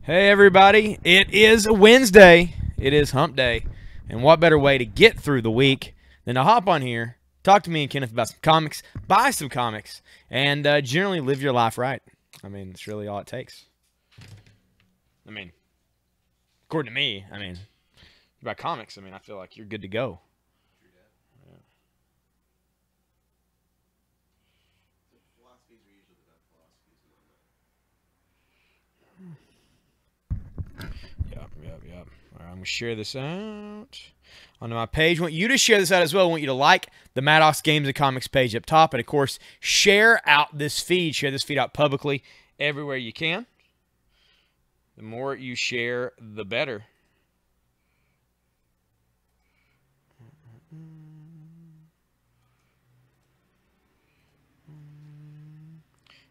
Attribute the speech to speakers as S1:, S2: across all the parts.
S1: Hey everybody, it is Wednesday, it is hump day, and what better way to get through the week than to hop on here, talk to me and Kenneth about some comics, buy some comics, and generally live your life right. I mean, that's really all it takes. I mean, according to me, you buy comics, I feel like you're good to go. Yep. All right, I'm going to share this out onto my page. I want you to share this out as well. I want you to like the Maddox Games and Comics page up top. And, of course, share out this feed. Share this feed out publicly everywhere you can. The more you share, the better.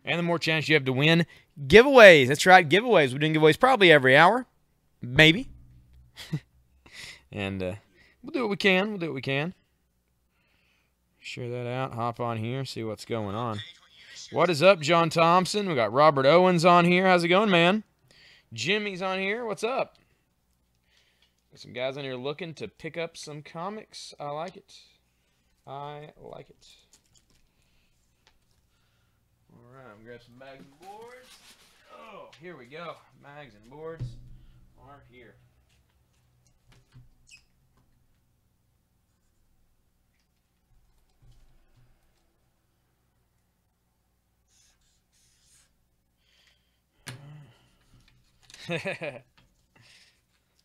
S1: And the more chance you have to win giveaways. That's right, giveaways. We're doing giveaways probably every hour. Maybe. And we'll do what we can. We'll do what we can. Share that out. Hop on here. See what's going on. What is up, John Thompson? We got Robert Owens on here. How's it going, man? Jimmy's on here. What's up? Got some guys on here looking to pick up some comics. I like it. I like it. All right. I'm going to grab some bags and boards. Oh, here we go. Mags and boards are here.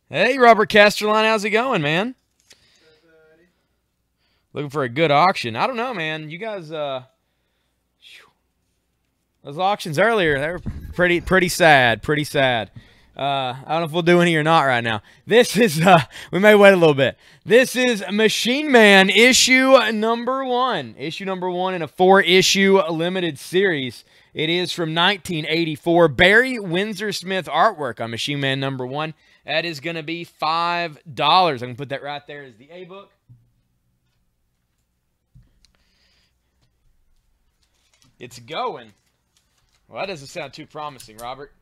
S1: Hey, Robert Casterline, how's it going, man? Looking for a good auction. I don't know, man. You guys, those auctions earlier, they were pretty sad. Pretty sad. I don't know if we'll do any or not right now. This is, we may wait a little bit. This is Machine Man issue number 1. Issue number 1 in a 4-issue limited series. It is from 1984. Barry Windsor Smith artwork on Machine Man number 1. That is going to be $5. I'm going to put that right there as the A-book. It's going. Well, that doesn't sound too promising, Robert.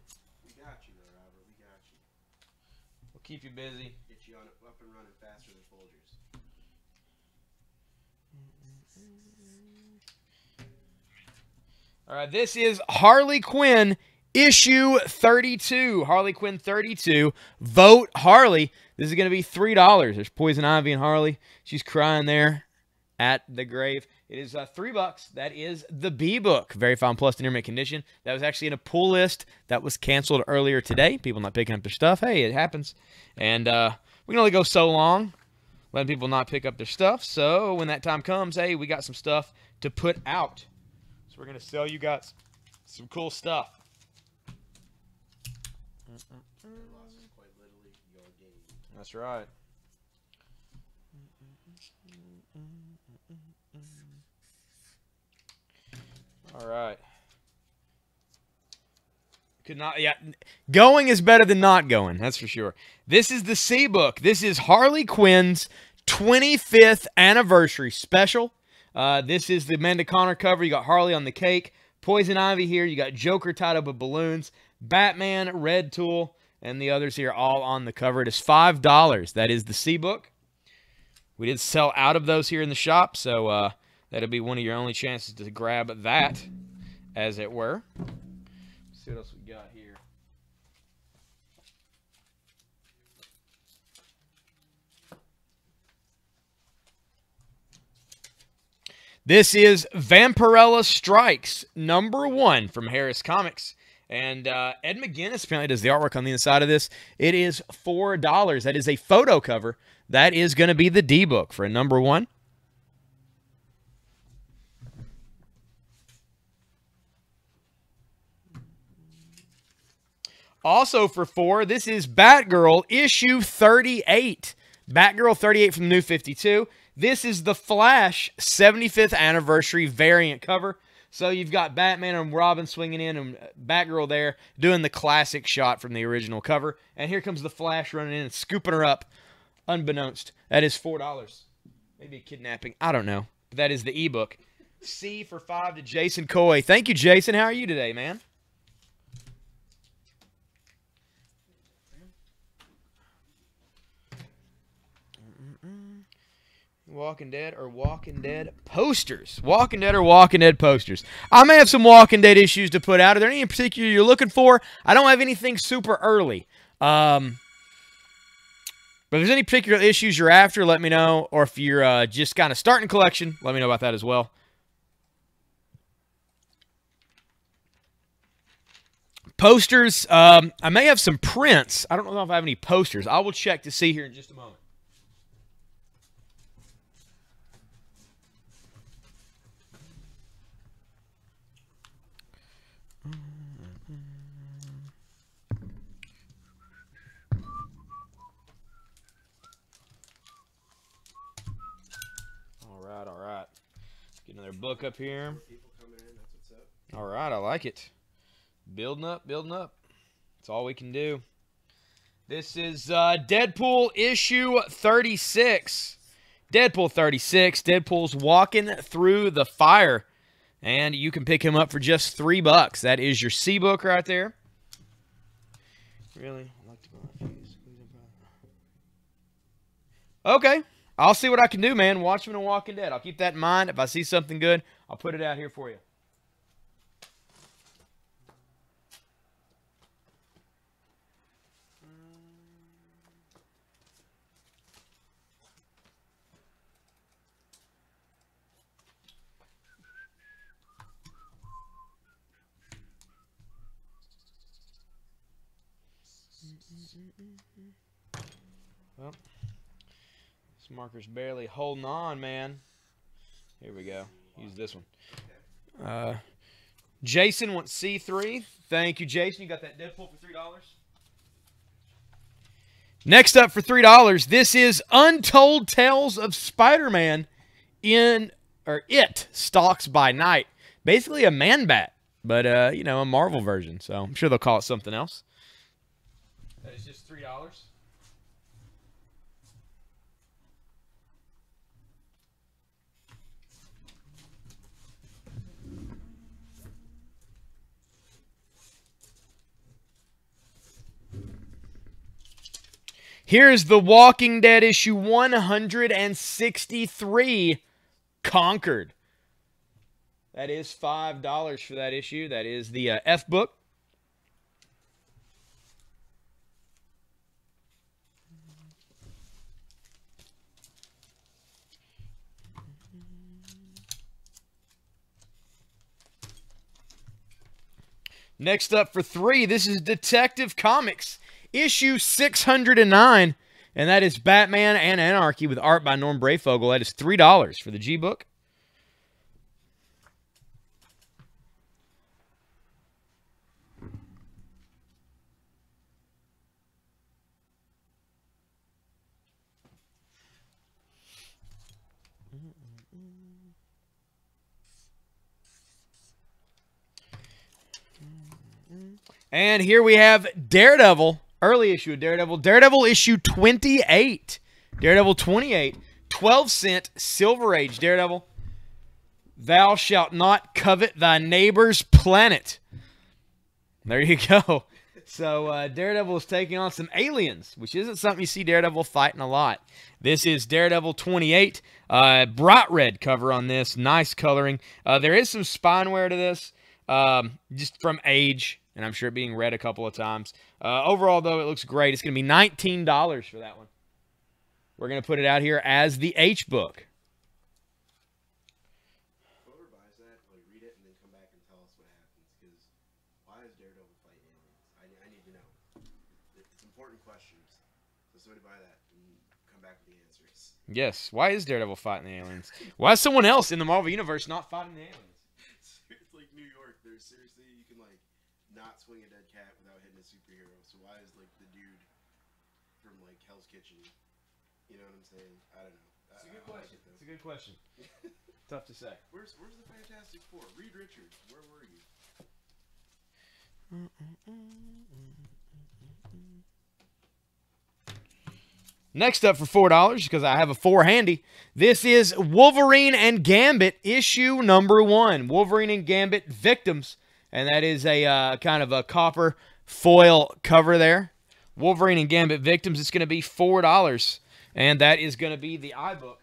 S2: We got you though, Robert. We got you.
S1: We'll keep you busy.
S2: Get you on up and running faster than Folgers.
S1: All right, this is Harley Quinn issue 32. Harley Quinn 32. Vote Harley. This is going to be $3. There's Poison Ivy and Harley. She's crying there at the grave. It is $3. That is the B book. Very fine plus in mint condition. That was actually in a pull list that was canceled earlier today. People not picking up their stuff. Hey, it happens. And we can only go so long letting people not pick up their stuff. So when that time comes, hey, we got some stuff to put out. So we're going to sell you guys some cool stuff. That's right. All right. Could not, yeah. Going is better than not going. That's for sure. This is the C book. This is Harley Quinn's 25th anniversary special. This is the Amanda Connor cover. You got Harley on the cake. Poison Ivy here. You got Joker tied up with balloons. Batman, Red Tool, and the others here all on the cover. It is $5. That is the C book. We did sell out of those here in the shop, so that'll be one of your only chances to grab that, as it were. Let's see what else we got here. This is Vampirella Strikes, number 1 from Harris Comics. And Ed McGuinness apparently does the artwork on the inside of this. It is $4. That is a photo cover. That is going to be the D book for a number 1. Also for $4, this is Batgirl issue 38. Batgirl 38 from the New 52. This is the Flash 75th anniversary variant cover. So you've got Batman and Robin swinging in and Batgirl there doing the classic shot from the original cover. And here comes the Flash running in and scooping her up, unbeknownst. That is $4. Maybe a kidnapping. I don't know. But that is the ebook. C for $5 to Jason Coy. Thank you, Jason. How are you today, man? Walking Dead or Walking Dead posters. Walking Dead or Walking Dead posters. I may have some Walking Dead issues to put out. Are there any in particular you're looking for? I don't have anything super early. But if there's any particular issues you're after, let me know. Or if you're just kind of starting a collection, let me know about that as well. Posters. I may have some prints. I don't know if I have any posters. I will check to see here in just a moment. All right. Let's get another book up here.
S2: People coming in, that's what's up.
S1: All right, I like it. Building up, building up. That's all we can do. This is Deadpool issue 36. Deadpool 36. Deadpool's walking through the fire. And you can pick him up for just $3. That is your C book right there. Really? I'd like to go okay. I'll see what I can do, man. Watchmen and Walking Dead. I'll keep that in mind. If I see something good, I'll put it out here for you. Well, this marker's barely holding on, man. Here we go. Use this one. Jason wants C3. Thank you, Jason. You got that Deadpool for $3. Next up for $3, this is Untold Tales of Spider-Man It Stalks by Night. Basically a Man-Bat, but, you know, a Marvel version. So I'm sure they'll call it something else. That is just $3. Here's The Walking Dead issue 163, Conquered. That is $5 for that issue. That is the F book. Next up for $3, this is Detective Comics, issue 609, and that is Batman and Anarchy with art by Norm Brayfogle. That is $3 for the G book. And here we have Daredevil, early issue of Daredevil. Daredevil issue 28. Daredevil 28, 12-cent Silver Age Daredevil. Thou shalt not covet thy neighbor's planet. There you go. So Daredevil is taking on some aliens, which isn't something you see Daredevil fighting a lot. This is Daredevil 28. Bright red cover on this. Nice coloring. There is some spine wear to this, just from age. And I'm sure it being read a couple of times. Overall, though, it looks great. It's going to be $19 for that one. We're going to put it out here as the H book.
S2: Whoever buys that, like, read it and then come back and tell us what happens. Because why is Daredevil fighting aliens? I need to know. It's important questions. So somebody buy that and come back with the answers.
S1: Yes. Why is Daredevil fighting the aliens? Why is someone else in the Marvel Universe not fighting the aliens?
S2: It's like New York. There's seriously, you can, like, not swing a dead cat without hitting a superhero. So why is, like, the dude from, like, Hell's Kitchen, you know what I'm saying? I don't know.
S1: It's a good question. It's a good question. Tough to say.
S2: Where's the Fantastic Four? Reed Richards, where were you?
S1: Next up for $4, because I have a 4 handy, this is Wolverine and Gambit issue number 1. Wolverine and Gambit Victims. And that is a kind of a copper foil cover there. Wolverine and Gambit Victims. It's going to be $4. And that is going to be the iBook.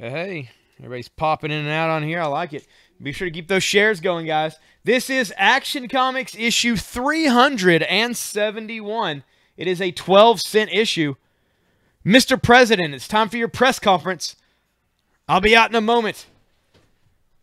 S1: Hey, everybody's popping in and out on here. I like it. Be sure to keep those shares going, guys. This is Action Comics issue 371. It is a 12-cent issue. Mr. President, it's time for your press conference. I'll be out in a moment.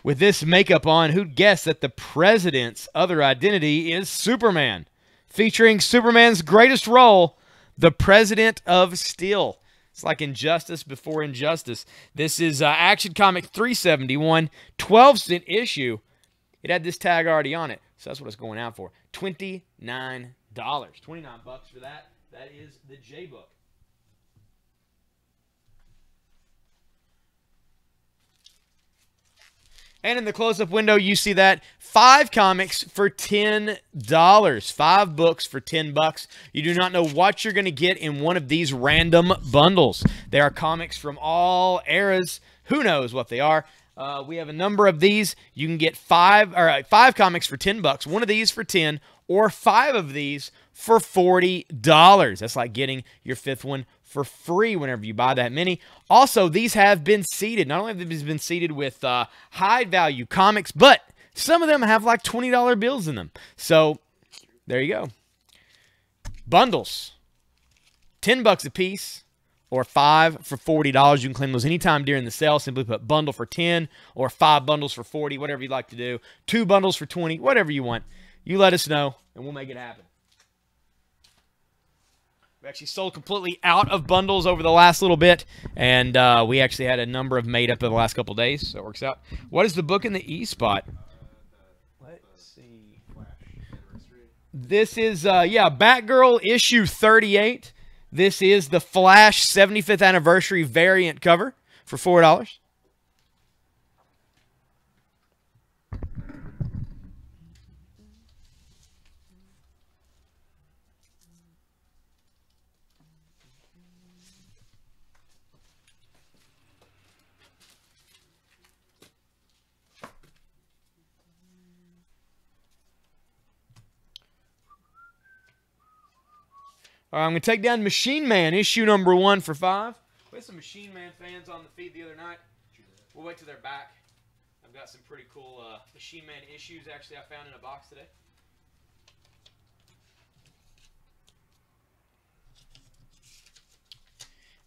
S1: With this makeup on, who'd guess that the president's other identity is Superman? Featuring Superman's greatest role, the President of Steel. It's like injustice before injustice. This is Action Comic 371, 12-cent issue. It had this tag already on it, so that's what it's going out for. $29. $29 for that. That is the J-Book. And in the close-up window, you see that 5 comics for $10. 5 books for $10. You do not know what you're going to get in one of these random bundles. There are comics from all eras. Who knows what they are? We have a number of these. You can get 5 comics for $10. One of these for $10, or 5 of these for $40. That's like getting your 5th one for free whenever you buy that many. Also, these have been seeded. Not only have these been seeded with high-value comics, but some of them have like $20 bills in them. So, there you go. Bundles. $10 a piece, or 5 for $40. You can claim those anytime during the sale. Simply put bundle for 10, or 5 bundles for 40, whatever you'd like to do. 2 bundles for 20, whatever you want. You let us know, and we'll make it happen. We actually sold completely out of bundles over the last little bit, and we actually had a number of made up in the last couple of days, so it works out. What is the book in the E spot? Let's see. This is, Batgirl issue 38. This is the Flash 75th anniversary variant cover for $4. All right, I'm going to take down Machine Man, issue number 1 for $5. We had some Machine Man fans on the feed the other night. We'll wait till they're back. I've got some pretty cool Machine Man issues, actually, I found in a box today.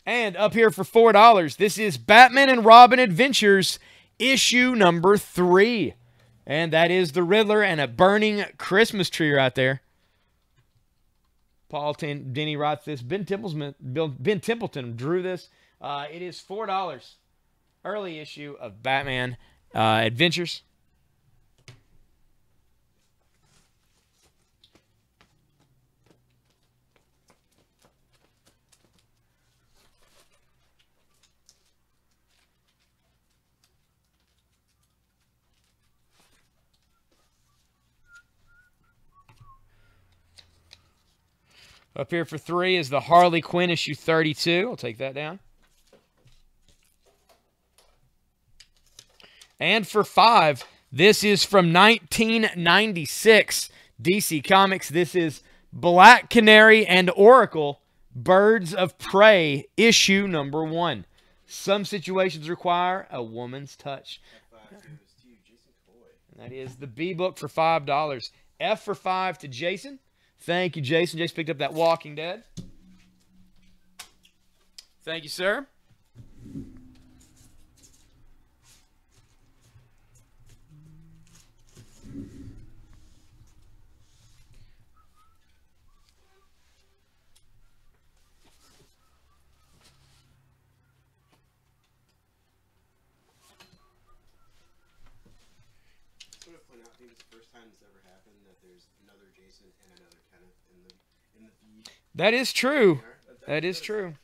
S1: And up here for $4, this is Batman and Robin Adventures, issue number 3. And that is the Riddler and a burning Christmas tree right there. Paul Denny writes this. Ben Templeton drew this. It is $4. Early issue of Batman Adventures. Up here for $3 is the Harley Quinn issue 32. I'll take that down. And for $5, this is from 1996 DC Comics. This is Black Canary and Oracle, Birds of Prey, issue number 1. Some situations require a woman's touch. And that is the B book for $5. F for $5 to Jason. Thank you, Jason. Jason picked up that Walking Dead. Thank you, sir. That is true. That is true.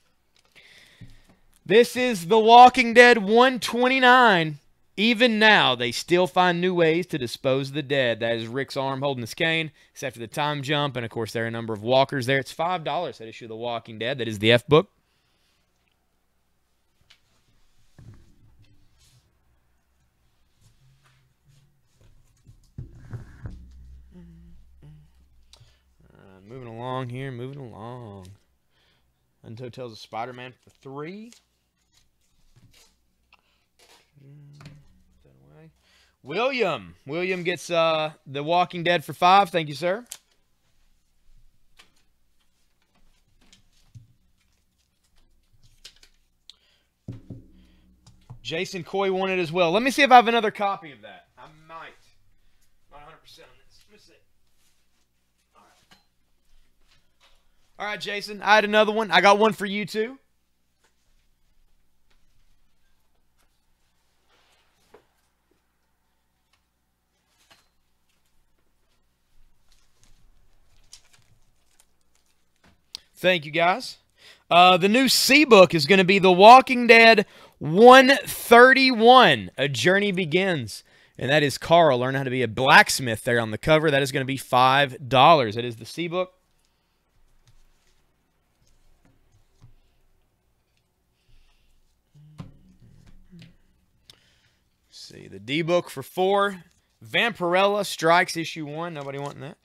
S1: This is The Walking Dead 129. Even now, they still find new ways to dispose of the dead. That is Rick's arm holding his cane. It's after the time jump, and of course, there are a number of walkers there. It's $5 that issue of The Walking Dead. That is the F book. Moving along here, moving along. Untold Tales of Spider-Man for $3. William. William gets The Walking Dead for $5. Thank you, sir. Jason Coy won it as well. Let me see if I have another copy of that. I might. Not 100% on this. Let me see. All right, Jason. I had another one. I got one for you, too. Thank you, guys. The new C-book is going to be The Walking Dead 131, A Journey Begins. And that is Carl. Learn how to be a blacksmith there on the cover. That is going to be $5. That is the C-book. See, the D-book for $4. Vampirella Strikes issue 1. Nobody wanting that.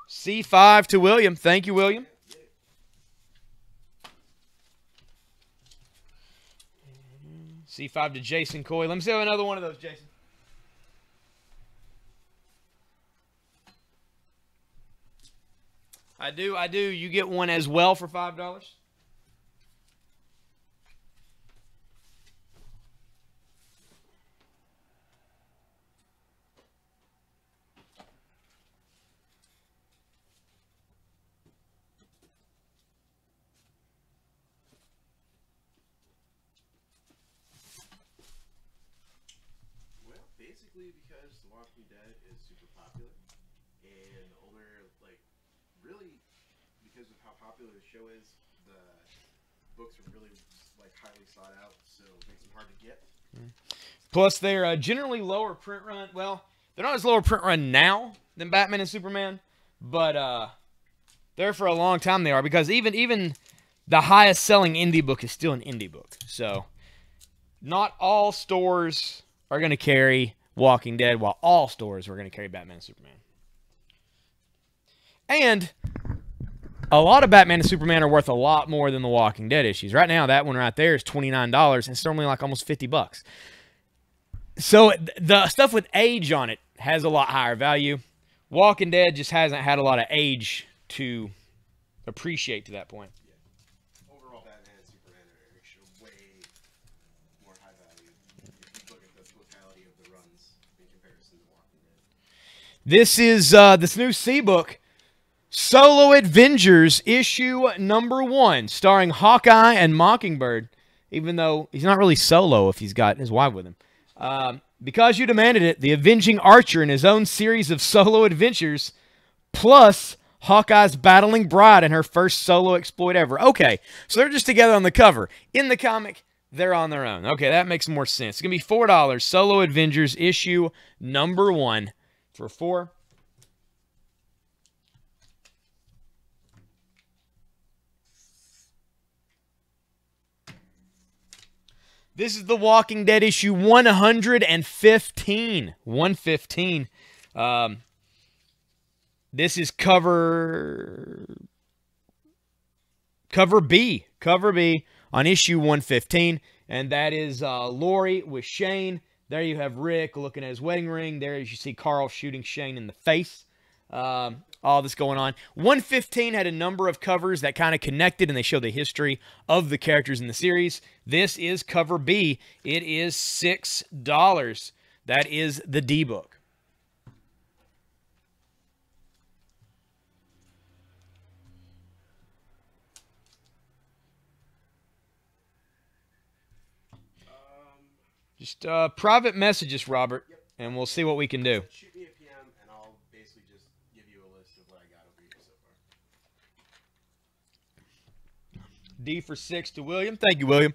S1: C5 to William. Thank you, William. C5 to Jason Coy. Let me see another one of those, Jason. I do. You get one as well for $5.
S2: Basically because The Walking Dead is super popular, and older, like, really, because of how popular the show is, the books are really, like, highly sought out, so it makes them hard to get.
S1: Plus, they're generally lower print run. Well, they're not as lower print run now than Batman and Superman, but there for a long time they are, because even the highest selling indie book is still an indie book. So, not all stores are going to carry Walking Dead, while all stores are going to carry Batman and Superman. And a lot of Batman and Superman are worth a lot more than the Walking Dead issues. Right now, that one right there is $29, and it's normally like almost $50. So the stuff with age on it has a lot higher value. Walking Dead just hasn't had a lot of age to appreciate to that point.
S2: Yeah. Overall, Batman and Superman are way more high value if you look at the totality of the runs in comparison to Walking Dead.
S1: This is this new C-book, Solo Avengers issue number 1, starring Hawkeye and Mockingbird, even though he's not really solo if he's got his wife with him. Because you demanded it, the avenging Archer in his own series of solo adventures, plus Hawkeye's battling bride in her first solo exploit ever. Okay, so they're just together on the cover. In the comic, they're on their own. Okay, that makes more sense. It's going to be $4, Solo Avengers issue number 1 for $4. This is The Walking Dead issue 115. 115. This is cover B. Cover B on issue 115. And that is Lori with Shane. There you have Rick looking at his wedding ring. There you see Carl shooting Shane in the face. All this going on. 115 had a number of covers that kind of connected, and they show the history of the characters in the series. This is cover B. It is $6. That is the D book. Just private messages, Robert,
S2: Yep.
S1: And we'll see what we can do.
S2: Shoot me a PM, and I'll basically just give you a list of what I got over here so far.
S1: D for 6 to William. Thank you, William.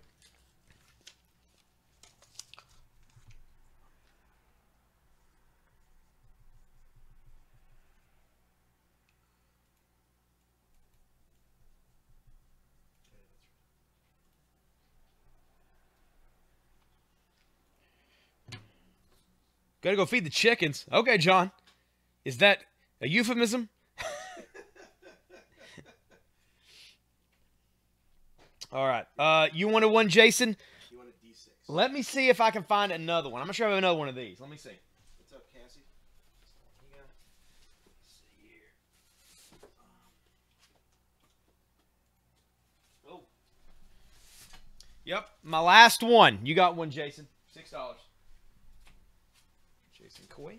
S1: Gotta go feed the chickens. Okay, John. Is that A euphemism? All right. You wanted one, Jason?
S2: You want a D6.
S1: Let me see if I can find another one. I'm not sure I have another one of these. Let me see.
S2: What's up, Cassie?
S1: Let's see here. Oh. Yep, my last one. You got one, Jason. $6. Jason Coy.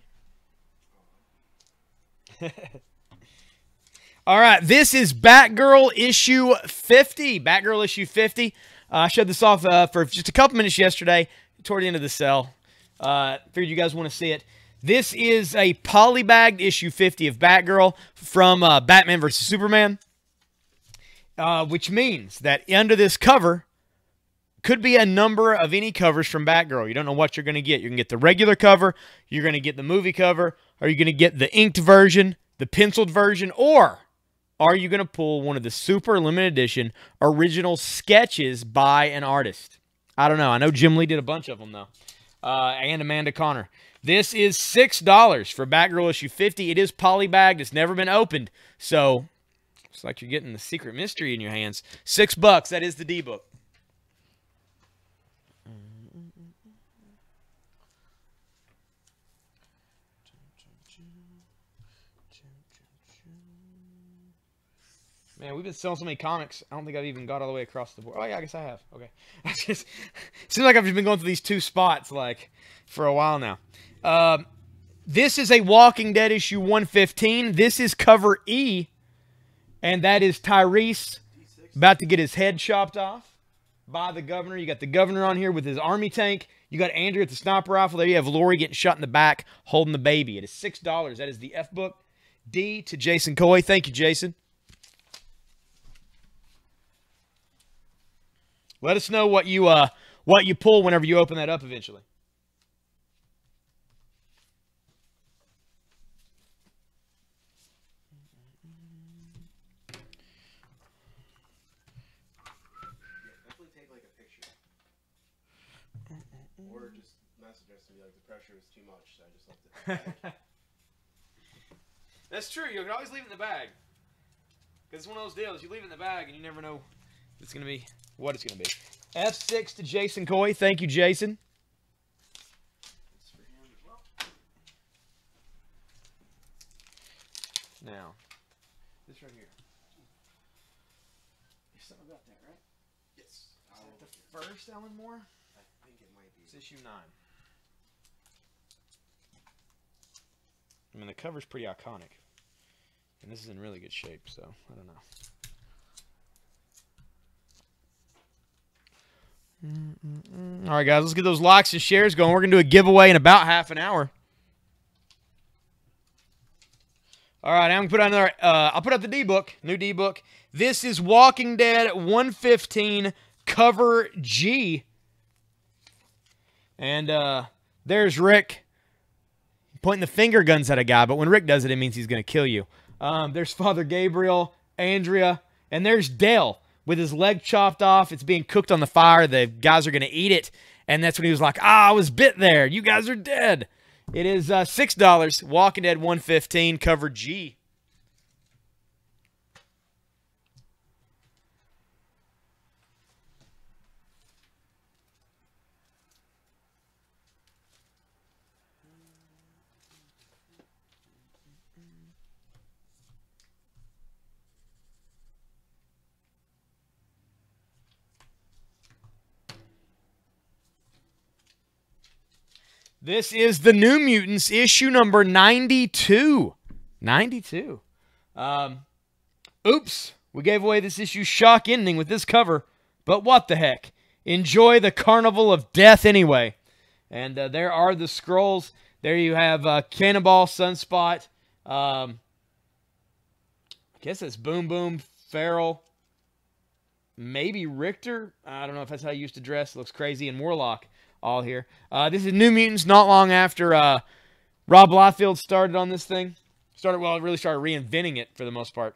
S1: All right, this is Batgirl issue 50. Batgirl issue 50. I showed this off for just a couple minutes yesterday, toward the end of the sale. Figured you guys want to see it. This is a polybagged issue 50 of Batgirl from Batman vs. Superman, which means that under this cover could be a number of any covers from Batgirl. You don't know what you're going to get. You can get the regular cover, you're going to get the movie cover, or you're going to get the inked version, the penciled version, or are you going to pull one of the super limited edition original sketches by an artist? I don't know. I know Jim Lee did a bunch of them, though, and Amanda Connor. This is $6 for Batgirl issue 50. It is polybagged. It's never been opened, so it's like you're getting the secret mystery in your hands. $6. That is the D-book. Man, we've been selling so many comics, I don't think I've even got all the way across the board. Oh, yeah, I guess I have. Okay. It seems like I've just been going through these two spots, like, for a while now. This is a Walking Dead issue 115. This is cover E, and that is Tyrese about to get his head chopped off by the governor. You got the governor on here with his army tank. You got Andrew with the sniper rifle. There you have Lori getting shot in the back, holding the baby. It is $6. That is the F book. D to Jason Coy. Thank you, Jason. Let us know what you pull whenever you open that up eventually.
S2: Definitely take like a picture, or just message us and be like, the pressure is too much, so I just left it in the bag.
S1: That's true. You can always leave it in the bag, because it's one of those deals. You leave it in the bag, and you never know what it's going to be. F6 to Jason Coy. Thank you, Jason. That's for him as well. Now, this right here. There's something about that, right?
S2: Yes.
S1: Is that the first Alan Moore?
S2: I think it might be.
S1: It's issue 9. I mean, the cover's pretty iconic. And this is in really good shape, so I don't know. All right, guys, let's get those likes and shares going. We're going to do a giveaway in about half an hour. All right, I'm going to put out another, I'll put out the D-book, new D-book. This is Walking Dead 115, cover G. And there's Rick pointing the finger guns at a guy, but when Rick does it, it means he's going to kill you. There's Father Gabriel, Andrea, and there's Dale with his leg chopped off. It's being cooked on the fire. The guys are going to eat it. And that's when he was like, I was bit there. You guys are dead. It is $6. Walking Dead 115, cover G. This is the New Mutants, issue number 92. 92. Oops. We gave away this issue shock ending with this cover, but what the heck. Enjoy the Carnival of Death anyway. And there are the scrolls. There you have Cannonball, Sunspot. I guess that's Boom Boom, Feral. Maybe Richter. I don't know if that's how he used to dress. Looks crazy. And Warlock. All here. This is New Mutants not long after Rob Liefeld started on this thing. Really started reinventing it for the most part.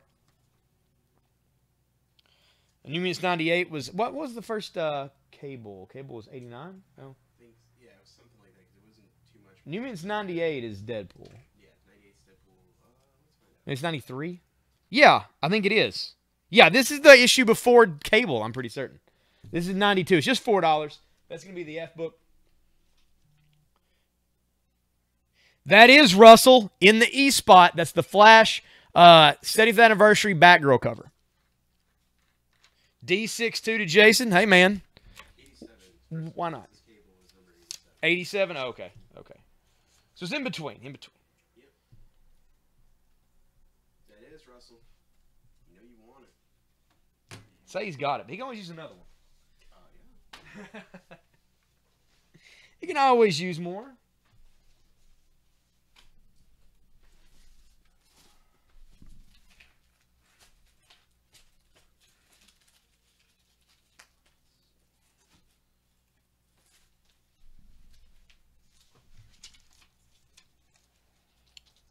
S1: New Mutants 98 was, what was the first Cable? Cable was 89? Oh.
S2: Yeah, it was something like that, because it wasn't too much.
S1: New Mutants 98 is Deadpool.
S2: Yeah, 98's Deadpool. What's
S1: It's 93? Yeah, I think it is. Yeah, this is the issue before cable, I'm pretty certain. This is 92. It's just $4. That's going to be the F book. That is Russell in the E spot. That's the Flash 70th anniversary Batgirl cover. D62 to Jason. Hey, man.
S2: 87.
S1: Why not?
S2: This cable is number
S1: 87?
S2: 87.
S1: Oh, okay. Okay. So it's in between. In between.
S2: Yep. That is Russell. You know you want it.
S1: Say he's got it. He can always use another one.
S2: Yeah.
S1: He can always use more.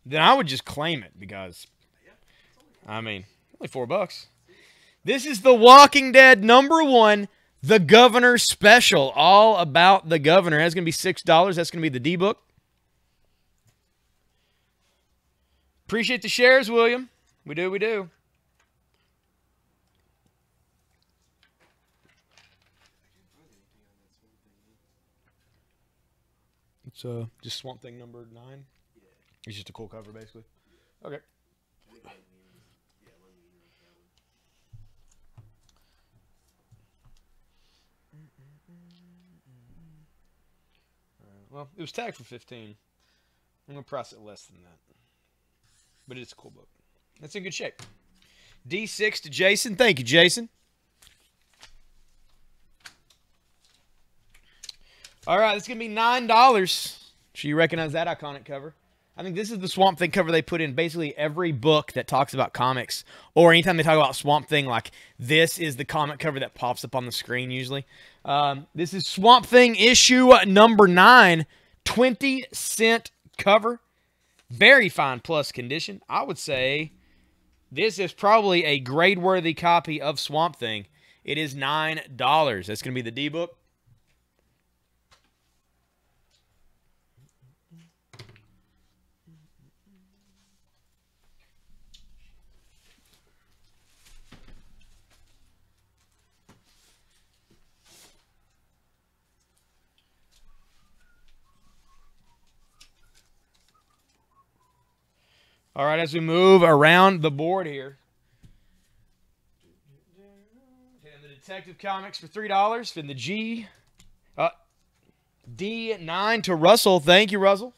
S1: Then I would just claim it because, I mean, only $4. This is The Walking Dead #1, The Governor Special. All about the Governor. That's going to be $6. That's going to be the D-Book. Appreciate the shares, William. We do, we do. It's just Swamp Thing number 9.
S2: Yeah.
S1: It's just a cool cover, basically. Okay.
S2: I think one leaner with that one.
S1: Well, it was tagged for 15. I'm going to price it less than that. But it's a cool book. That's in good shape. D6 to Jason. Thank you, Jason. All right, it's going to be $9. Sure you recognize that iconic cover. I think this is the Swamp Thing cover they put in basically every book that talks about comics. Or anytime they talk about Swamp Thing, like this is the comic cover that pops up on the screen usually. This is Swamp Thing issue number 9. 20-cent cover. Very fine plus condition. I would say this is probably a grade-worthy copy of Swamp Thing. It is $9. That's going to be the D-Book. All right, as we move around the board here. And the Detective Comics for $3. Then the G. D9 to Russell. Thank you, Russell.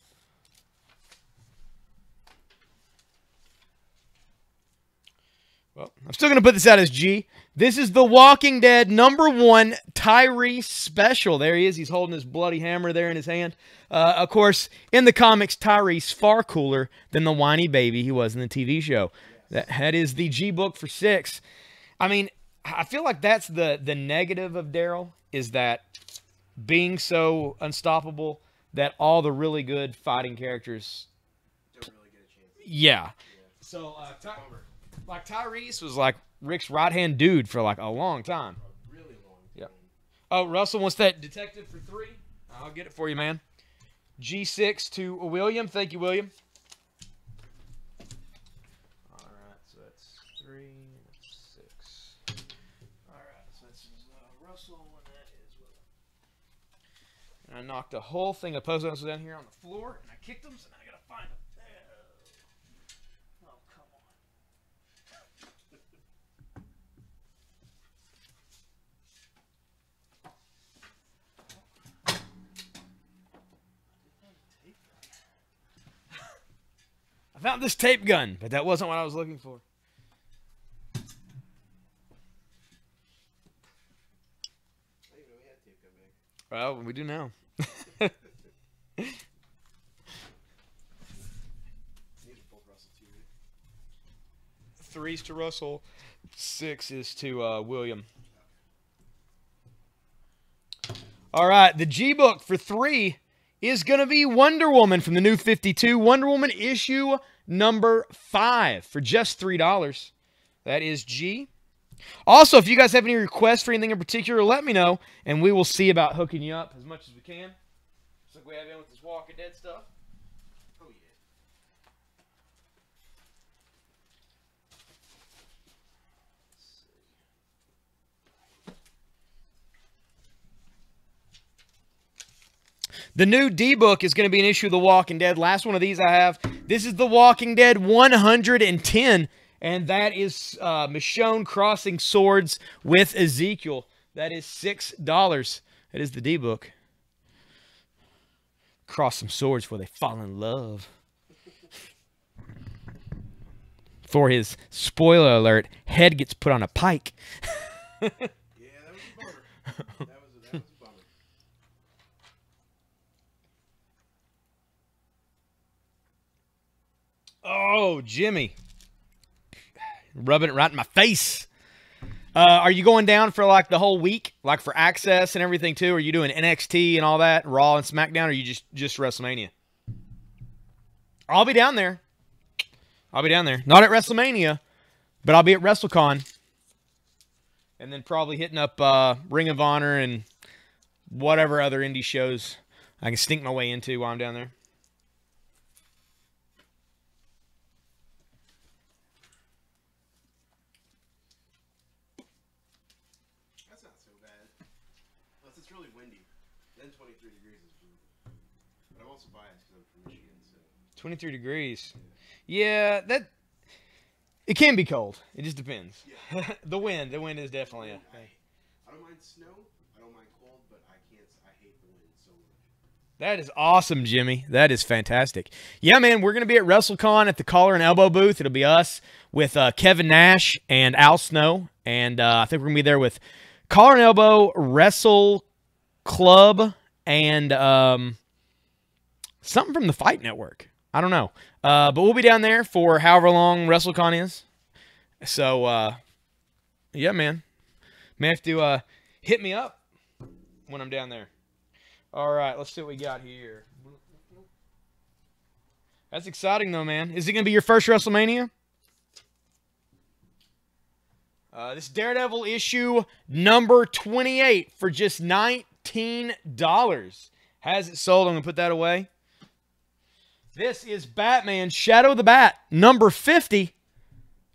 S1: Well, I'm still going to put this out as G. This is The Walking Dead #1 Tyrese special. There he is. He's holding his bloody hammer there in his hand. Of course, in the comics, Tyrese far cooler than the whiny baby he was in the TV show.
S2: Yes.
S1: That is the G book for $6. I mean, I feel like that's the negative of Daryl, is that being so unstoppable that all the really good fighting characters
S2: Don't really get a chance.
S1: yeah.
S2: Yeah.
S1: So,
S2: Bummer.
S1: like Tyrese was like Rick's right-hand dude for like a long time.
S2: A really long time.
S1: Yep. Oh, Russell wants that Detective for $3. I'll get it for you, man. G6 to William. Thank you, William. All right, so that's 3 and 6. All right, so that's Russell, and that is William. And I knocked a whole thing of post-its down here on the floor, and I kicked them, so now I gotta find them. Oh, come on. I found this tape gun, but that wasn't what I was looking for.
S2: I didn't even know we had tape gun back.
S1: Well, we do now.
S2: These are both Russell too, right?
S1: 3's to Russell. 6 is to William. All right, the G book for 3 is going to be Wonder Woman from the New 52. Wonder Woman issue number 5 for just $3. That is G. Also, if you guys have any requests for anything in particular, let me know, and we will see about hooking you up as much as we can. Just like we have in with this Walking Dead stuff.
S2: Oh
S1: The new D-Book is going to be an issue of The Walking Dead. Last one of these I have. This is The Walking Dead 110, and that is Michonne crossing swords with Ezekiel. That is $6. That is the D-Book. Cross some swords before they fall in love. For his spoiler alert, head gets put on a pike.
S2: Yeah, that was a bummer. That was a bummer.
S1: Oh, Jimmy. Rubbing it right in my face. Are you going down for like the whole week? Like for Access and everything too? Are you doing NXT and all that, Raw and SmackDown, or are you just WrestleMania? I'll be down there. I'll be down there. Not at WrestleMania, but I'll be at WrestleCon. And then probably hitting up Ring of Honor and whatever other indie shows I can sneak my way into while I'm down there.
S2: That's not so bad. Unless it's really windy. Then 23 degrees is brutal. But I'm also biased because I'm from Michigan, so.
S1: 23 degrees. Yeah, that it can be cold. It just depends.
S2: Yeah.
S1: The wind is definitely
S2: I don't mind snow. I don't mind cold, but I hate the wind so much.
S1: That is awesome, Jimmy. That is fantastic. Yeah, man, we're going to be at WrestleCon at the Collar and Elbow booth. It'll be us with Kevin Nash and Al Snow. And I think we're going to be there with Collar and Elbow, Wrestle Club, and something from the Fight Network. I don't know. But we'll be down there for however long WrestleCon is. So, yeah, man. May have to hit me up when I'm down there. All right, let's see what we got here. That's exciting, though, man. Is it going to be your first WrestleMania? This Daredevil issue number 28 for just $19. Has it sold? I'm going to put that away. This is Batman Shadow the Bat number 50.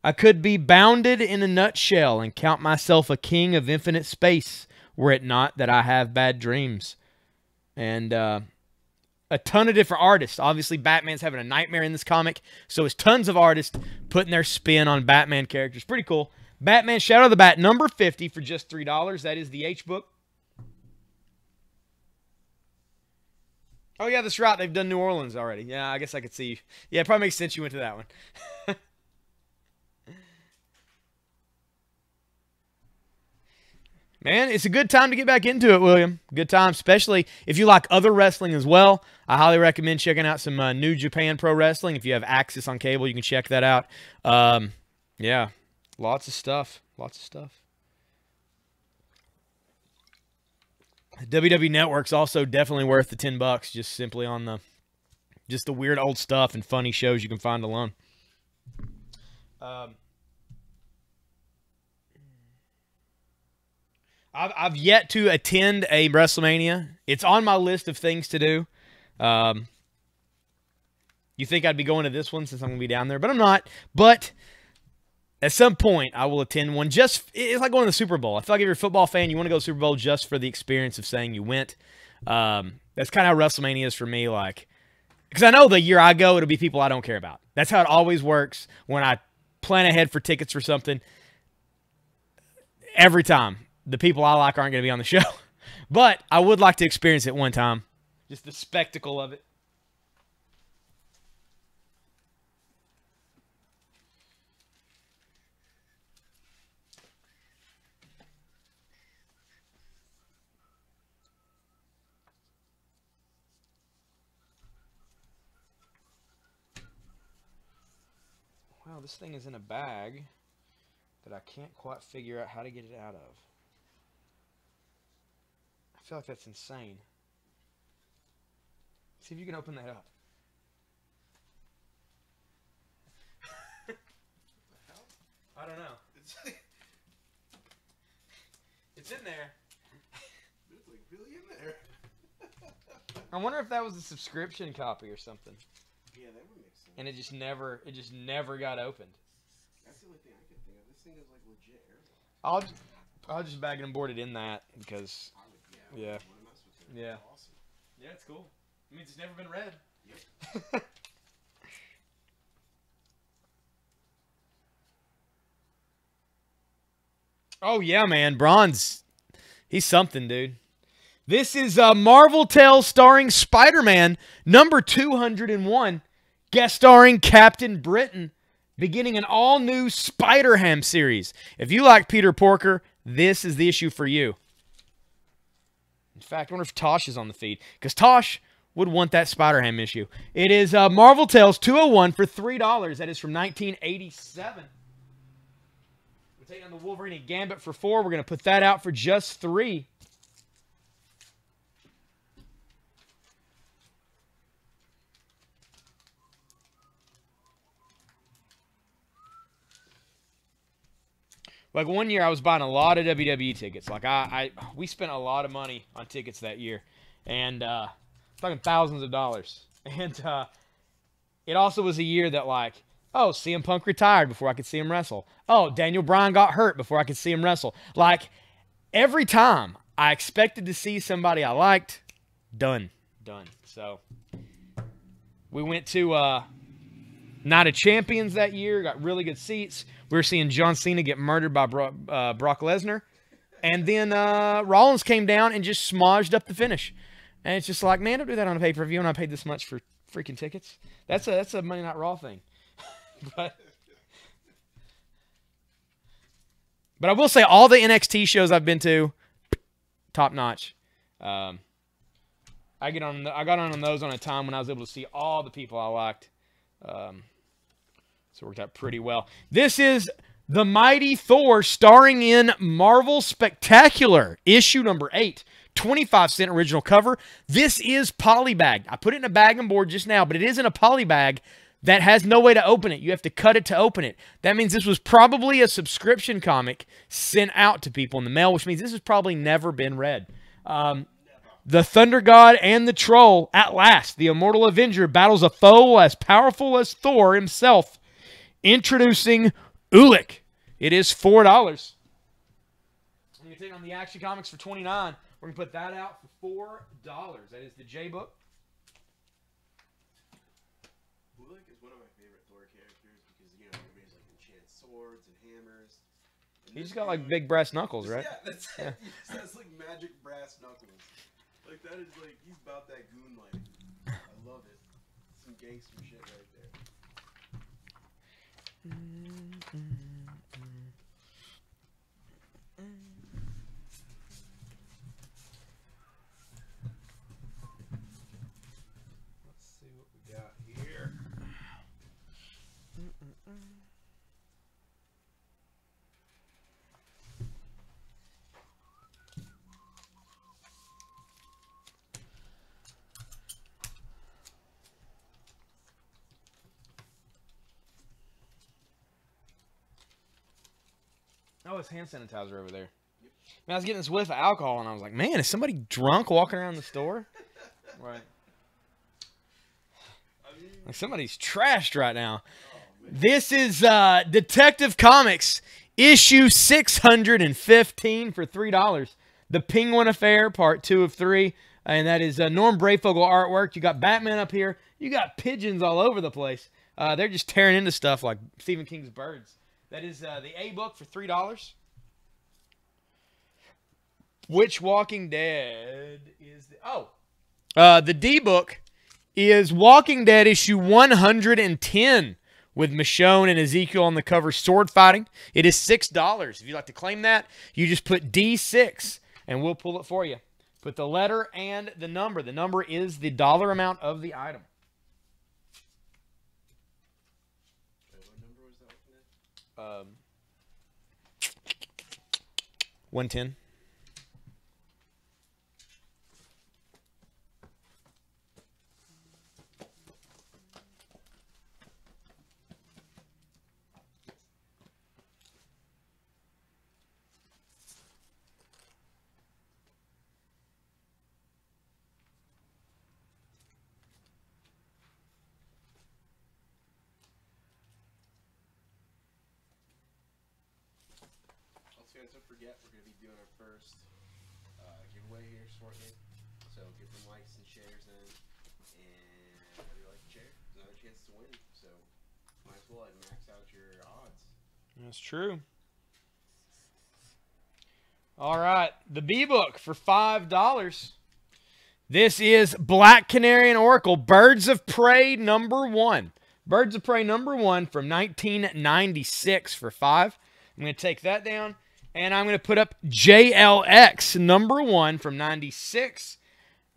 S1: I could be bounded in a nutshell and count myself a king of infinite space were it not that I have bad dreams. And a ton of different artists. Obviously, Batman's having a nightmare in this comic, so it's tons of artists putting their spin on Batman characters. Pretty cool. Batman Shadow the Bat number 50 for just $3. That is the H-Book. Oh, yeah, that's right. They've done New Orleans already. Yeah, I guess I could see. Yeah, it probably makes sense you went to that one. Man, it's a good time to get back into it, William. Good time, especially if you like other wrestling as well. I highly recommend checking out some New Japan Pro Wrestling. If you have access on cable, you can check that out. Yeah, lots of stuff. Lots of stuff. WWE Network's also definitely worth the $10 just simply on the weird old stuff and funny shows you can find alone. I've yet to attend a WrestleMania. It's on my list of things to do. You think I'd be going to this one since I'm going to be down there, but I'm not. But at some point, I will attend one. It's like going to the Super Bowl. I feel like if you're a football fan, you want to go to the Super Bowl just for the experience of saying you went. That's kind of how WrestleMania is for me. Like, because I know the year I go, it'll be people I don't care about. That's how it always works when I plan ahead for tickets for something. Every time, the people I like aren't going to be on the show. But I would like to experience it one time. Just the spectacle of it. Wow, this thing is in a bag that I can't quite figure out how to get it out of. I feel like that's insane. See if you can open that up. I don't know. It's in there.
S2: There's like really in there.
S1: I wonder if that was a subscription copy or something.
S2: Yeah, that would make sense.
S1: And it just never got opened.
S2: That's the only thing I can think of. This thing is like legit airline.
S1: I'll just bag and board it in that because
S2: I would,
S1: yeah.
S2: I wouldn't mess with it.
S1: Yeah.
S2: Awesome.
S1: Yeah, it's cool. It means it's never been read.
S2: Yep.
S1: Oh, yeah, man. Bronze. He's something, dude. This is Marvel Tales starring Spider-Man, number 201, guest starring Captain Britain, beginning an all-new Spider-Ham series. If you like Peter Porker, this is the issue for you. In fact, I wonder if Tosh is on the feed, because Tosh would want that Spider-Ham issue. It is Marvel Tales 201 for $3. That is from 1987. We're taking on the Wolverine and Gambit for $4. We're going to put that out for just $3. Like one year, I was buying a lot of WWE tickets. Like we spent a lot of money on tickets that year, and talking thousands of dollars. And it also was a year that like, oh, CM Punk retired before I could see him wrestle. Oh, Daniel Bryan got hurt before I could see him wrestle. Like every time I expected to see somebody I liked, done. So we went to Night of Champions that year. Got really good seats. We were seeing John Cena get murdered by Brock Lesnar. And then Rollins came down and just smudged up the finish. And it's just like, man, don't do that on a pay-per-view and I paid this much for freaking tickets. That's a Monday Night Raw thing. But I will say all the NXT shows I've been to, top notch. I got on those on a time when I was able to see all the people I liked. So it worked out pretty well. This is The Mighty Thor starring in Marvel Spectacular, issue number 8. 25-cent original cover. This is polybagged. I put it in a bag and board just now, but it is in a poly bag that has no way to open it. You have to cut it to open it. That means this was probably a subscription comic sent out to people in the mail, which means this has probably never been read. The Thunder God and the Troll, at last, the Immortal Avenger battles a foe as powerful as Thor himself. Introducing Ulik. It is $4. I'm going to take on the Action Comics for $29. We're going to put that out for $4. That is the J-Book.
S2: Ulik is one of my favorite Thor characters because, you know, everybody's like enchant swords and hammers. And
S1: He's just got like big brass knuckles, right?
S2: Yeah, that's it. He has like magic brass knuckles. Like that is like, he's about that goon life. I love it. Some gangster shit right there. Let's see what we got here.
S1: Oh, it's hand sanitizer over there. Man, I was getting this whiff of alcohol, and I was like, man, is somebody drunk walking around the store? Right. Like somebody's trashed right now. This is Detective Comics, issue 615 for $3. The Penguin Affair, part 2 of 3. And that is Norm Brayfogle artwork. You got Batman up here. You got pigeons all over the place. They're just tearing into stuff like Stephen King's birds. That is the A book for $3. Which Walking Dead is the D book is Walking Dead issue 110 with Michonne and Ezekiel on the cover sword fighting. It is $6. If you'd like to claim that, you just put D6 and we'll pull it for you. Put the letter and the number. The number is the dollar amount of the item.
S2: What number was that one?
S1: 110.
S2: Guys, don't forget we're going to be doing our first giveaway here shortly. So So get them likes and shares in, and if you like to share, another chance to win. So might as well like max out your odds.
S1: That's true. All right, the B book for $5. This is Black Canary and Oracle, Birds of Prey #1. Birds of Prey #1 from 1996 for $5. I'm going to take that down, and I'm going to put up JLX #1 from 96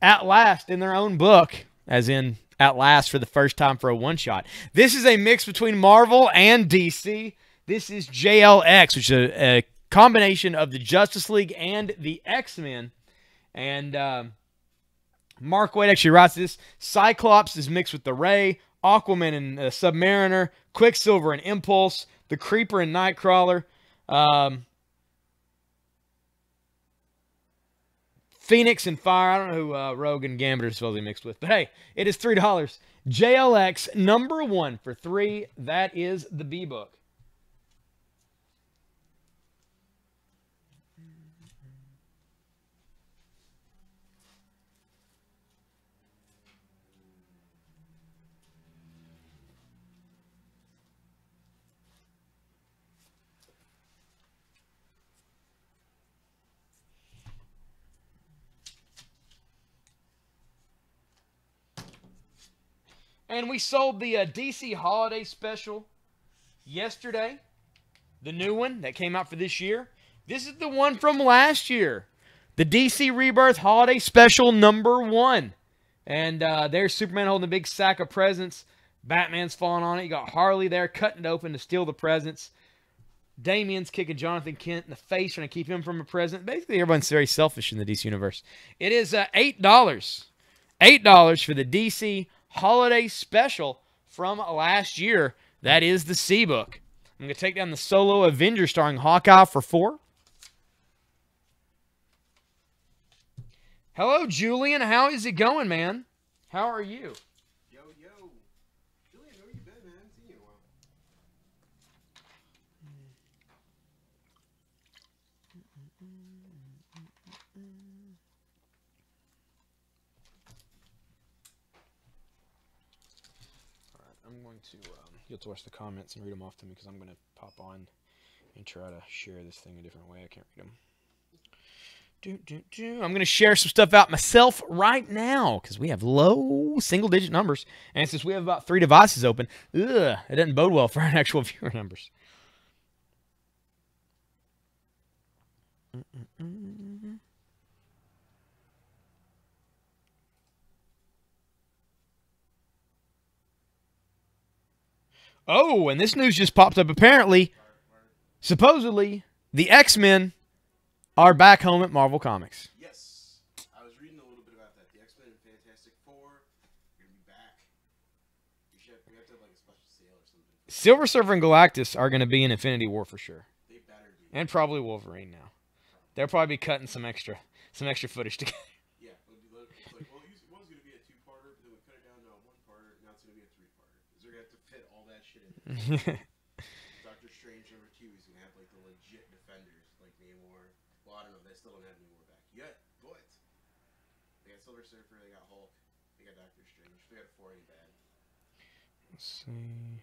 S1: at last in their own book, as in at last for the first time for a one-shot. This is a mix between Marvel and DC. This is JLX, which is a combination of the Justice League and the X-Men. And Mark Waid actually writes this. Cyclops is mixed with the Ray, Aquaman and Submariner, Quicksilver and Impulse, the Creeper and Nightcrawler, Phoenix and Fire. I don't know who Rogue and Gambit are supposedly mixed with. But hey, it is $3. JLX #1 for $3. That is the B book. And we sold the DC Holiday Special yesterday. The new one that came out for this year. This is the one from last year. The DC Rebirth Holiday Special #1. And there's Superman holding a big sack of presents. Batman's falling on it. You got Harley there cutting it open to steal the presents. Damian's kicking Jonathan Kent in the face, trying to keep him from a present. Basically, everyone's very selfish in the DC universe. It is $8. $8 for the DC Holiday Special from last year. That is the C book. I'm going to take down the Solo Avenger starring Hawkeye for $4. Hello, Julian. How is it going, man? How are you?
S2: Yo, yo. Julian, where you been, man? I haven't seen you in a while.
S1: All right, I'm going to, you'll have to watch the comments and read them off to me because I'm going to pop on and try to share this thing a different way. I can't read them. I'm going to share some stuff out myself right now because we have low single-digit numbers. And since we have about 3 devices open, it doesn't bode well for our actual viewer numbers. Oh, and this news just popped up. Apparently, supposedly, the X-Men are back home at Marvel Comics.
S2: Yes. I was reading a little bit about that. The X-Men and Fantastic Four are going to be back. We have to have like a special sale or something.
S1: Silver Surfer and Galactus are going to be in Infinity War for sure.
S2: They better be.
S1: And probably Wolverine now. They'll probably be cutting some extra footage together.
S2: Yeah, it'll be like, well, it was going to be a 2-parter, but then we cut it down to a 1-parter. Now it's going to be a 3-parter. Because they're going to have to fit all that shit in. Doctor Strange #2 is going to have like the legit defenders, like Namor. Well, I don't know. They still don't have Namor back yet, but they got Silver Surfer, they got Hulk, they got Doctor Strange. They got 4 ain't bad.
S1: Let's see.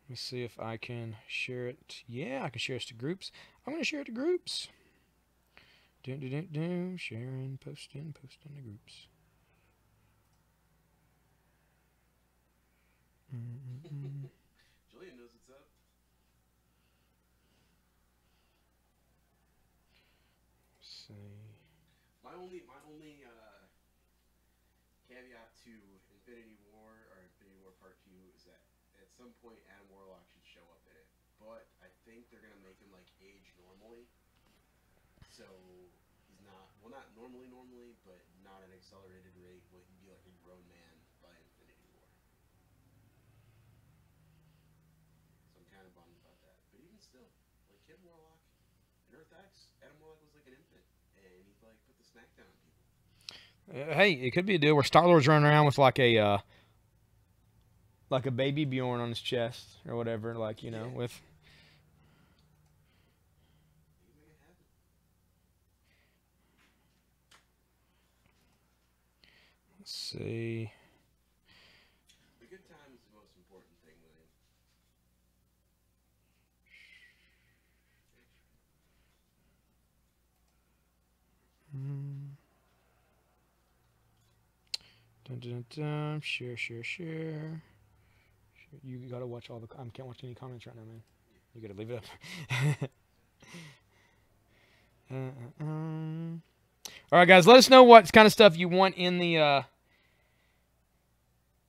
S1: Let me see if I can share it. Yeah, I can share it to groups. I'm going to share it to groups. Sharing, posting to groups.
S2: Julian knows what's up.
S1: Let's see.
S2: My only caveat to Infinity War or Infinity War Part 2 is that at some point Adam Warlock should show up in it. But I think they're gonna make him like age normally. So he's not not normally, but not an accelerated rate. But he'd be like a grown man by Infinity War. So I'm kind of bummed about that. But even still, like Kid Warlock in Earth X, Adam Warlock was like an infant, and he like put the smack down on people.
S1: Hey, it could be a deal where Star-Lord's running around with like a baby Bjorn on his chest or whatever, like, you know, with. Let's see.
S2: The good time is the most important thing, William.
S1: Dun, dun, dun. Share. You gotta watch all the. I can't watch any comments right now, man. You gotta leave it up. All right, guys. Let us know what kind of stuff you want in the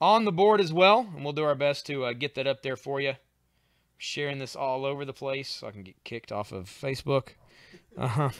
S1: on the board as well, and we'll do our best to get that up there for you. Sharing this all over the place so I can get kicked off of Facebook. Uh-huh.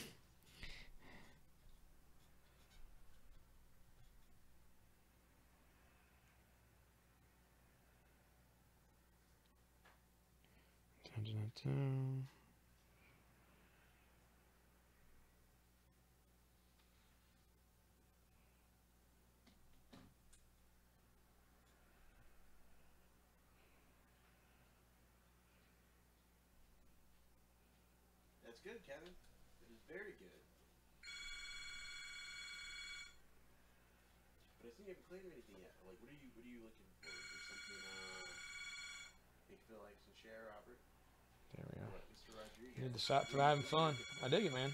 S2: That's good, Kevin. That is very good. But I think you haven't claimed anything yet. Like, what are you looking for? Is there something make you feel like some share, Robert?
S1: There we go.
S2: Mr. Rodriguez.
S1: You need to stop for having fun. I dig it, man.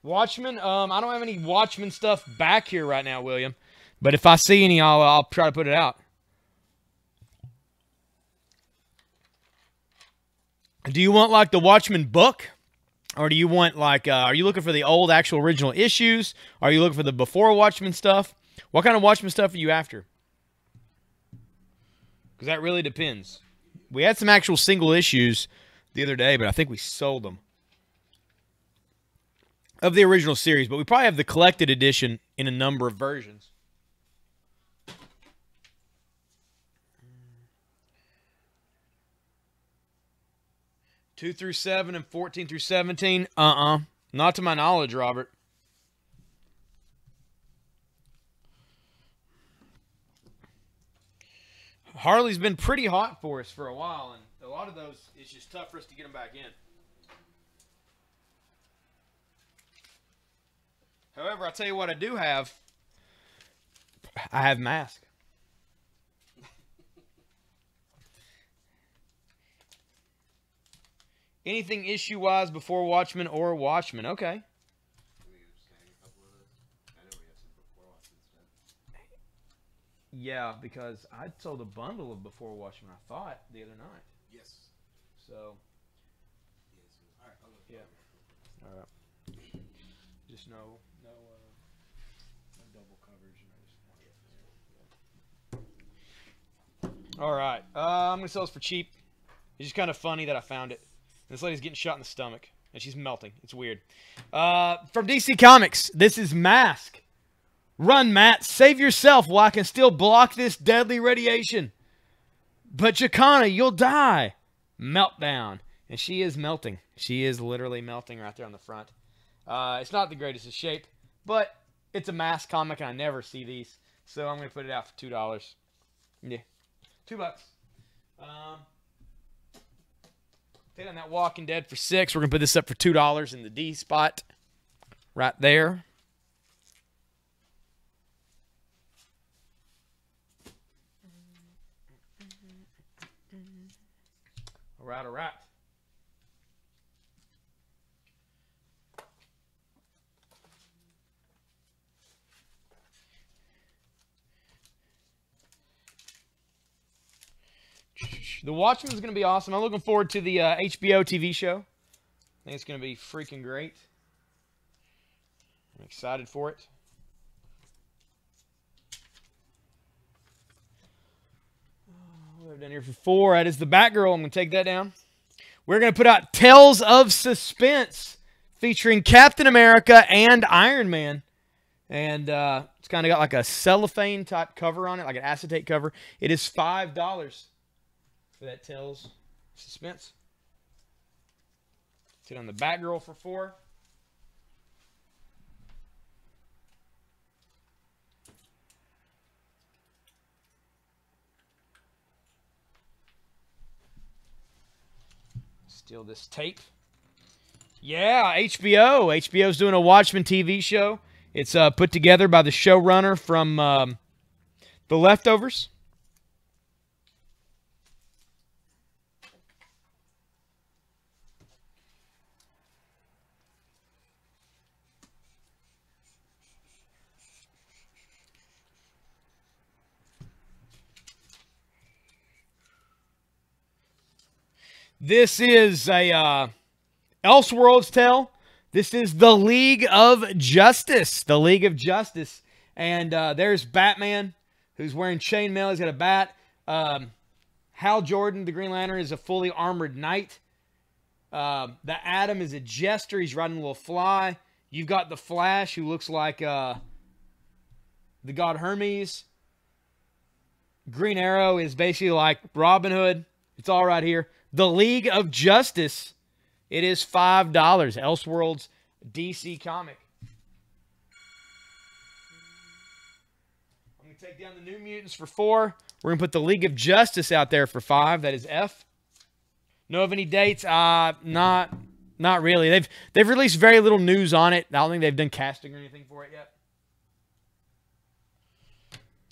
S1: Watchmen. I don't have any Watchmen stuff back here right now, William. But if I see any, I'll try to put it out. Do you want like the Watchmen book? Or do you want like, are you looking for the old actual original issues? Are you looking for the before Watchmen stuff? What kind of Watchmen stuff are you after? Because that really depends. We had some actual single issues the other day, but I think we sold them. Of the original series, but we probably have the collected edition in a number of versions. Two through 7 and 14 through 17. Not to my knowledge, Robert. Harley's been pretty hot for us for a while, and a lot of those, it's just tough for us to get them back in. However, I'll tell you what I do have. I have Mask. Anything issue-wise before Watchmen or Watchmen. Okay. Yeah, because I sold a bundle of Before Watchmen, I thought, the other night.
S2: Yes.
S1: So.
S2: All right. I'll go.
S1: Yeah. All right. Just no double coverage. All right. I'm going to sell this for cheap. It's just kind of funny that I found it. This lady's getting shot in the stomach, and she's melting. It's weird. From DC Comics, this is Mask. Run, Matt. Save yourself while I can still block this deadly radiation. But Chicana, you'll die. Meltdown. And she is melting. She is literally melting right there on the front. It's not the greatest of shape, but it's a Mask comic, and I never see these. So I'm going to put it out for $2. Yeah. $2. Take on that Walking Dead for $6. We're going to put this up for $2 in the D spot. Right there. All right. The Watchmen is going to be awesome. I'm looking forward to the HBO TV show. I think it's going to be freaking great. I'm excited for it. We have done here for 4. That is the Batgirl. I'm going to take that down. We're going to put out Tales of Suspense featuring Captain America and Iron Man. And it's kind of got like a cellophane type cover on it, like an acetate cover. It is $5 for that Tales of Suspense. Sit on the Batgirl for 4. Steal this tape. Yeah, HBO. HBO's doing a Watchmen TV show. It's put together by the showrunner from The Leftovers. This is a Elseworlds tale. This is the League of Justice. The League of Justice. And there's Batman, who's wearing chainmail. He's got a bat. Hal Jordan, the Green Lantern, is a fully armored knight. The Atom is a jester. He's riding a little fly. You've got the Flash, who looks like the god Hermes. Green Arrow is basically like Robin Hood. It's all right here. The League of Justice. It is $5. Elseworlds DC comic. I'm going to take down the New Mutants for $4. We're going to put the League of Justice out there for $5. That is F. Know of any dates? Not really. They've released very little news on it. I don't think they've done casting or anything for it yet.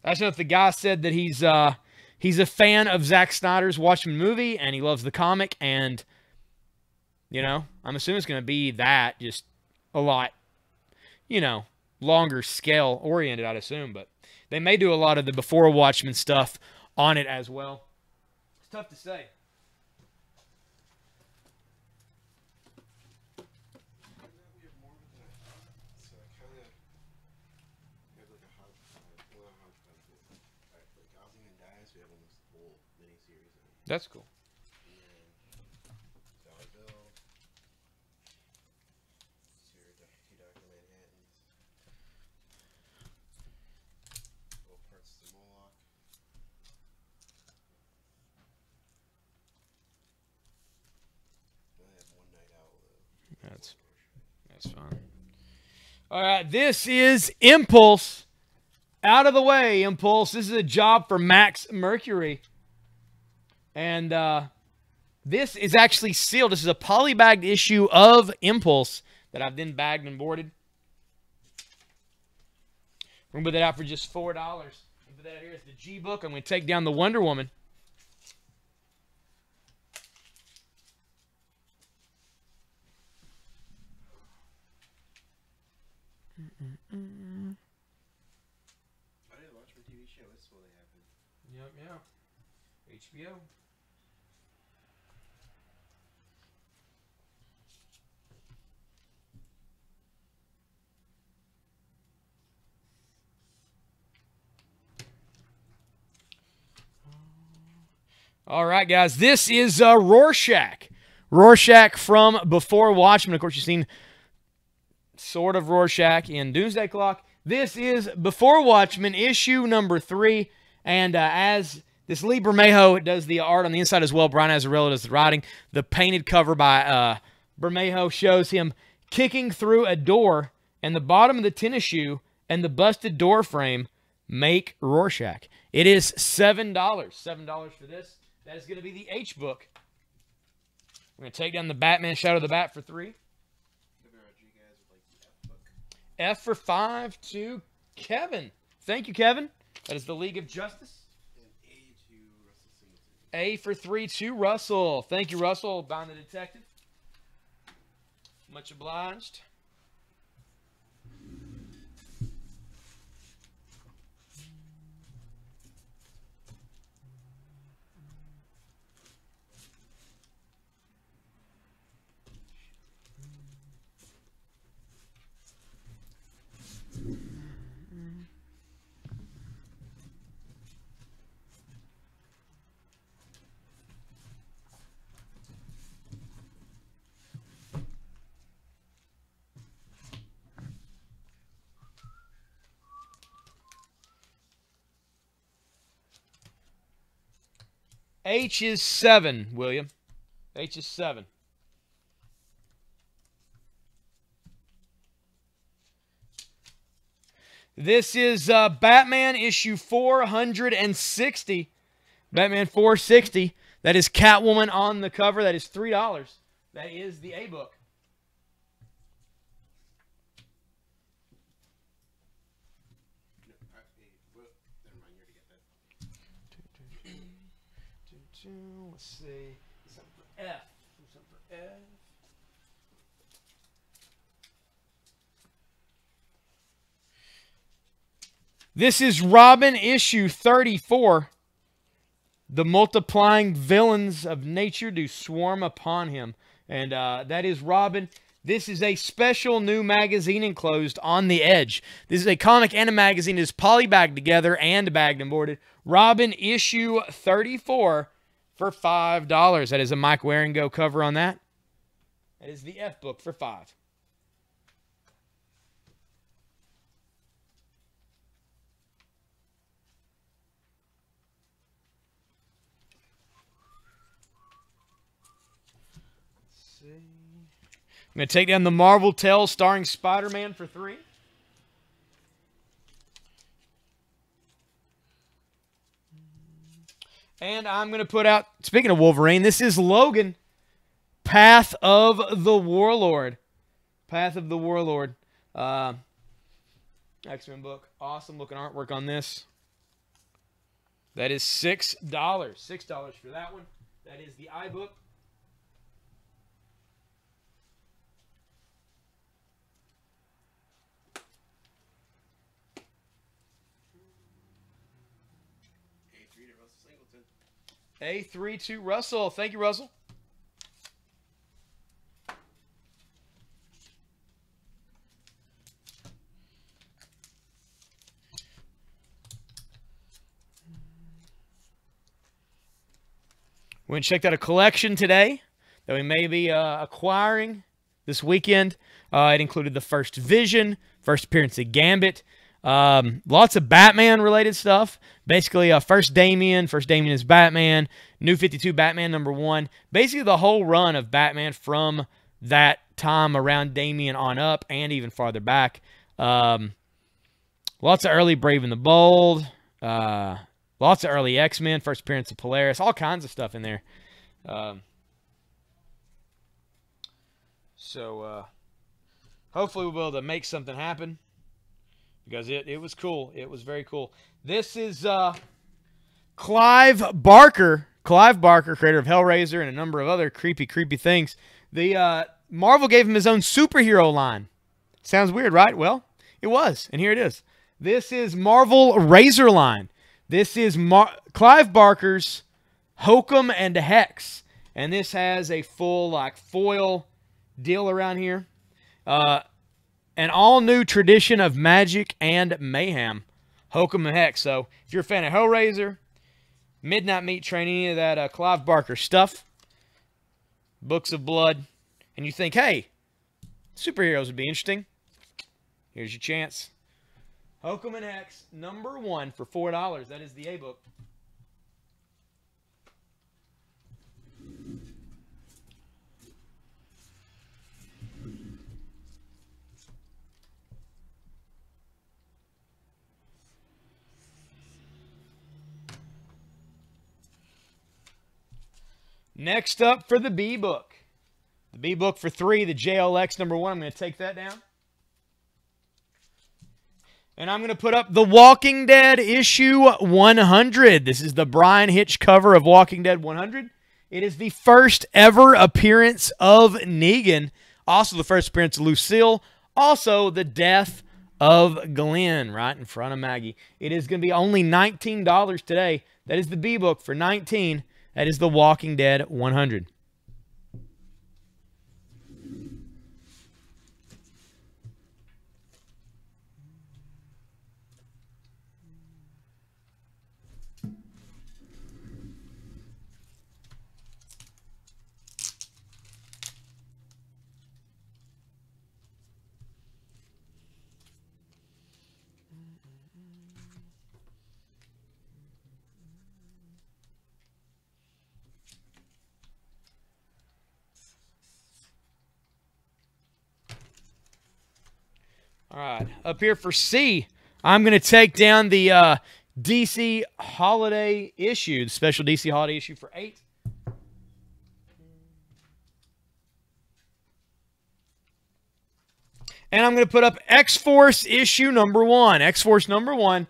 S1: I just know if the guy said that he's a fan of Zack Snyder's Watchmen movie, and he loves the comic, and, you know, I'm assuming it's going to be that, just a lot, you know, longer scale oriented, I'd assume, but they may do a lot of the before Watchmen stuff on it as well. It's tough to say. That's cool. That's fine. All right, this is Impulse. Out of the way, Impulse. This is a job for Max Mercury. And this is actually sealed. This is a polybagged issue of Impulse that I've then bagged and boarded. We're going to put that out for just $4. I'll put that out here as the G-Book. I'm going to take down the Wonder Woman.
S2: I didn't watch my TV show. That's what happened.
S1: Yep. HBO. All right, guys. This is Rorschach. Rorschach from Before Watchmen. Of course, you've seen sort of Rorschach in Doomsday Clock. This is Before Watchmen, issue number 3. And as this Lee Bermejo does the art on the inside as well, Brian Azzarello does the writing. The painted cover by Bermejo shows him kicking through a door, and the bottom of the tennis shoe and the busted door frame make Rorschach. It is $7. $7 for this. That is going to be the H-Book. We're going to take down the Batman Shadow of the Bat for $3. F for 5 to Kevin. Thank you, Kevin. That is the League of Justice.
S2: And A to Russell Singleton.
S1: A for 3 to Russell. Thank you, Russell. Bound the Detective. Much obliged. H is 7, William. H is 7. This is Batman issue 460. Batman 460. That is Catwoman on the cover. That is $3. That is the A-Book. Let's see. Something for F. Something for F. This is Robin issue 34. The multiplying villains of nature do swarm upon him. And that is Robin. This is a special new magazine enclosed on the edge. This is a comic and a magazine. It is polybagged together and bagged and boarded. Robin issue 34 for $5. That is a Mike Waringo cover on that. That is the F book for $5. I'm going to take down the Marvel Tales starring Spider-Man for $3. And I'm going to put out, speaking of Wolverine, this is Logan, Path of the Warlord. Path of the Warlord. X-Men book. Awesome looking artwork on this. That is $6. $6 for that one. That is the iBook. A3 to Russell. Thank you, Russell. We're going to check out a collection today that we may be acquiring this weekend. It included the first Vision, first appearance of Gambit, lots of Batman-related stuff. Basically, first Damian is Batman, New 52 Batman #1. Basically, the whole run of Batman from that time around Damian on up and even farther back. Lots of early Brave and the Bold. Lots of early X-Men, first appearance of Polaris. All kinds of stuff in there. Hopefully we'll be able to make something happen. Because it was cool. It was very cool. This is Clive Barker. Clive Barker, creator of Hellraiser and a number of other creepy things. The Marvel gave him his own superhero line. Sounds weird, right? Well, it was. And here it is. This is Marvel Razor line. This is Clive Barker's Hokum and Hex. And this has a full foil deal around here. An all-new tradition of magic and mayhem. Hokum and Hex. So, if you're a fan of Hellraiser, Midnight Meat Train, any of that Clive Barker stuff, Books of Blood, and you think, hey, superheroes would be interesting, here's your chance. Hokum and Hex, #1 for $4. That is the A-book. Next up for the B-book. The B-book for $3, the JLX #1. I'm going to take that down. And I'm going to put up The Walking Dead issue 100. This is the Brian Hitch cover of Walking Dead 100. It is the first ever appearance of Negan. Also the first appearance of Lucille. Also the death of Glenn right in front of Maggie. It is going to be only $19 today. That is the B-book for $19. That is The Walking Dead 100. All right, up here for C, I'm going to take down the DC Holiday issue, the special DC Holiday issue for $8. And I'm going to put up X-Force issue #1. X-Force #1,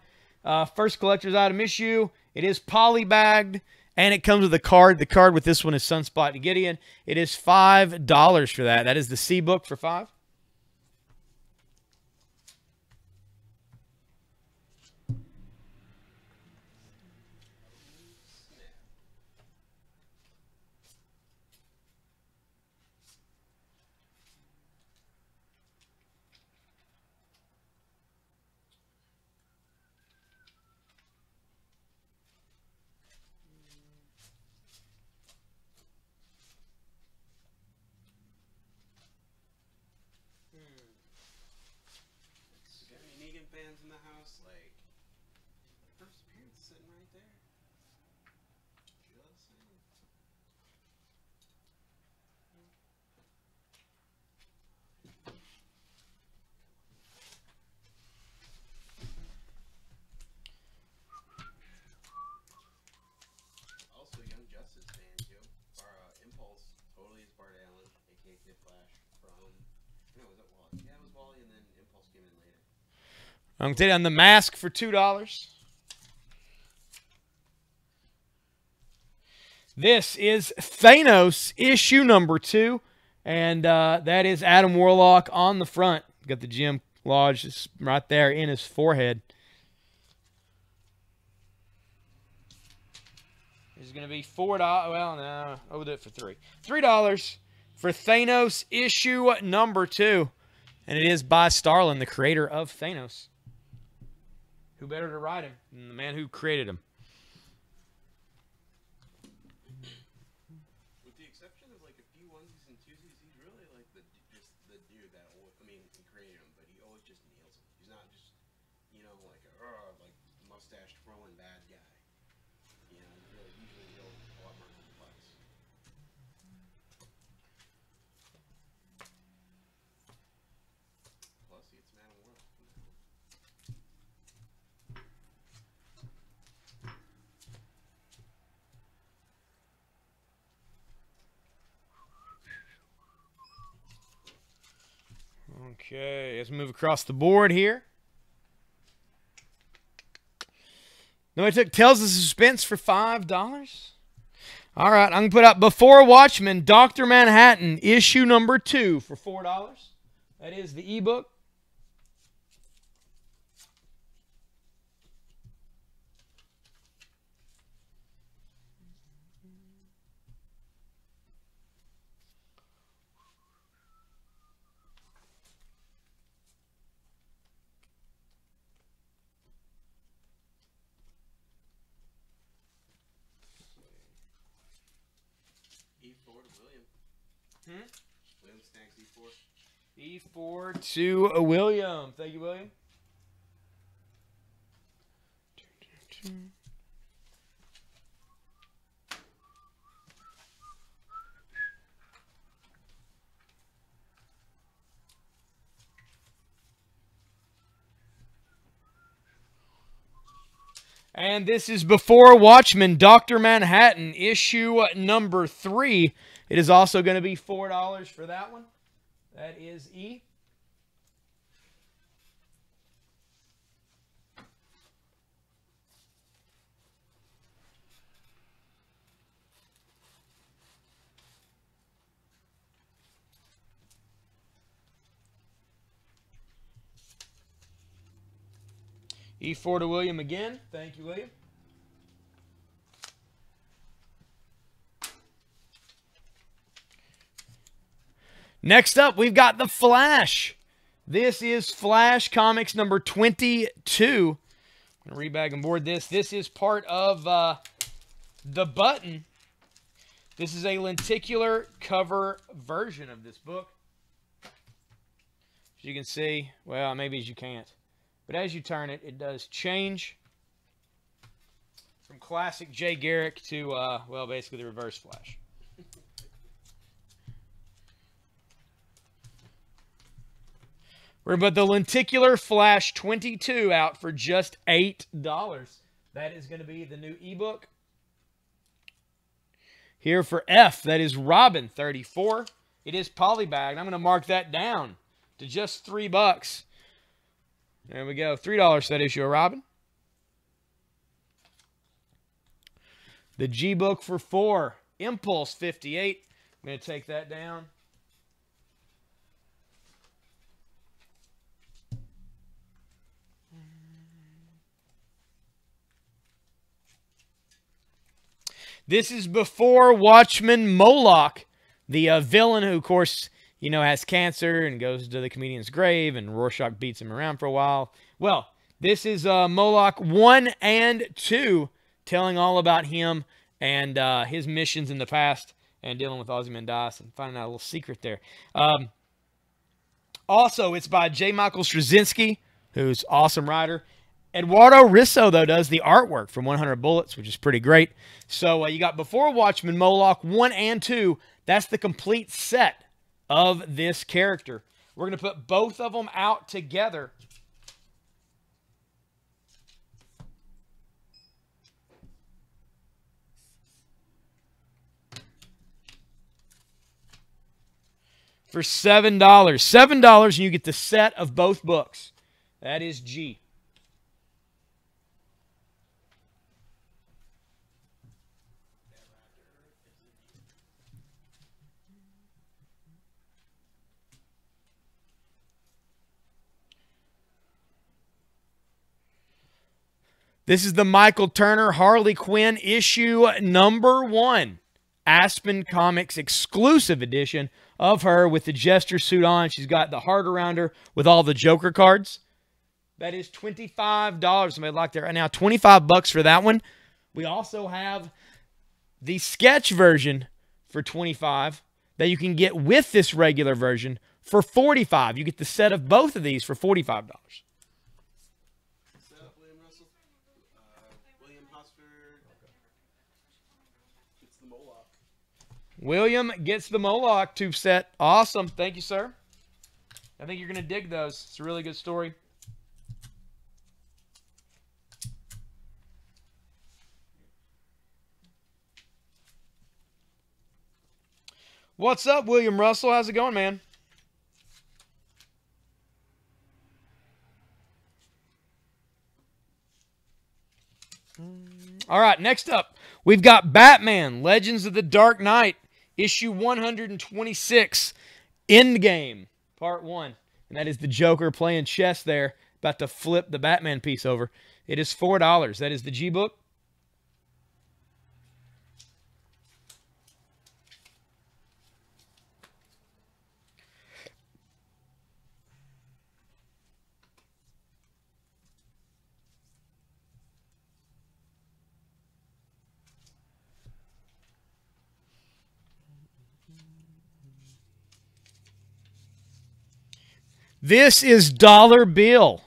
S1: first collector's item issue. It is polybagged And it comes with a card. The card with this one is Sunspot Gideon. It is $5 for that. That is the C book for $5.
S2: Got any Negan fans in the house? Like, first appearance sitting right there. Just saying. Also, Young Justice fan too. Impulse totally is Bart Allen, aka Kid Flash from. No, was it Wally? Yeah, it was Wally, and then Impulse came in later.
S1: I'm going to on the mask for $2. This is Thanos issue number 2. And that is Adam Warlock on the front. Got the gem lodged right there in his forehead. This is going to be $4. Well, no, we'll do it for $3. $3 for Thanos issue number 2. And it is by Starlin, the creator of Thanos. Who better to write him than the man who created him?
S2: With the exception of like a few onesies and twosies, he's really like just the dude that he created him, but he always just nails it. He's not just like like mustached rolling bad guy. Really usually a lot more complex. Plus, it's Man of War.
S1: Okay, let's move across the board here. Nobody took Tales of Suspense for $5. All right, I'm going to put up Before Watchmen, Dr. Manhattan, issue number 2 for $4. That is the ebook.
S2: E4 to William. William Snacks E4.
S1: E4 to William. Thank you, William. And this is Before Watchmen, Dr. Manhattan, issue number 3. It is also going to be $4 for that one. That is E. E4 to William again. Thank you, William. Next up, we've got The Flash. This is Flash Comics number 22. I'm going to rebag and board this. This is part of The Button. This is a lenticular cover version of this book. As you can see, well, maybe as you can't. But as you turn it, it does change from classic Jay Garrick to, well, basically the Reverse Flash. We're about the Lenticular Flash 22 out for just $8. That is going to be the new ebook. Here for F, that is Robin 34. It is polybagged. I'm going to mark that down to just $3. There we go. $3 for that issue of Robin. The G book for 4. Impulse 58. I'm going to take that down. This is before Watchman Moloch, the villain who, of course, you know, has cancer and goes to the comedian's grave, and Rorschach beats him around for a while. Well, this is Moloch 1 and 2, telling all about him and his missions in the past and dealing with Ozymandias and finding out a little secret there. Also, it's by J. Michael Straczynski, who's an awesome writer. Eduardo Risso, though, does the artwork from 100 Bullets, which is pretty great. So you got Before Watchmen Moloch 1 and 2. That's the complete set of this character. We're going to put both of them out together. For $7. $7 and you get the set of both books. That is G. This is the Michael Turner Harley Quinn issue number 1. Aspen Comics exclusive edition of her with the Jester suit on. She's got the heart around her with all the Joker cards. That is $25. Somebody like that right now. $25 for that one. We also have the sketch version for $25 that you can get with this regular version for $45. You get the set of both of these for $45. William gets the Moloch tube set. Awesome. Thank you, sir. I think you're going to dig those. It's a really good story. What's up, William Russell? How's it going, man? All right, next up, we've got Batman, Legends of the Dark Knight, issue 126, Endgame, part 1. And that is the Joker playing chess there, about to flip the Batman piece over. It is $4. That is the G book. This is Dollar Bill.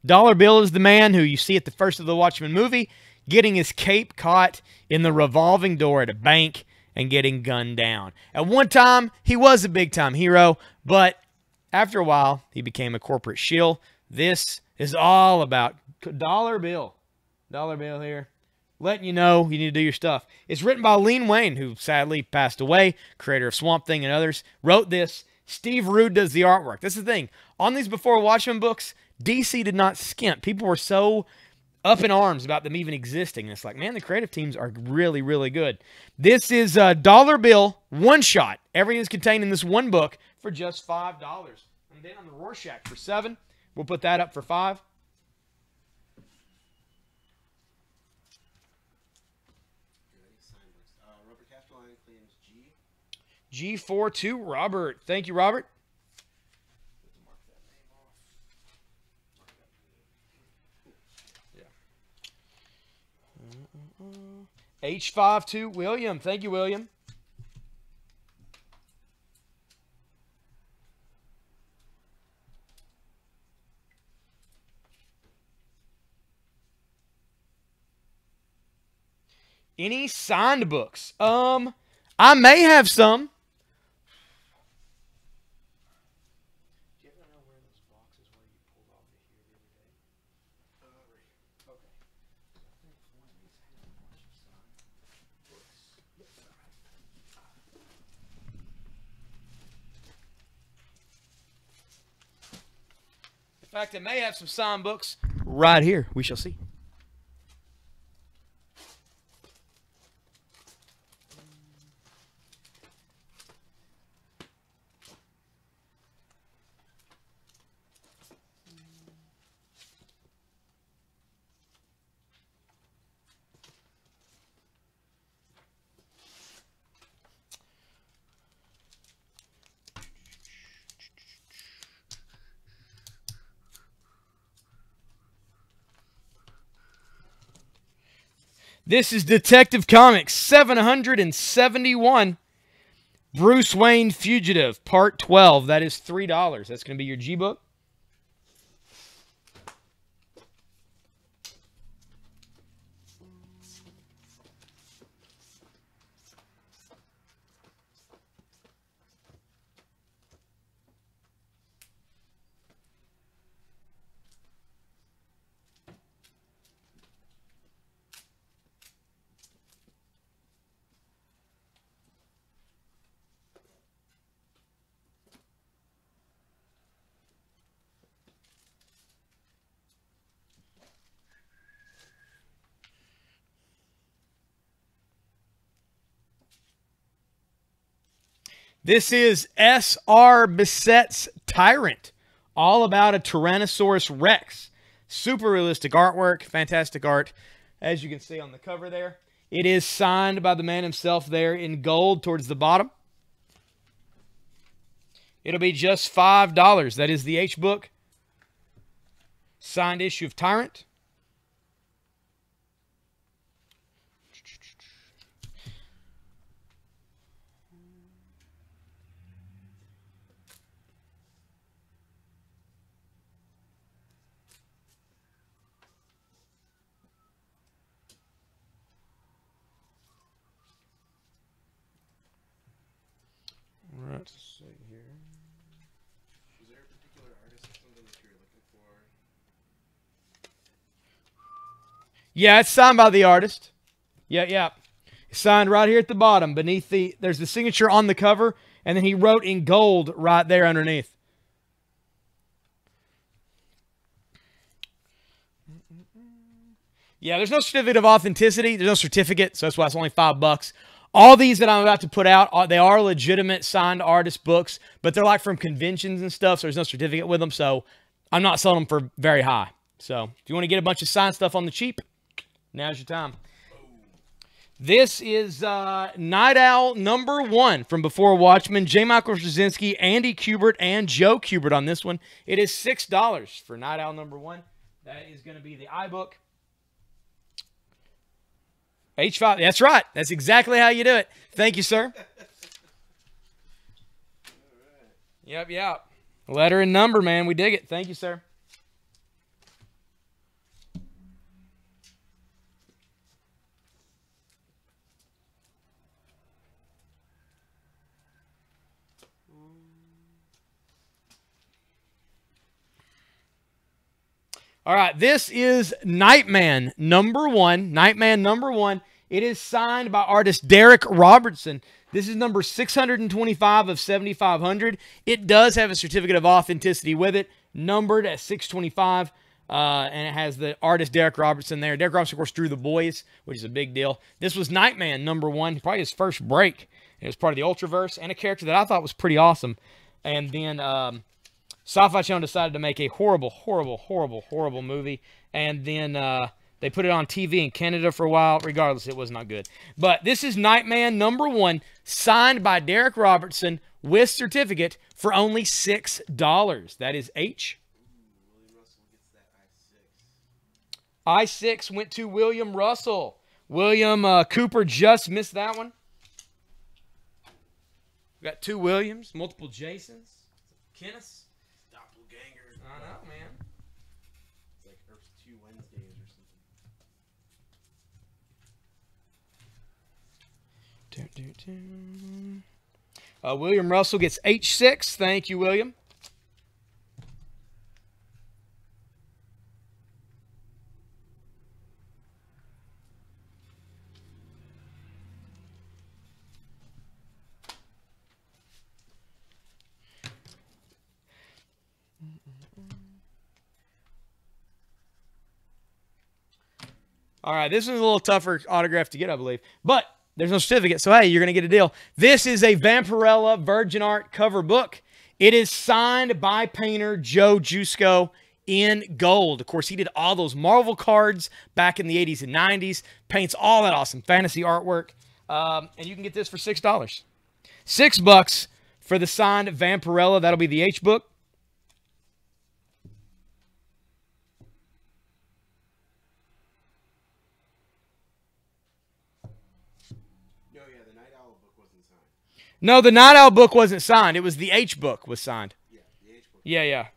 S1: Dollar Bill is the man who you see at the first of the Watchmen movie getting his cape caught in the revolving door at a bank and getting gunned down. At one time, he was a big-time hero, but after a while, he became a corporate shill. This is all about Dollar Bill. Dollar Bill here. Letting you know you need to do your stuff. It's written by Lean Wayne, who sadly passed away, creator of Swamp Thing and others. Wrote this. Steve Rude does the artwork. That's the thing. On these Before Watchmen books, DC did not skimp. People were so up in arms about them even existing. And it's like, man, the creative teams are really, really good. This is a Dollar Bill one-shot. Everything is contained in this one book for just $5. And then on the Rorschach for $7. We'll put that up for $5. G42 Robert. Thank you, Robert. H52 William. Thank you, William. Any signed books? I may have some. In fact, I may have some signed books right here. We shall see. This is Detective Comics 771. Bruce Wayne Fugitive, Part 12. That is $3. That's going to be your G-Book. This is S.R. Bissett's Tyrant, all about a Tyrannosaurus Rex. Super realistic artwork, fantastic art, as you can see on the cover there. It is signed by the man himself there in gold towards the bottom. It'll be just $5. That is the H-Book. Signed issue of Tyrant. Let's see here.
S2: Was there a particular artist or something that you were looking for?
S1: Yeah, it's signed by the artist. Yeah. It's signed right here at the bottom beneath there's the signature on the cover, and then he wrote in gold right there underneath. Yeah, there's no certificate of authenticity. There's no certificate, so that's why it's only $5. All these that I'm about to put out, they are legitimate signed artist books, but they're like from conventions and stuff, so there's no certificate with them, so I'm not selling them for very high. So if you want to get a bunch of signed stuff on the cheap, now's your time. This is Night Owl #1 from Before Watchmen. J. Michael Straczynski, Andy Kubert, and Joe Kubert on this one. It is $6 for Night Owl #1. That is going to be the iBook. H5. That's right. That's exactly how you do it. Thank you, sir. Yep. Letter and number, man. We dig it. Thank you, sir. All right, this is Nightman #1. Nightman #1. It is signed by artist Derek Robertson. This is number 625 of 7,500. It does have a certificate of authenticity with it, numbered at 625, and it has the artist Derek Robertson there. Derek Robertson, of course, drew The Boys, which is a big deal. This was Nightman #1, probably his first break. It was part of the Ultraverse, and a character that I thought was pretty awesome. And then Sci-Fi Channel decided to make a horrible movie, and then they put it on TV in Canada for a while. Regardless, it was not good. But this is Nightman #1, signed by Derek Robertson with certificate for only $6. That is H.
S2: William Russell gets that I6.
S1: I6 went to William Russell. William Cooper just missed that one. We got 2 Williams, multiple Jasons, Kenneths.
S2: Doppelganger.
S1: I know, man.
S2: It's like Earth's 2 Wednesdays or something.
S1: William Russell gets H6. Thank you, William. All right, this is a little tougher autograph to get, I believe. But there's no certificate, so hey, you're going to get a deal. This is a Vampirella Virgin Art cover book. It is signed by painter Joe Jusko in gold. Of course, he did all those Marvel cards back in the 80s and 90s. Paints all that awesome fantasy artwork. And you can get this for $6. $6 for the signed Vampirella. That'll be the H book.
S2: No, yeah, the Night Owl book wasn't signed.
S1: No, the Night Owl book wasn't signed. It was the H book was signed.
S2: Yeah, the H book.
S1: Yeah.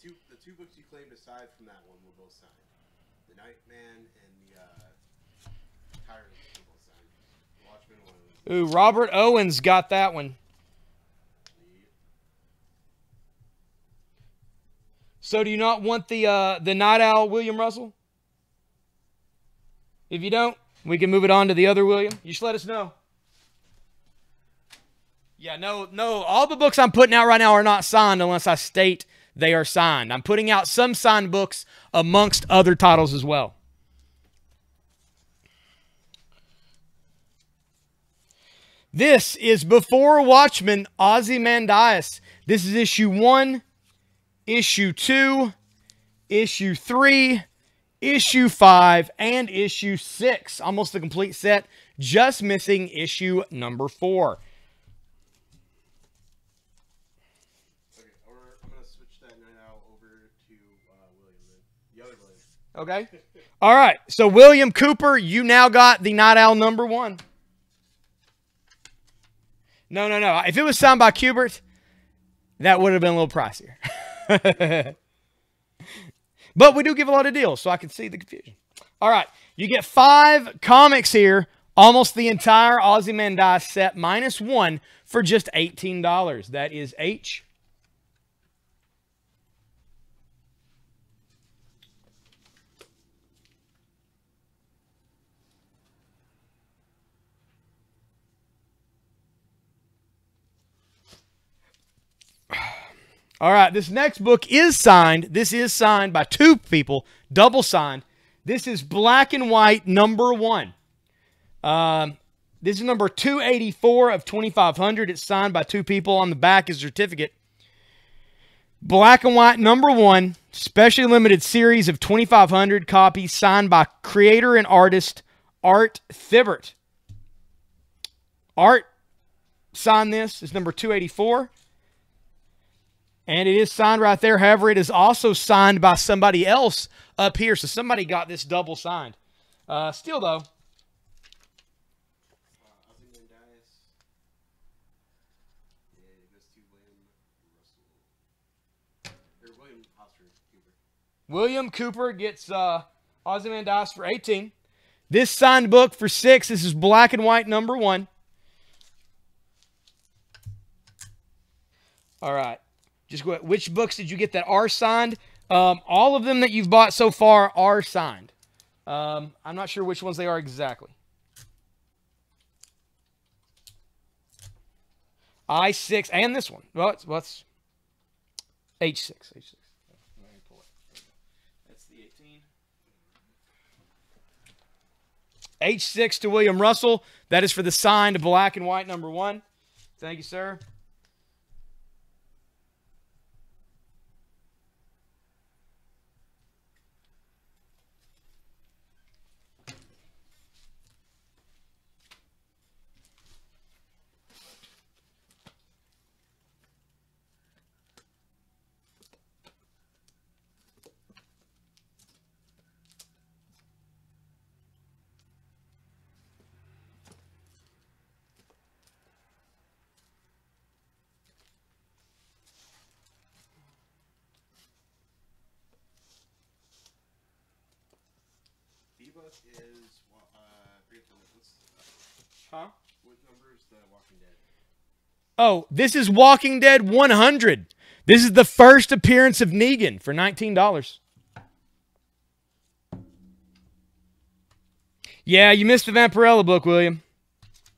S2: The two books you claimed aside from that one were both signed. The Nightman and the Tyrant were both signed. The Watchmen one was.
S1: Ooh, Robert Owens got that one. So do you not want the Night Owl William Russell? If you don't, we can move it on to the other William. You just let us know. Yeah, no. All the books I'm putting out right now are not signed unless I state they are signed. I'm putting out some signed books amongst other titles as well. This is Before Watchmen, Ozymandias. This is issue 1, issue 2, issue 3, issue 5, and issue 6. Almost the complete set. Just missing issue number 4.
S2: Okay, I'm going to switch that Night Owl over to William then. The other William.
S1: Okay. All right. So, William Cooper, you now got the Night Owl number 1. No. If it was signed by Kubert, that would have been a little pricier. But we do give a lot of deals, so I can see the confusion. All right. You get 5 comics here, almost the entire Ozymandias set, minus 1 for just $18. That is H. All right, this next book is signed. This is signed by 2 people, double signed. This is Black and White number 1. This is number 284 of 2,500. It's signed by 2 people. On the back is a certificate. Black and White number 1, specially limited series of 2,500 copies, signed by creator and artist Art Thibbert. Art signed this. It's number 284. And it is signed right there. However, it is also signed by somebody else up here. So somebody got this double signed. Still, though.
S2: Ozymandias. Yeah, it goes to William Russell. Or William Oscar Cooper.
S1: William Cooper gets Ozymandias for 18. This signed book for 6. This is Black and White number 1. All right. Just go ahead. Which books did you get that are signed? All of them that you've bought so far are signed. I'm not sure which ones they are exactly. I6 and this one. Well, it's H6. H6. Let me pull it. That's the 18. H6 to William Russell. That is for the signed Black and White number 1. Thank you, sir.
S2: Is
S1: Huh?
S2: what number is the Walking Dead?
S1: Oh, this is Walking Dead 100. This is the first appearance of Negan for $19. Yeah, you missed the Vampirella book, William.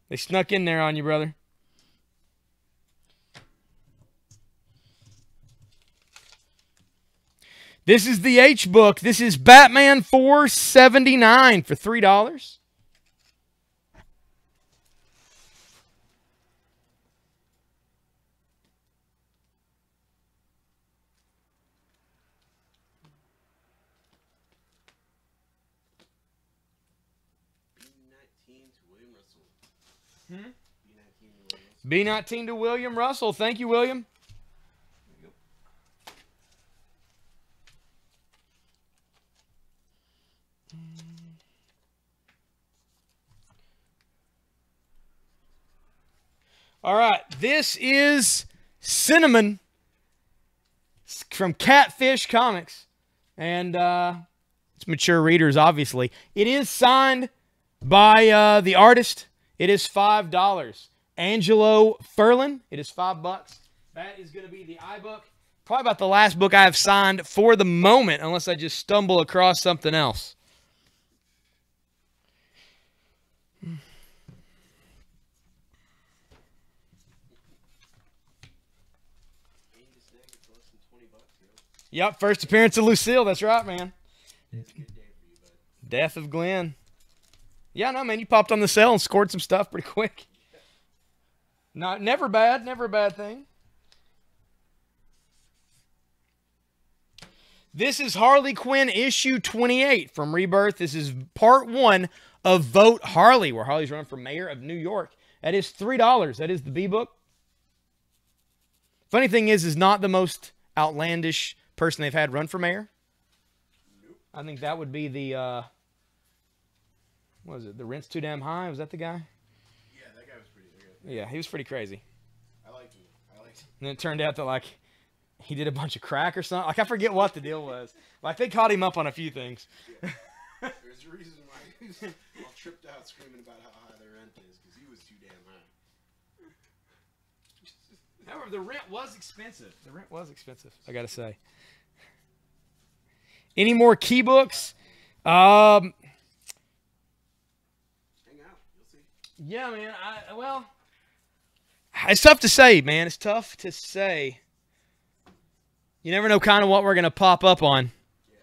S1: They snuck in there on you, brother. This is the H book. This is Batman 479 for $3.
S2: B19 to William Russell.
S1: Hmm?
S2: B19
S1: B19 to
S2: to William Russell.
S1: William Russell. Thank you, William. All right, this is Cinnamon from Catfish Comics. And it's mature readers, obviously. It is signed by the artist. It is $5. Angelo Furlan. It is $5. That is going to be the iBook. Probably about the last book I have signed for the moment, unless I just stumble across something else. Yep, first appearance of Lucille. That's right, man. Death of Glenn. Yeah, no, man, you popped on the sale and scored some stuff pretty quick. Never bad. Never a bad thing. This is Harley Quinn issue 28 from Rebirth. This is part 1 of Vote Harley, where Harley's running for mayor of New York. That is $3. That is the B-book. Funny thing is not the most outlandish person they've had run for mayor. Nope. I think that would be the, what was it, the Rent's Too Damn High? Was that the guy?
S2: Yeah, that guy was pretty good.
S1: Yeah, he was pretty crazy.
S2: I liked him.
S1: And then it turned out that, like, he did a bunch of crack or something. Like, I forget what the deal was. Like, they caught him up on a few things.
S2: Yeah. There's a reason why he was all tripped out screaming about how high the rent is, because he was too damn high.
S1: However, the rent was expensive. The rent was expensive, I gotta say. Any more key books?
S2: Hang out. You'll see.
S1: Yeah, man. Well, it's tough to say, man. It's tough to say. You never know kind of what we're going to pop up on.
S2: Yeah.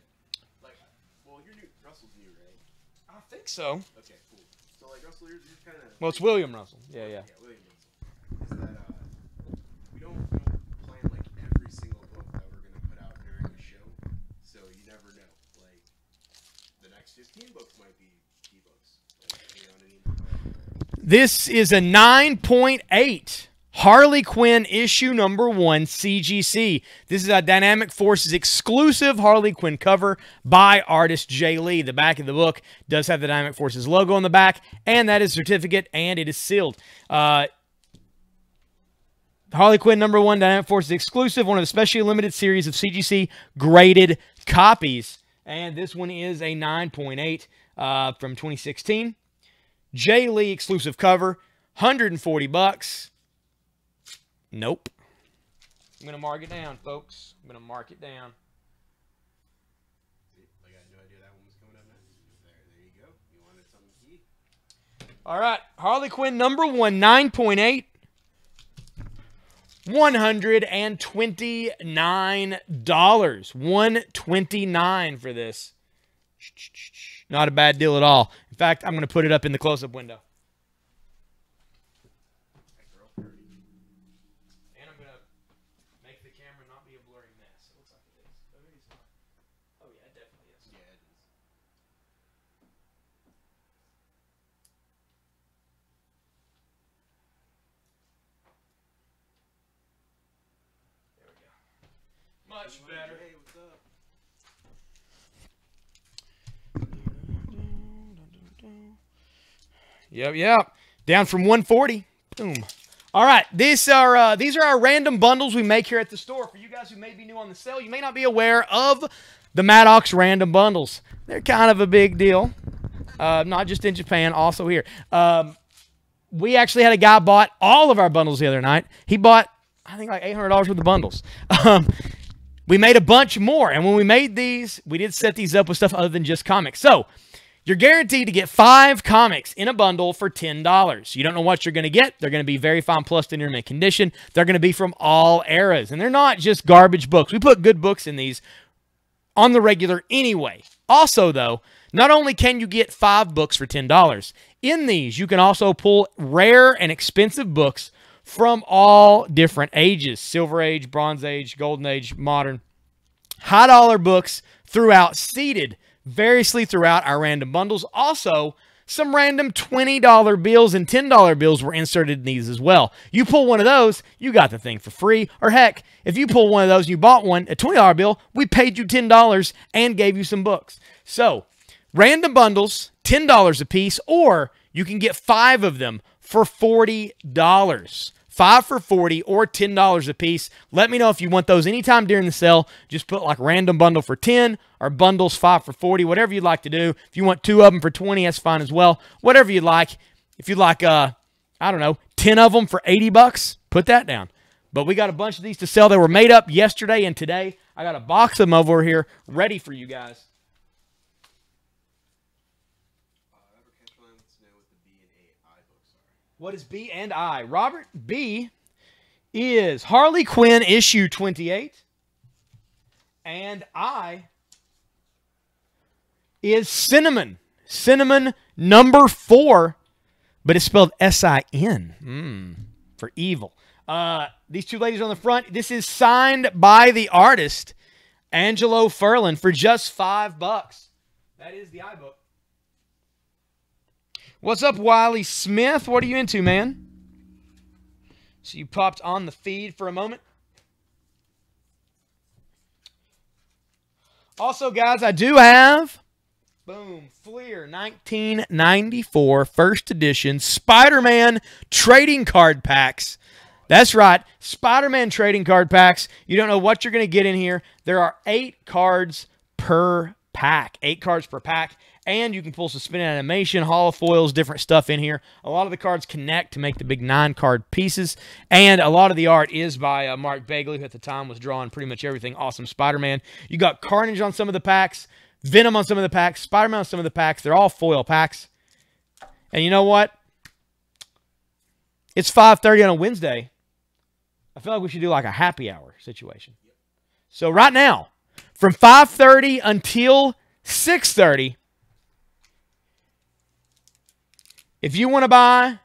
S2: Like, well, you're new. Russell's new, right?
S1: I think so.
S2: Okay, cool. So, like, Russell, you're kind of...
S1: Well, it's William Russell. Yeah.
S2: Yeah, William Russell. Is that, we don't plan, like, every single book that we're going to put out during the show. So, you never know. Like, the next 15 books might be key books. Like, you know what I mean?
S1: This is a 9.8. Harley Quinn issue number 1 CGC. This is a Dynamic Forces exclusive Harley Quinn cover by artist Jay Lee. The back of the book does have the Dynamic Forces logo on the back, and that is a certificate, and it is sealed. Harley Quinn number 1 Dynamic Forces exclusive, one of the specially limited series of CGC graded copies. And this one is a 9.8 from 2016. Jay Lee exclusive cover, $140. Nope. I'm going to mark it down, folks. I'm going to mark it down.
S2: I got no idea that one was coming up next. There you go. You wanted something key?
S1: All right. Harley Quinn number 1, 9.8. $129. $129 for this. Not a bad deal at all. In fact, I'm going to put it up in the close-up window. Much better.
S2: Hey, what's up?
S1: Yep. Down from 140. Boom. All right. These are our random bundles we make here at the store. For you guys who may be new on the sale, you may not be aware of the Maddox random bundles. They're kind of a big deal. Not just in Japan, also here. We actually had a guy bought all of our bundles the other night. He bought, I think, like $800 worth of bundles. We made a bunch more, and when we made these, we did set these up with stuff other than just comics. So, you're guaranteed to get 5 comics in a bundle for $10. You don't know what you're going to get. They're going to be very fine plus in mint condition. They're going to be from all eras, and they're not just garbage books. We put good books in these on the regular anyway. Also, though, not only can you get 5 books for $10, in these, you can also pull rare and expensive books from all different ages. Silver Age, Bronze Age, Golden Age, Modern. High dollar books throughout, seated variously throughout our random bundles. Also, some random $20 bills and $10 bills were inserted in these as well. You pull one of those, you got the thing for free. Or heck, if you pull one of those and you bought one, a $20 bill, we paid you $10 and gave you some books. So, random bundles, $10 a piece, or you can get 5 of them for $40. 5 for $40 or $10 a piece. Let me know if you want those anytime during the sale. Just put like random bundle for 10 or bundles 5 for $40, whatever you'd like to do. If you want 2 of them for 20, that's fine as well. Whatever you'd like. If you'd like, I don't know, 10 of them for 80 bucks, put that down. But we got a bunch of these to sell. They were made up yesterday and today. I got a box of them over here ready for you guys. What is B and I? Robert, B is Harley Quinn issue 28. And I is Cinnamon. Cinnamon number 4, but it's spelled S-I-N. For evil. These 2 ladies on the front. This is signed by the artist, Angelo Furlan, for just $5. That is the iBook. What's up, Wiley Smith? What are you into, man? So you popped on the feed for a moment. Also, guys, I do have, boom, Fleer 1994 first edition Spider-Man trading card packs. That's right, Spider-Man trading card packs. You don't know what you're going to get in here. There are 8 cards per pack. 8 cards per pack. And you can pull suspended animation, holofoils, different stuff in here. A lot of the cards connect to make the big 9-card pieces. And a lot of the art is by Mark Bagley, who at the time was drawing pretty much everything awesome Spider-Man. You got Carnage on some of the packs, Venom on some of the packs, Spider-Man on some of the packs. They're all foil packs. And you know what? It's 5:30 on a Wednesday. I feel like we should do like a happy hour situation. So right now, from 5:30 until 6:30, if you want to buy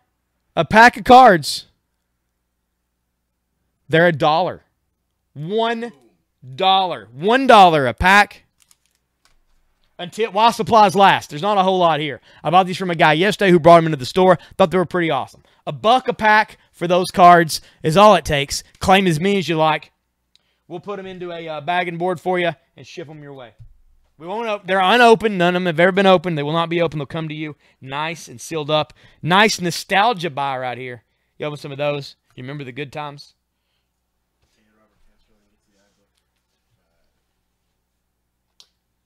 S1: a pack of cards, they're $1. $1. $1 a pack while supplies last. There's not a whole lot here. I bought these from a guy yesterday who brought them into the store. Thought they were pretty awesome. $1 a pack for those cards is all it takes. Claim as many as you like. We'll put them into a bag and board for you and ship them your way. We won't. They're unopened. None of them have ever been opened. They will not be open. They'll come to you nice and sealed up. Nice nostalgia buy right here. You open some of those. You remember the good times?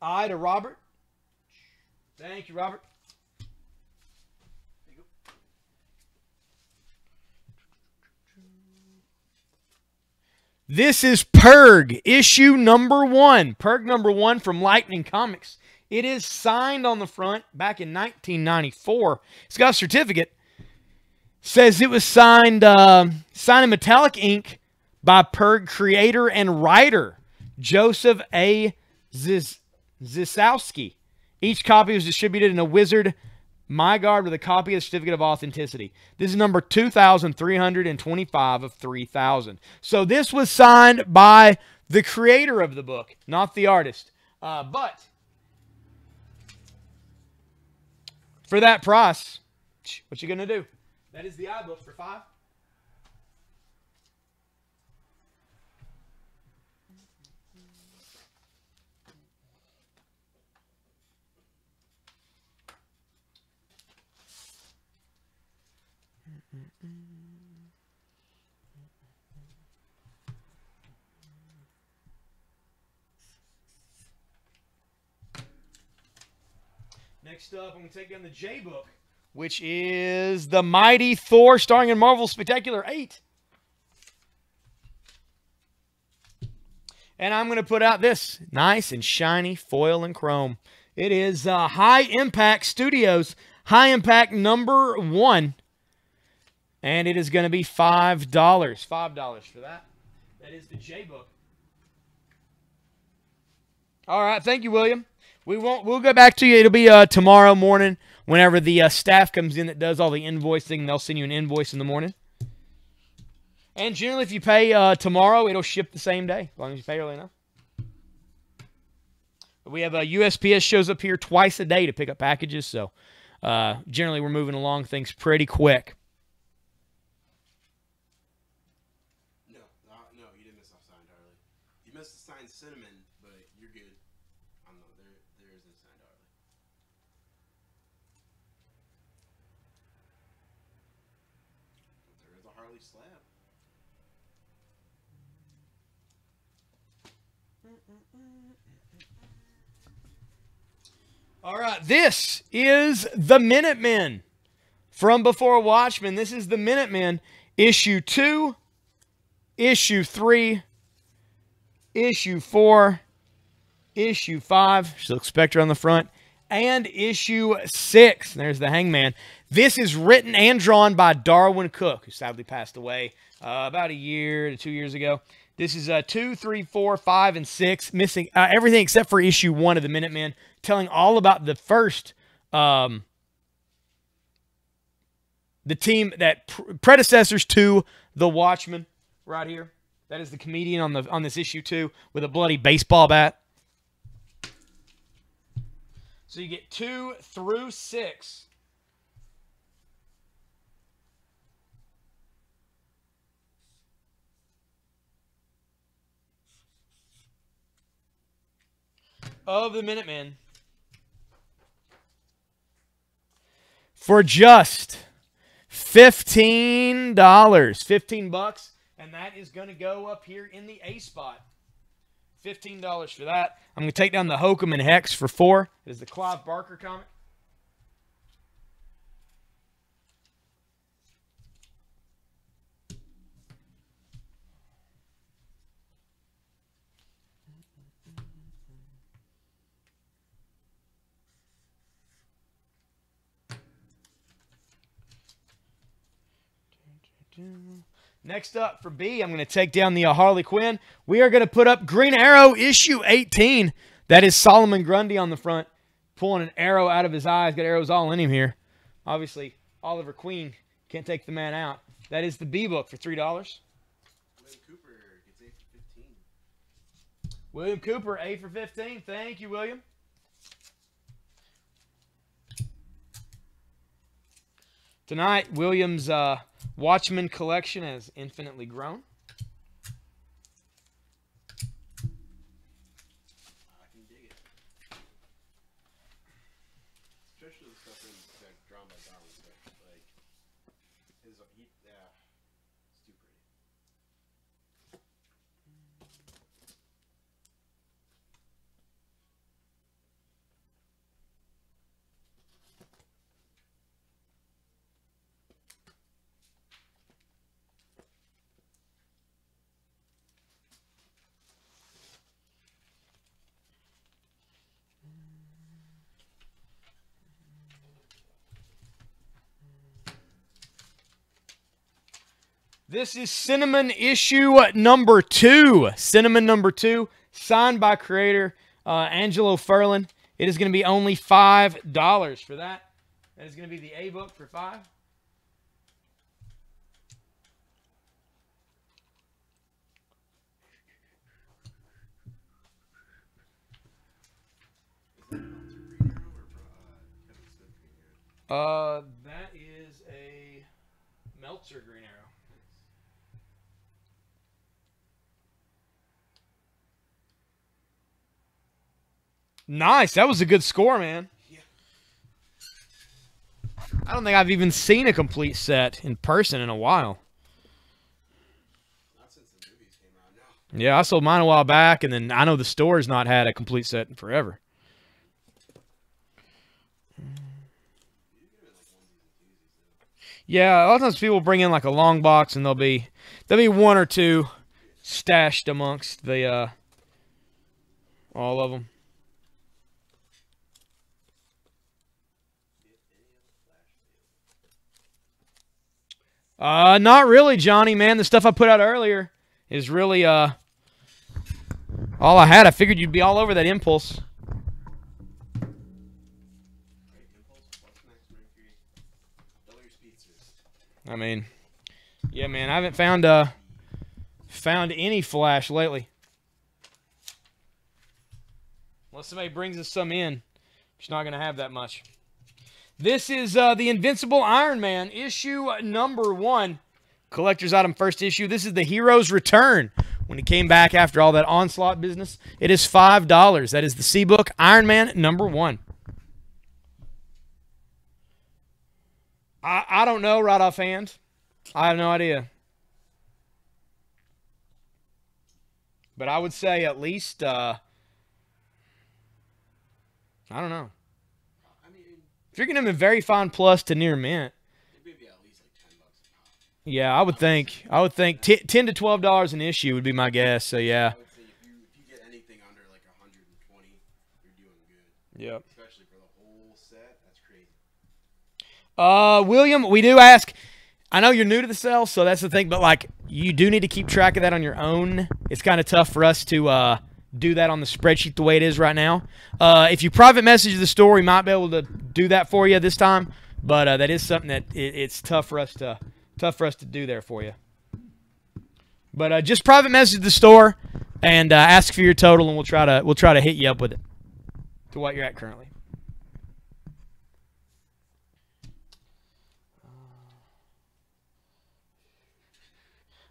S1: I to Robert. Thank you, Robert. There you go. This is Purg, issue number 1. Purg number 1 from Lightning Comics. It is signed on the front back in 1994. It's got a certificate. Says it was signed in metallic ink by Purg creator and writer Joseph A. Zisowski. Each copy was distributed in a Wizard MyGuard with a copy of the Certificate of Authenticity. This is number 2,325 of 3,000. So this was signed by the creator of the book, not the artist. But for that price, what you going to do? That is the iBook for $5. Next up, I'm going to take down the J-Book, which is The Mighty Thor, starring in Marvel Spectacular 8. And I'm going to put out this nice and shiny foil and chrome. It is High Impact Studios, High Impact number 1. And it is going to be $5. $5 for that. That is the J-Book. All right, thank you, William. We'll go back to you. It'll be tomorrow morning whenever the staff comes in that does all the invoicing. They'll send you an invoice in the morning. And generally, if you pay tomorrow, it'll ship the same day, as long as you pay early enough. But we have USPS shows up here twice a day to pick up packages, so generally we're moving along things pretty quick.
S2: No, you didn't miss off signed Harley. You missed the signed Cinnamon, but you're good. There is no signed Harley. There is a Harley slab.
S1: All right, this is the Minutemen from Before Watchmen. This is the Minutemen, issue 2, issue 3, issue 4, issue 5. Silk Spectre on the front. And issue 6. There's the Hangman. This is written and drawn by Darwin Cook, who sadly passed away about a year to 2 years ago. This is 2, 3, 4, 5, and 6, missing everything except for issue 1 of the Minutemen, telling all about the first, the team that predecessors to the Watchmen, right here. That is the comedian on this issue 2 with a bloody baseball bat. So you get 2 through 6. Of the Minutemen for just $15. $15, and that is going to go up here in the A spot. $15 for that. I'm going to take down the Hokum and Hex for $4. It is the Clive Barker comic. Next up for B, I'm going to take down the Harley Quinn. We are going to put up Green Arrow issue 18. That is Solomon Grundy on the front, pulling an arrow out of his eyes. Got arrows all in him here. Obviously, Oliver Queen can't take the man out. That is the B book for $3.
S2: William Cooper gets A for 15.
S1: William Cooper, A for 15. Thank you, William. Tonight, William's Watchmen collection has infinitely grown.
S2: I can dig it. Especially the stuff that's drawn by Darwin. Like, it's too pretty.
S1: This is Cinnamon issue number 2. Cinnamon number 2, signed by creator Angelo Ferlin. It is going to be only $5 for that. That is going to be the A book for $5. That is a Meltzer Green Arrow. Nice. That was a good score, man.
S2: Yeah.
S1: I don't think I've even seen a complete set in person in a while.
S2: Not since the movies came out, no.
S1: Yeah, I sold mine a while back, and then I know the store's not had a complete set in forever. Yeah, a lot of times people bring in like a long box, and there'll be one or two stashed amongst the all of them. Not really, Johnny, man. The stuff I put out earlier is really all I had. I figured you'd be all over that Impulse. I mean, yeah, man. I haven't found any Flash lately. Unless somebody brings us some in, it's not going to have that much. This is the Invincible Iron Man, issue number 1. Collector's item, first issue. This is the hero's return when he came back after all that Onslaught business. It is $5. That is the C book, Iron Man number 1. I don't know right offhand. I have no idea. But I would say at least, I don't know.
S2: I mean,
S1: If you're getting them in very fine plus to near mint,
S2: it may be at least like $10 a pop.
S1: yeah, I would think $10 to $12 an issue would be my guess. So yeah.
S2: I would say if you get anything under like 120, you're doing good.
S1: Yep.
S2: Especially for the whole set, that's crazy.
S1: William, we do ask. I know you're new to the cell, so that's the thing. But like, you do need to keep track of that on your own. It's kind of tough for us to do that on the spreadsheet the way it is right now. If you private message the store, we might be able to do that for you this time. But that is something that it's tough for us to do there for you. But just private message the store and ask for your total, and we'll try to hit you up with it to what you're at currently.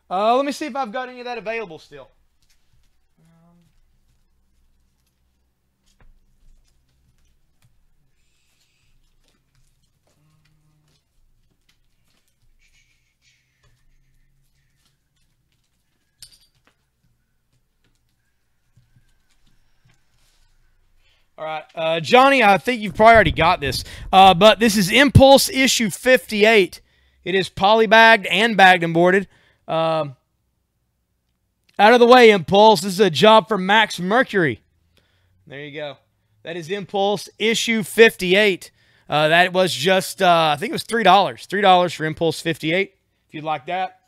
S1: Let me see if I've got any of that available still. All right, Johnny, I think you've probably already got this, but this is Impulse issue 58. It is polybagged and bagged and boarded. Out of the way, Impulse. This is a job for Max Mercury. There you go. That is Impulse issue 58. That was just, I think it was $3. $3 for Impulse 58, if you'd like that.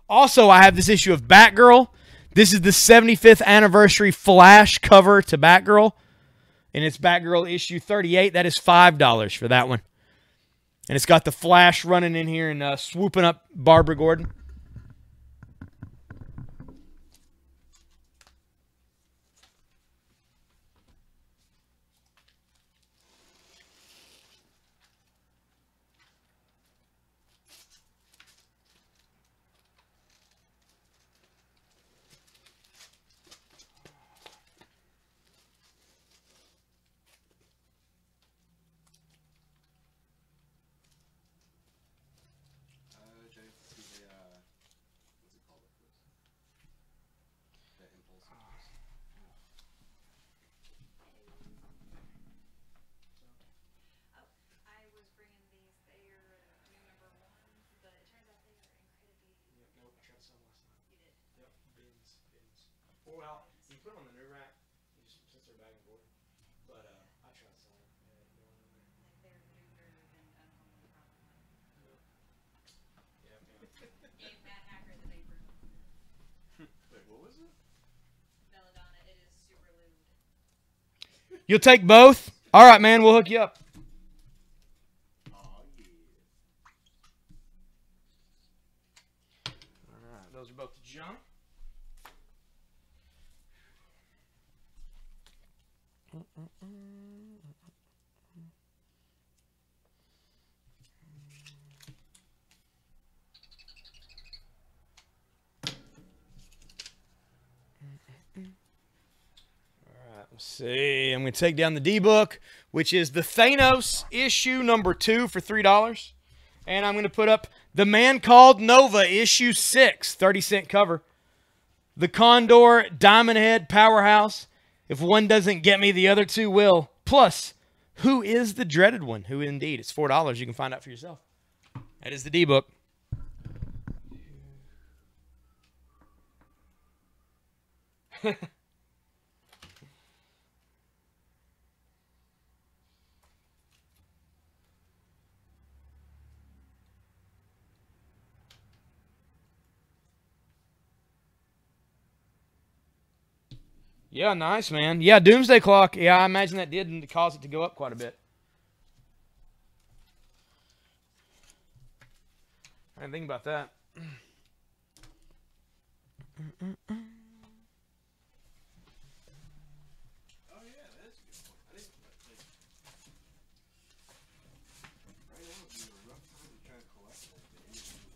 S1: Also, I have this issue of Batgirl. This is the 75th anniversary flash cover to Batgirl. And it's Batgirl issue 38. That is $5 for that one. And it's got the Flash running in here and swooping up Barbara Gordon.
S2: Jay, let's see the, what's it called? The Impulse.
S3: I was bringing these. They are new number ones, but it turns out they are incredibly.
S1: Yep, nope, I tried to sell them last night.
S3: You did.
S1: Yep, bins. Oh, well, you put them on the new rack since they're bag and board. But I tried to sell them.
S3: Like they're looter than uncommon problem.
S1: Yep.
S3: Gave Matt Hacker the paper.
S2: Wait, what was it?
S3: Belladonna, it is super lewd.
S1: You'll take both? All right, man, we'll hook you up.
S2: Oh, yeah.
S1: All right, those are both junk. Let's see. I'm going to take down the D-Book, which is the Thanos issue number 2 for $3. And I'm going to put up The Man Called Nova issue 6, 30-cent cover. The Condor Diamond Head Powerhouse. If one doesn't get me, the other two will. Plus, who is the dreaded one? Who indeed? It's $4. You can find out for yourself. That is the D-Book. Yeah, nice, man. Yeah, Doomsday Clock. Yeah, I imagine that did cause it to go up quite a bit. I didn't think about that.
S2: Oh, yeah, that's a good one. I didn't, like, right now would be a rough time to try to collect like, the individuals.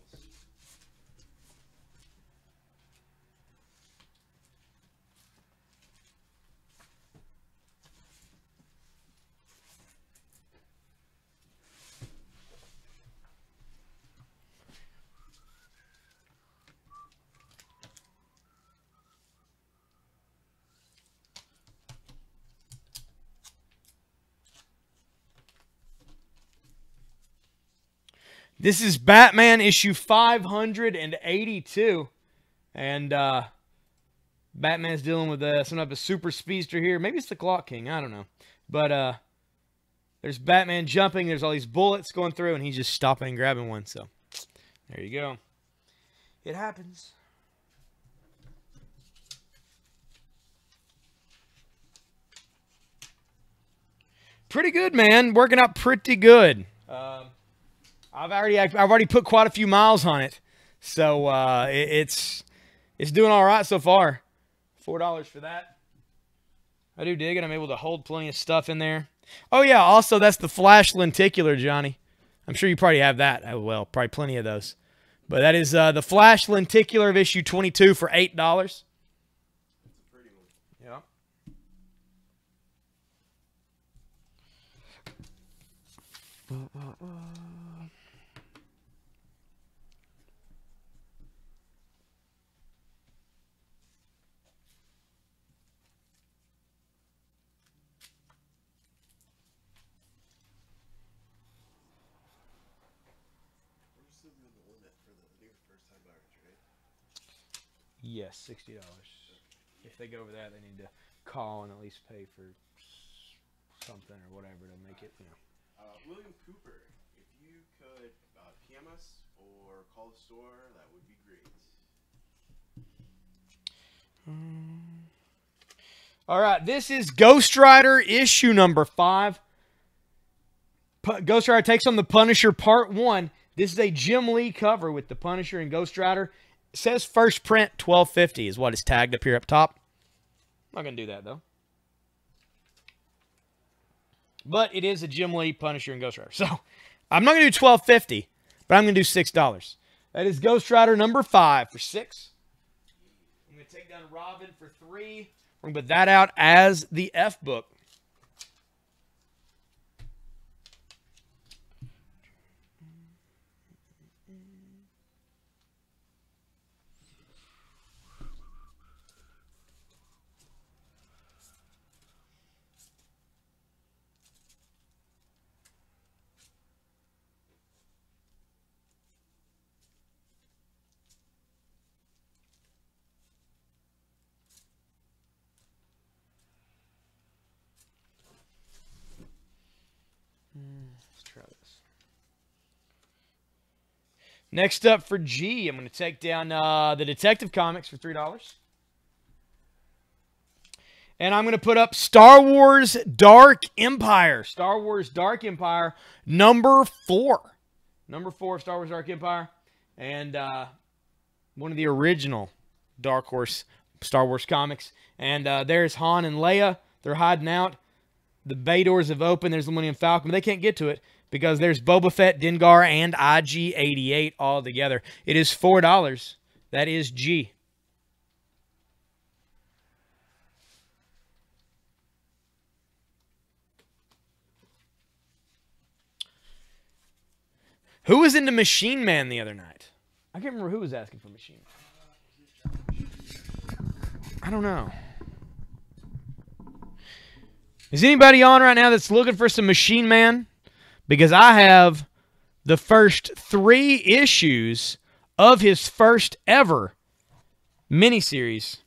S1: This is Batman issue 582. And Batman's dealing with some type of super speedster here. Maybe it's the Clock King. I don't know. But there's Batman jumping. There's all these bullets going through, and he's just stopping and grabbing one. So there you go. It happens. Pretty good, man. Working out pretty good. I've already put quite a few miles on it, so it's doing all right so far. $4 for that. I do dig it. I'm able to hold plenty of stuff in there. Oh yeah, also that's the Flash lenticular, Johnny. I'm sure you probably have that. Oh, well, probably plenty of those. But that is the Flash lenticular of issue 22 for $8.
S2: That's a pretty one.
S1: Yeah.
S2: We're still doing the limit for the new first time buyers, right?
S1: Yes, $60. If they go over that, they need to call and at least pay for something or whatever to make it, you know.
S2: William Cooper, if you could PM us or call the store, that would be great.
S1: All right, this is Ghost Rider issue number 5. Ghost Rider takes on the Punisher part 1. This is a Jim Lee cover with the Punisher and Ghost Rider. It says first print $12.50 is what is tagged up here up top. I'm not going to do that, though. But it is a Jim Lee, Punisher, and Ghost Rider. So I'm not going to do $12.50, but I'm going to do $6. That is Ghost Rider number 5 for $6. I'm going to take down Robin for $3. We're going to put that out as the F book. Let's try this. Next up for G, I'm going to take down the Detective Comics for $3. And I'm going to put up Star Wars Dark Empire. Star Wars Dark Empire number 4. Number 4 of Star Wars Dark Empire. And one of the original Dark Horse Star Wars comics. And there's Han and Leia. They're hiding out. The bay doors have opened. There's the Millennium Falcon, but they can't get to it because there's Boba Fett, Dengar, and IG-88 all together. It is $4. That is G. Who was into Machine Man the other night? I can't remember who was asking for Machine Man. I don't know. Is anybody on right now that's looking for some Machine Man? Because I have the first 3 issues of his first ever miniseries.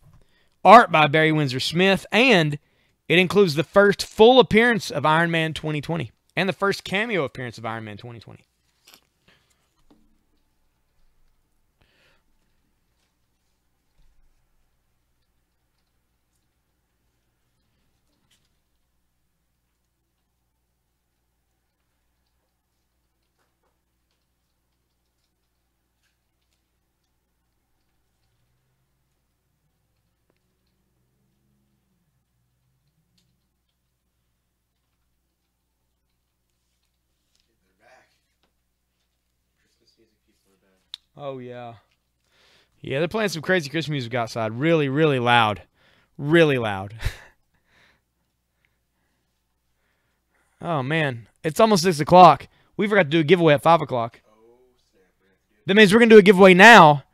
S1: Art by Barry Windsor Smith. And it includes the first full appearance of Iron Man 2020. And the first cameo appearance of Iron Man 2020. Oh, yeah. Yeah, they're playing some crazy Christmas music outside. Really, really loud. Really loud. Oh, man. It's almost 6 o'clock. We forgot to do a giveaway at 5 o'clock. That means we're going to do a giveaway now.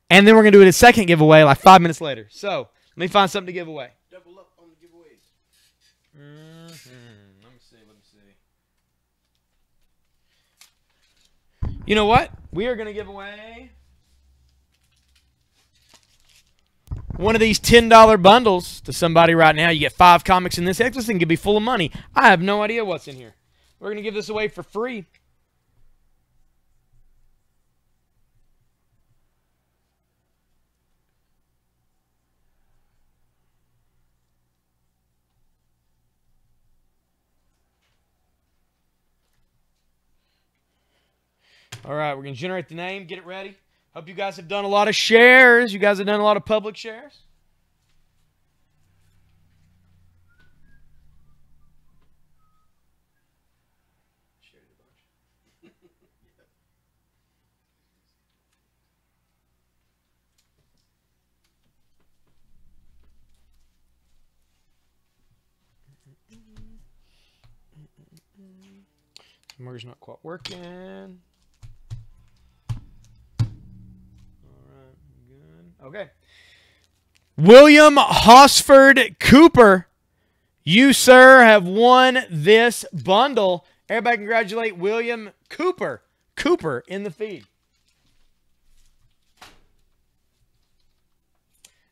S1: And then we're going to do a second giveaway like 5 minutes later. So, let me find something to give away.
S2: Double up on the giveaways.
S1: Let me see. You know what? We are going to give away one of these $10 bundles to somebody right now. You get 5 comics in this. Heck, this thing could be full of money. I have no idea what's in here. We're going to give this away for free. All right, we're going to generate the name, get it ready. Hope you guys have done a lot of shares. You guys have done a lot of public shares.
S2: Shared a bunch.
S1: Motor's not quite working. Okay. William Hosford Cooper, you, sir, have won this bundle. Everybody congratulate William Cooper. Cooper in the feed.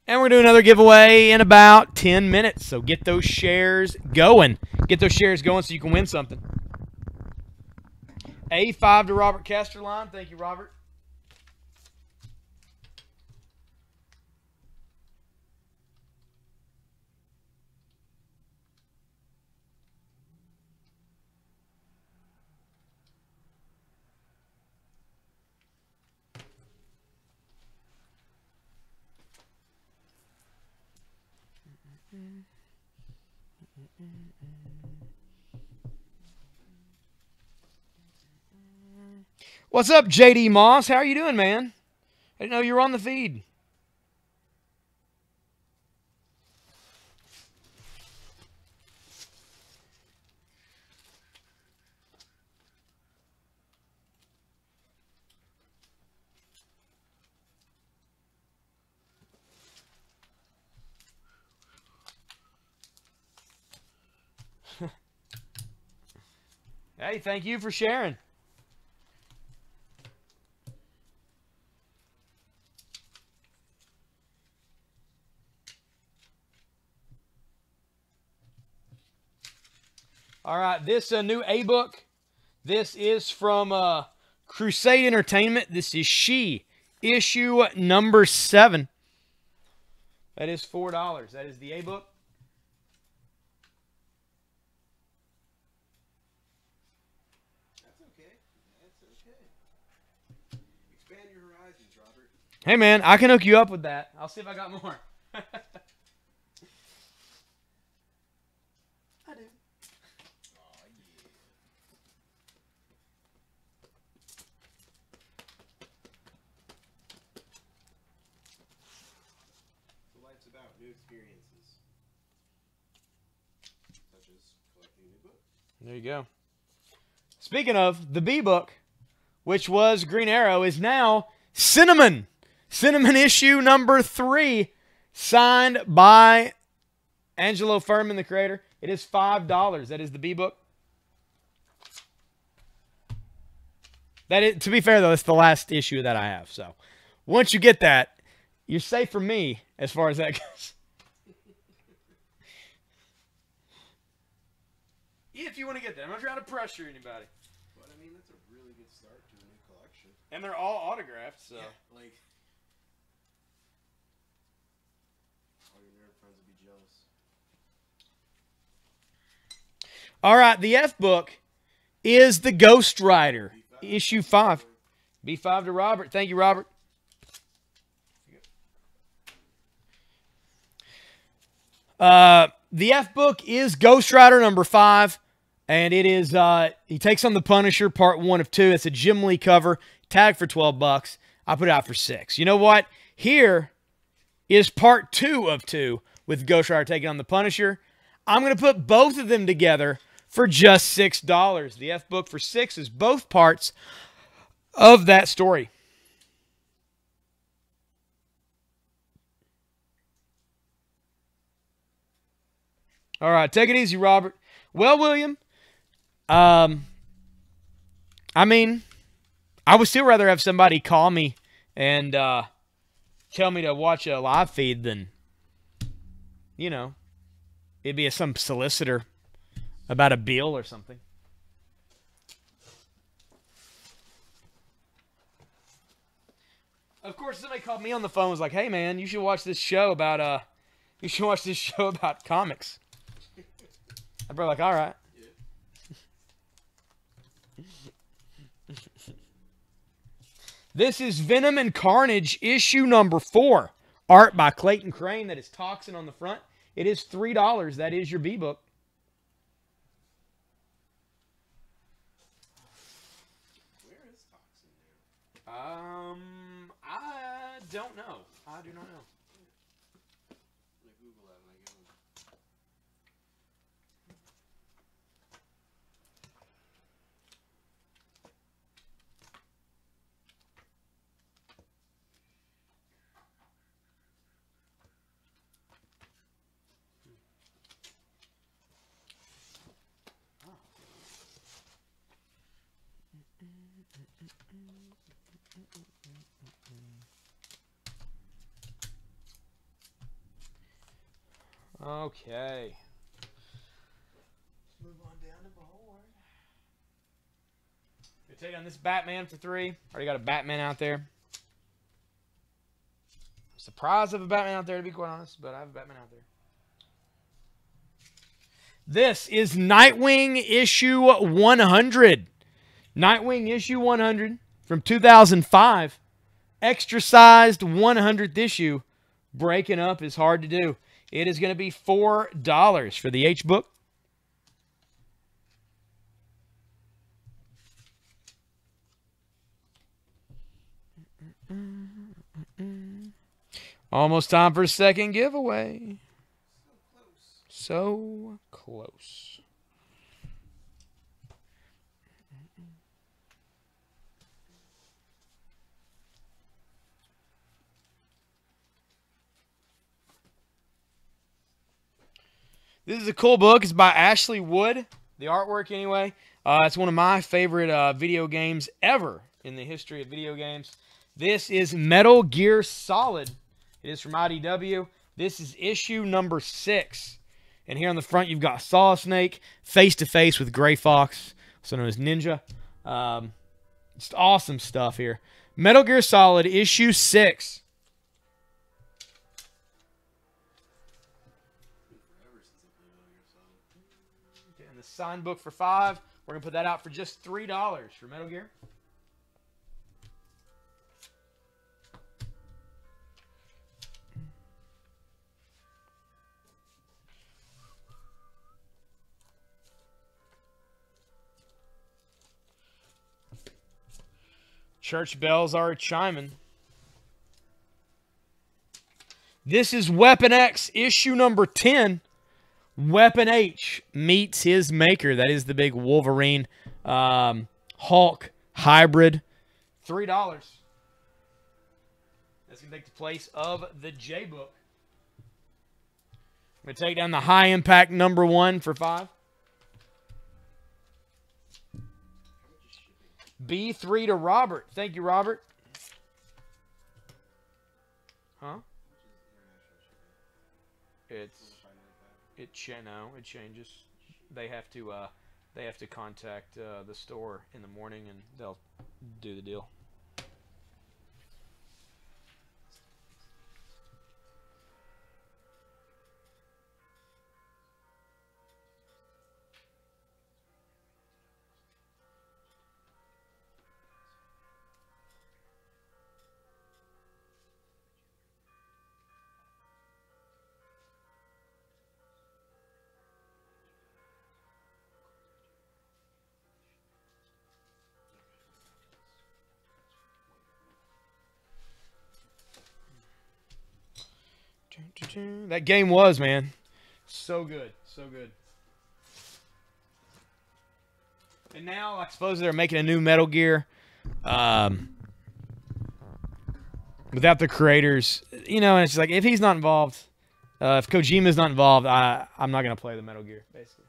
S1: And we're doing another giveaway in about 10 minutes. So get those shares going. Get those shares going so you can win something. A5 to Robert Kesterline. Thank you, Robert. What's up, JD Moss? How are you doing, man? I didn't know you were on the feed. Hey, thank you for sharing. All right, this new A-book, this is from Crusade Entertainment. This is She, issue number 7. That is $4. That is the A-book.
S2: That's okay. That's okay. Expand your horizons, Robert.
S1: Hey, man, I can hook you up with that. I'll see if I got more.
S2: I do. Oh, yeah. So life's about new experiences, such as collecting new books.
S1: There you go. Speaking of, the B-book, which was Green Arrow, is now Cinnamon. Cinnamon issue number 3, signed by Angelo Furman, the creator. It is $5. That is the B-book. That is, to be fair, though, it's the last issue that I have. So once you get that, you're safe from me as far as that goes. If you want to get that. I'm not trying to pressure anybody.
S2: But I mean, that's a really good start to a new collection.
S1: And they're all autographed, so.
S2: Yeah, like all your nerd friends would be jealous.
S1: All right, the F book is The Ghost Rider, issue 5. B5 to Robert. Thank you, Robert. The F book is Ghost Rider number 5. And it is, he takes on the Punisher, part 1 of 2. It's a Jim Lee cover, tagged for $12. I put it out for $6. You know what? Here is part 2 of 2 with Ghost Rider taking on the Punisher. I'm going to put both of them together for just $6. The F book for $6 is both parts of that story. All right, take it easy, Robert. Well, William, I mean, I would still rather have somebody call me and tell me to watch a live feed than, you know, it'd be some solicitor about a bill or something. Of course, somebody called me on the phone and was like, "Hey, man, you should watch this show about comics." I'd be like, "All right." This is Venom and Carnage, issue number 4. Art by Clayton Crane. That is Toxin on the front. It is $3. That is your B-book.
S2: Where is Toxin now?
S1: I don't know. I do not know.
S2: I'm gonna Google that when I get home.
S1: Okay. Let's move on down the board. Gonna take on this Batman for 3. Already got a Batman out there. Surprised I have a Batman out there, to be quite honest, but I have a Batman out there. This is Nightwing issue 100. Nightwing issue 100 from 2005. Extra sized 100th issue. Breaking up is hard to do. It is going to be $4 for the H-book. Almost time for a second giveaway. So close. This is a cool book. It's by Ashley Wood. The artwork, anyway. It's one of my favorite video games ever in the history of video games. This is Metal Gear Solid. It is from IDW. This is issue number 6. And here on the front, you've got Solid Snake face-to-face with Gray Fox, also known as Ninja. Just awesome stuff here. Metal Gear Solid, issue 6. Okay, and the signed book for $5. We're going to put that out for just $3 for Metal Gear. Church bells are chiming. This is Weapon X, issue number 10. Weapon H meets his maker. That is the big Wolverine Hulk hybrid. $3. That's going to take the place of the J-book. I'm going to take down the high impact number 1 for $5. B3 to Robert. Thank you, Robert. Huh? It changes. They have to contact the store in the morning and they'll do the deal. That game was, man. So good. So good. And now, I suppose they're making a new Metal Gear. Without the creators. You know, and it's like, if he's not involved, if Kojima's not involved, I'm not going to play the Metal Gear, basically.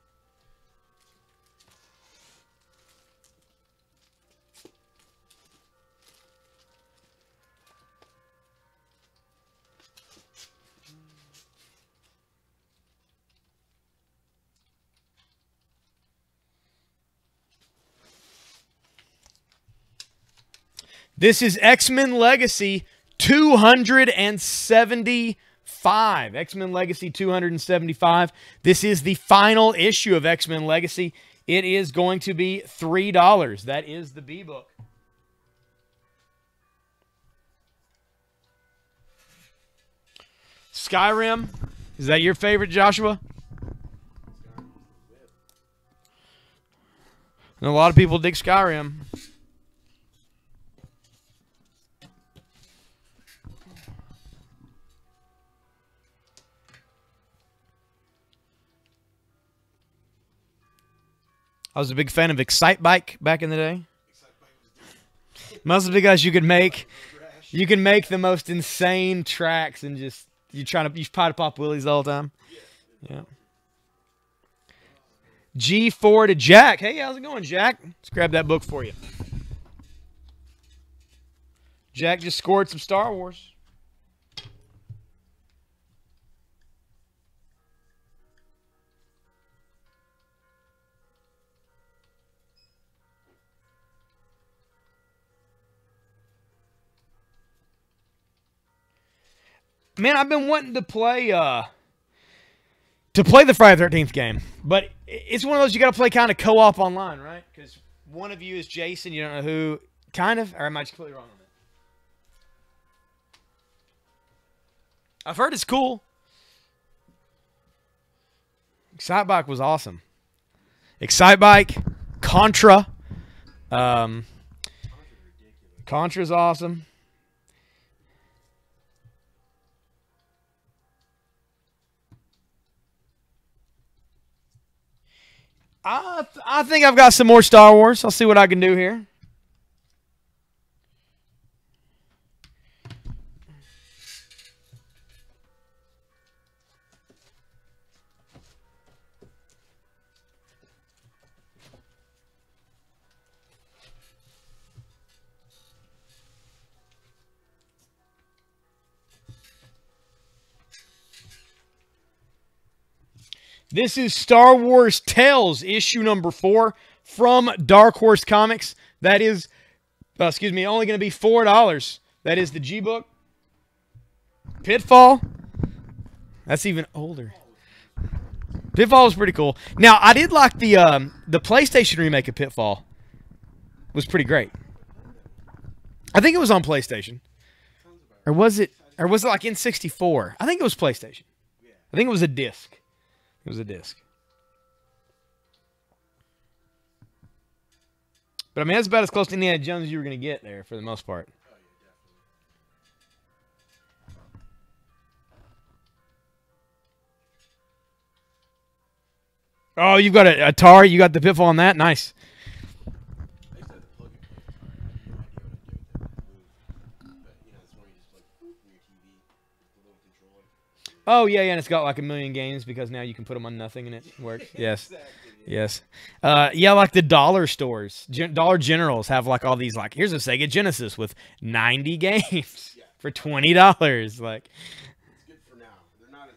S1: This is X-Men Legacy 275. X-Men Legacy 275. This is the final issue of X-Men Legacy. It is going to be $3. That is the B-book. Skyrim. Is that your favorite, Joshua? And a lot of people dig Skyrim. I was a big fan of Excite Bike back in the day. Mostly because you can make the most insane tracks and just you try to pop wheelies all the time. Yeah. G4 to Jack. Hey, how's it going, Jack? Let's grab that book for you. Jack just scored some Star Wars. Man, I've been wanting to play the Friday the 13th game, but it's one of those you got to play kind of co-op online, right? Because one of you is Jason, you don't know who, kind of, or am I just completely wrong on that? I've heard it's cool. Excite Bike was awesome. Excite Bike, Contra, Contra's awesome. I think I've got some more Star Wars. I'll see what I can do here. This is Star Wars Tales, issue number 4 from Dark Horse Comics. That is, only going to be $4. That is the G-Book. Pitfall. That's even older. Pitfall was pretty cool. Now, I did like the PlayStation remake of Pitfall. It was pretty great. I think it was on PlayStation. Or was it like N64? I think it was PlayStation. I think it was a disc. It was a disc. But I mean, that's about as close to Indiana Jones as you were going to get there for the most part. Oh, you've got an Atari. You got the Pitfall on that? Nice. Oh, yeah, and it's got like 1 million games because now you can put them on nothing and it works. Yes.
S2: Exactly,
S1: Yes. Yeah, like the dollar stores. Dollar Generals have like all these, like, here's a Sega Genesis with 90 games for $20. Like,
S2: It's good for now. They're like,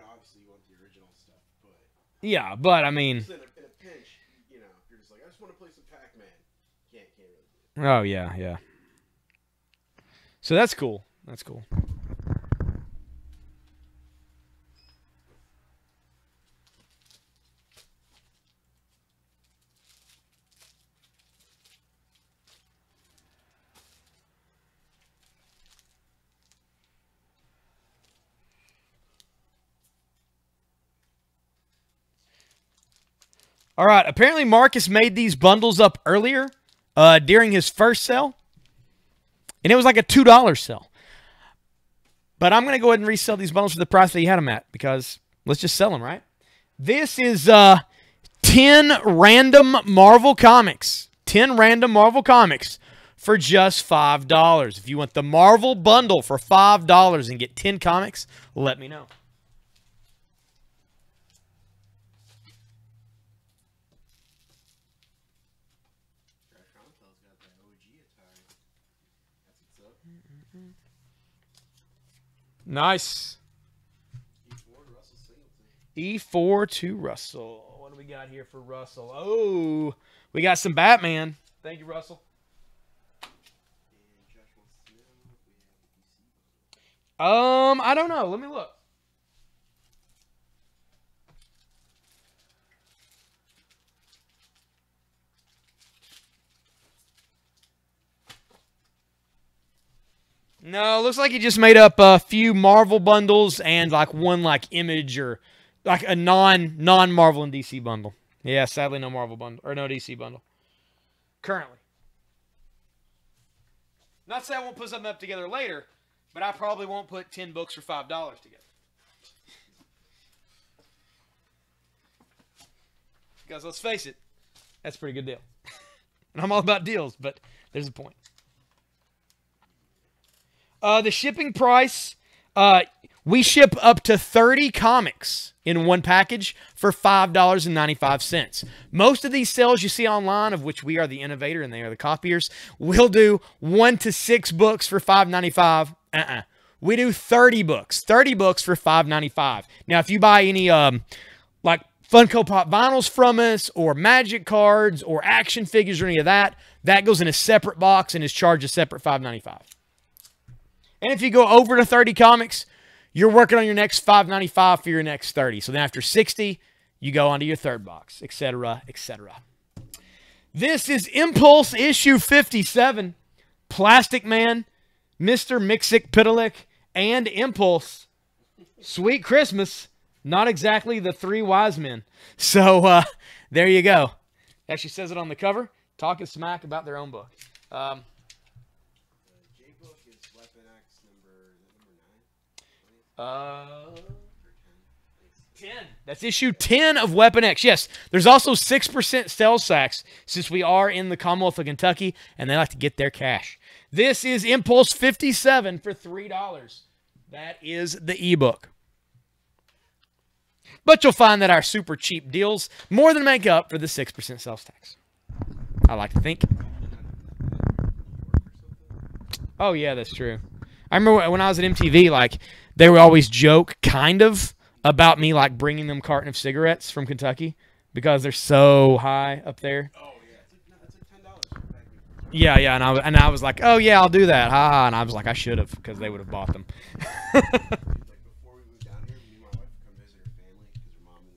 S2: obviously you want the original stuff, but.
S1: yeah, but I mean.
S2: In a pinch, you're just like, I just want to play some Pac-Man. Can't really do it.
S1: Oh, yeah, yeah. So that's cool. That's cool. All right, apparently Marcus made these bundles up earlier during his first sale, and it was like a $2 sale. But I'm going to go ahead and resell these bundles for the price that he had them at because let's just sell them, right? This is 10 random Marvel Comics. 10 random Marvel Comics for just $5. If you want the Marvel bundle for $5 and get 10 comics, let me know. Nice. E4 to Russell. What do we got here for Russell? Oh, we got some Batman. Thank you, Russell. I don't know. Let me look. No, looks like he just made up a few Marvel bundles and like one like Image or like a non-Marvel and DC bundle. Yeah, sadly no Marvel bundle or no DC bundle. Currently. Not saying I won't put something up together later, but I probably won't put 10 books for $5 together. Because let's face it, that's a pretty good deal. And I'm all about deals, but there's a point. The shipping price, we ship up to 30 comics in one package for $5.95. Most of these sales you see online, of which we are the innovator and they are the copiers, we'll do 1 to 6 books for $5.95. We do 30 books. 30 books for $5.95. Now, if you buy any like Funko Pop vinyls from us or Magic cards or action figures or any of that, that goes in a separate box and is charged a separate $5.95. And if you go over to 30 comics, you're working on your next $5.95 for your next 30. So then after 60, you go on to your third box, etc., etc. This is Impulse issue 57. Plastic Man, Mr. Mixik Pitalik, and Impulse. Sweet Christmas. Not exactly the three wise men. So there you go. Actually says it on the cover. Talking smack about their own book.
S2: J-book is Weapon X number
S1: 10. That's issue 10 of Weapon X. Yes, there's also 6% sales tax since we are in the Commonwealth of Kentucky and they like to get their cash. This is Impulse 57 for $3. That is the ebook. But you'll find that our super cheap deals more than make up for the 6% sales tax. I like to think. Oh, yeah, that's true. I remember when I was at MTV, like, they would always joke, kind of, about me, like, bringing them a carton of cigarettes from Kentucky because they're so high up there.
S2: Oh, yeah. It's like $10.
S1: Yeah, and I was like, oh, yeah, I'll do that. Ha, and I was like, I should have because they would have bought them.
S2: Like, before we moved down here, me and my wife would come visit her family because her mom and,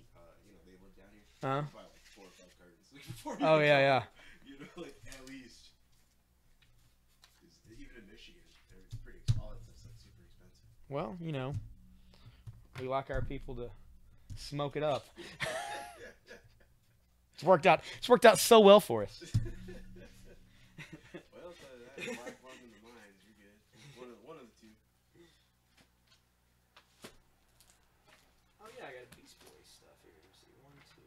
S2: they lived down here.
S1: Uh-huh.
S2: Buy, like, 4 or 5 cartons. Like, before we
S1: Oh,
S2: moved
S1: yeah,
S2: down,
S1: yeah.
S2: You know, like, at least. 'Cause even in Michigan, they're pretty, all that stuff's, like, super expensive.
S1: Well, you know, we like our people to smoke it up. It's worked out so well for us.
S2: Well, outside of that, black lung in the mines, you're good. One of the two.
S1: Oh yeah, I got Beast Boy stuff here. Let's see, 1, 2, 3.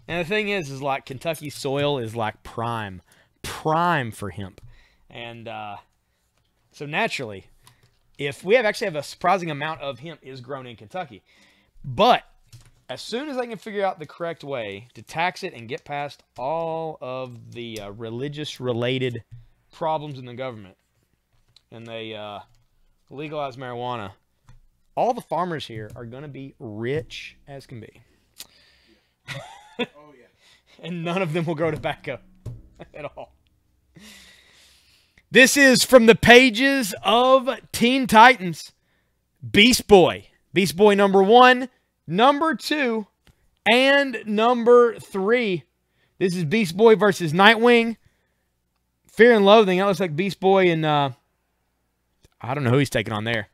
S1: And the thing is like Kentucky soil is like prime for hemp. And so naturally, if we actually have a surprising amount of hemp is grown in Kentucky. But as soon as I can figure out the correct way to tax it and get past all of the religious-related problems in the government, and they legalize marijuana, all the farmers here are going to be rich as can be.
S2: Oh, yeah.
S1: And none of them will grow tobacco at all. This is from the pages of Teen Titans, Beast Boy. Beast Boy number 1, number 2, and number 3. This is Beast Boy versus Nightwing. Fear and Loathing. That looks like Beast Boy and I don't know who he's taking on there.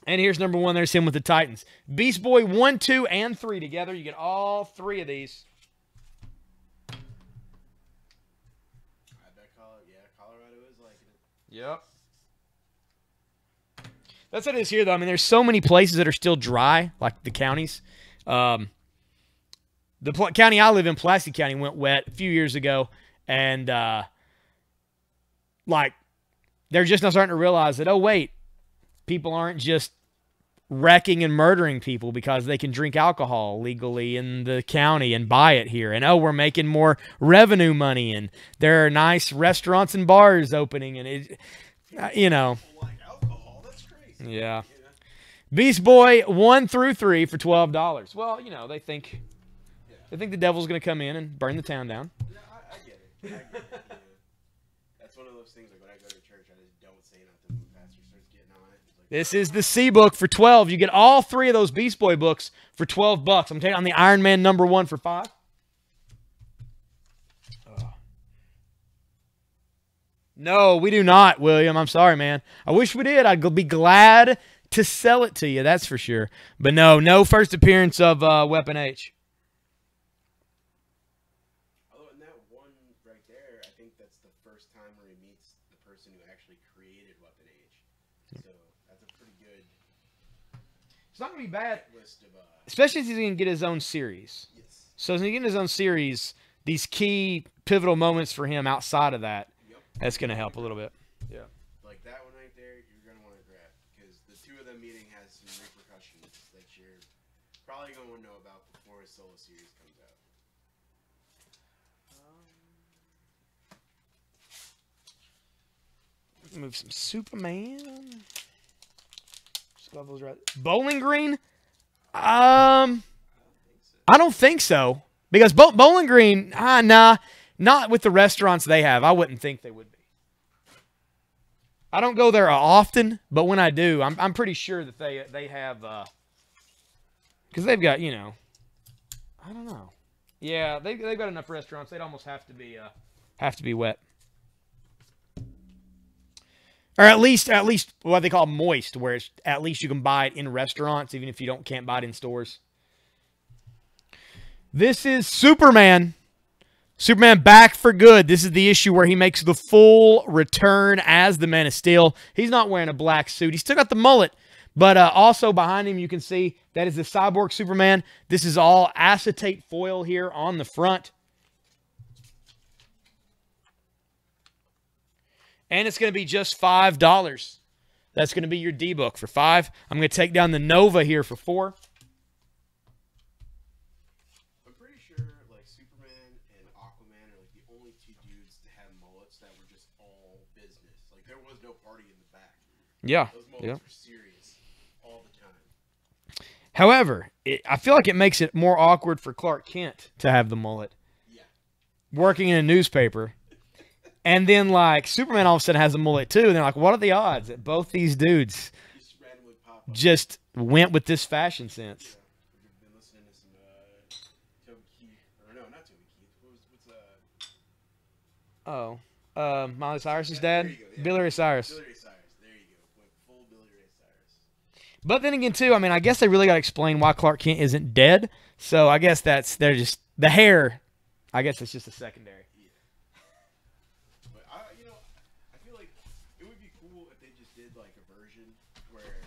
S1: And here's number 1. There's him with the Titans. Beast Boy 1, 2, and 3 together. You get all 3 of these.
S2: I bet Colorado is liking it.
S1: Yep. That's what it is here, though. I mean, there's so many places that are still dry, like the counties. The county I live in, Pulaski County, went wet a few years ago. And, like, they're just now starting to realize that, oh, wait, people aren't just wrecking and murdering people because they can drink alcohol legally in the county and buy it here. And, oh, we're making more revenue money, and there are nice restaurants and bars opening, and it, you know.
S2: Like alcohol, that's crazy.
S1: Yeah. Beast Boy 1 through 3 for $12. Well, you know, they think the devil's going to come in and burn the town down.
S2: Yeah, I get it. Yeah. That's one of those things, like when I go to church, I just don't say nothing when the pastor starts getting on it. It's like,
S1: This is the C book for 12. You get all 3 of those Beast Boy books for $12. I'm taking on the Iron Man #1 for 5. No, we do not, William. I'm sorry, man. I wish we did. I'd be glad to sell it to you, that's for sure. But no first appearance of Weapon H.
S2: although in that one right there, I think that's the first time where he meets the person who actually created Weapon H. So that's a pretty good
S1: It's not going to be bad,
S2: list of.
S1: especially if he's going to get his own series.
S2: Yes.
S1: So as he gets his own series, these key pivotal moments for him outside of that, that's going to help a little bit. Yeah.
S2: Like that one right there, you're gonna want to grab because the two of them meeting has some repercussions that you're probably gonna want to know about before his solo series comes out.
S1: Move some Superman. Levels right. Bowling Green? I don't think so. Because Bowling Green, nah, not with the restaurants they have. I wouldn't think they would be. I don't go there often, but when I do, I'm pretty sure that they have, because they've got, you know, I don't know. Yeah, they've got enough restaurants. They'd almost have to be wet. Or at least what they call moist, where it's, at least you can buy it in restaurants, even if you can't buy it in stores. This is Superman. Superman back for good. This is the issue where he makes the full return as the Man of Steel. He's not wearing a black suit. He's still got the mullet. But also behind him, you can see that is the Cyborg Superman. This is all acetate foil here on the front. And it's going to be just $5. That's going to be your D-book for $5. I'm going to take down the Nova here for $4.
S2: I'm pretty sure like Superman and Aquaman are like the only two dudes to have mullets that were just all business. Like there was no party in the back.
S1: Yeah.
S2: Those mullets were serious all the time.
S1: However, I feel like it makes it more awkward for Clark Kent to have the mullet.
S2: Yeah.
S1: Working in a newspaper. And then, like, Superman all of a sudden has a mullet, too. And they're like, what are the odds that both these dudes
S2: Just randomly pop up.
S1: just went with this fashion sense?
S2: Yeah. We've been listening to some Toby Keith, or no, not Toby Keith.
S1: Miley Cyrus's
S2: Yeah,
S1: dad?
S2: there you go, yeah.
S1: Billy Ray Cyrus.
S2: Billy Ray Cyrus. There you go. Went full Billy Ray Cyrus.
S1: But then again, too, I mean, I guess they really got to explain why Clark Kent isn't dead. So I guess they're just, the hair, I guess it's just a secondary.
S2: But I feel like it would be cool if they just did like a version where,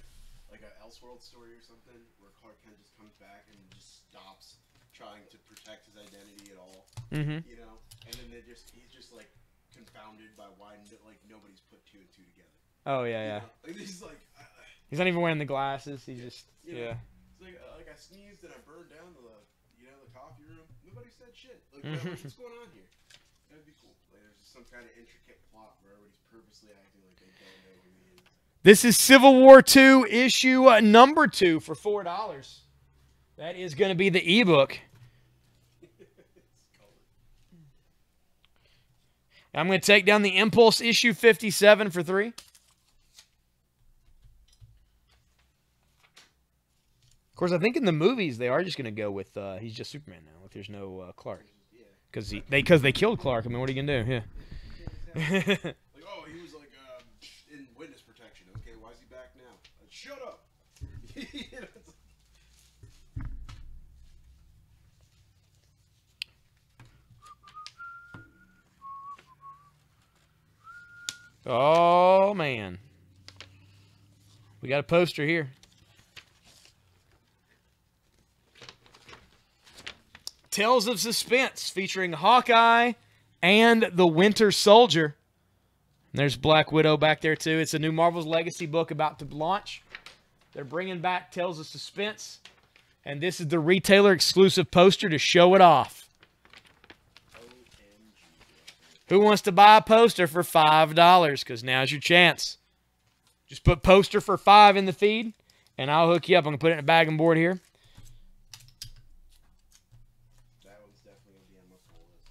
S2: like an Elseworld story or something, where Clark Kent just comes back and just stops trying to protect his identity at all.
S1: Mm-hmm.
S2: You know, and then he's just like confounded by why like nobody's put two and two together.
S1: Oh, yeah, yeah.
S2: You know? Like he's like,
S1: He's not even wearing the glasses. He's just,
S2: you know,
S1: yeah.
S2: It's like I sneezed and I burned down the coffee room. Nobody said shit. Like what's going on here? That'd be cool. Like there's just some kind of intricate plot where everybody's purposely acting like they don't know who he is.
S1: This is Civil War II issue #2 for $4. That is going to be the ebook. I'm going to take down the Impulse issue 57 for $3. Of course, I think in the movies they are just going to go with he's just Superman now. If there's no Clark, because they killed Clark. I mean, what are you going to do? Yeah.
S2: Like, oh, he was like in witness protection. Okay, why is he back now? Like, shut up. You know, it's
S1: Oh man, we got a poster here. Tales of Suspense featuring Hawkeye and the Winter Soldier. And there's Black Widow back there too. It's a new Marvel's Legacy book about to launch. They're bringing back Tales of Suspense. And this is the retailer exclusive poster to show it off. Who wants to buy a poster for $5? Because now's your chance. Just put poster for $5 in the feed, and I'll hook you up. I'm going to put it in a bag and board here.
S2: That one's definitely going to be on my full list.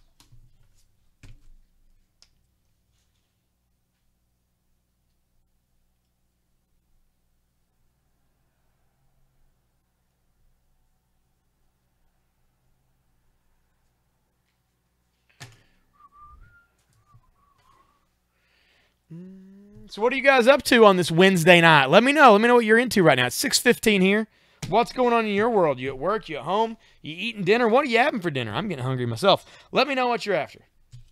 S1: So what are you guys up to on this Wednesday night? Let me know. Let me know what you're into right now. It's 6:15 here. What's going on in your world? You at work? You at home? You eating dinner? What are you having for dinner? I'm getting hungry myself. Let me know what you're after.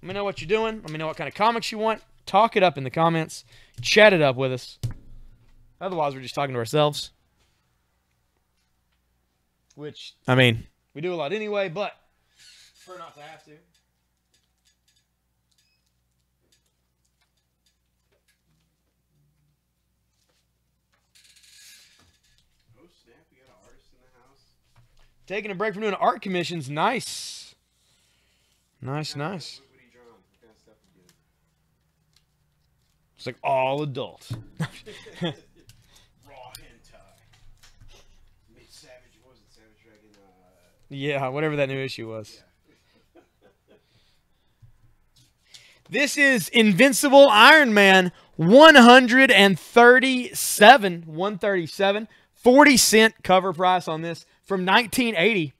S1: Let me know what you're doing. Let me know what kind of comics you want. Talk it up in the comments. Chat it up with us. Otherwise, we're just talking to ourselves. Which, I mean, we do a lot anyway, but prefer not to have to.
S2: Oh snap! We got an artist in the house.
S1: Taking a break from doing art commissions. Nice. Nice, nice.
S2: What are you drawing? What kind of stuff are you doing?
S1: It's like all adult.
S2: Raw hentai. Made Savage. What was it? Savage Dragon.
S1: Yeah, whatever that new issue was.
S2: Yeah.
S1: This is Invincible Iron Man 137. 137. 40-cent cover price on this from 1980.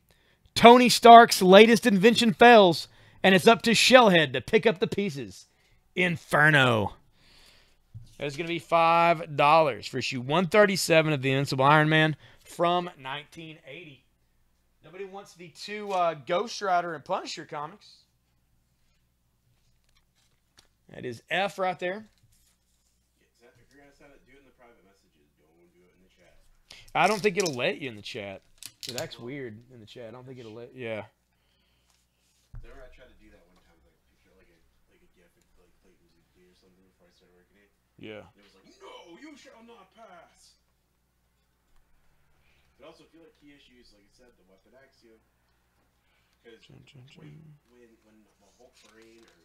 S1: Tony Stark's latest invention fails, and it's up to Shellhead to pick up the pieces. Inferno. That is going to be $5 for issue 137 of the Invincible Iron Man from 1980. Nobody wants the two Ghost Rider and Punisher comics. That is F right there.
S2: If you're gonna send it, do it in the private messages. Don't do it in the chat.
S1: I don't think it'll let you in the chat. It acts weird in the chat. I don't think it'll let. Yeah.
S2: Remember, I tried to do that one time, like a picture, like a GIF, like Clayton's do or something before I started working it.
S1: Yeah.
S2: And it was like, no, you shall not pass. But also, if you like key issues, like I said, the Weapon Axiom. Because when the Hulk Brain or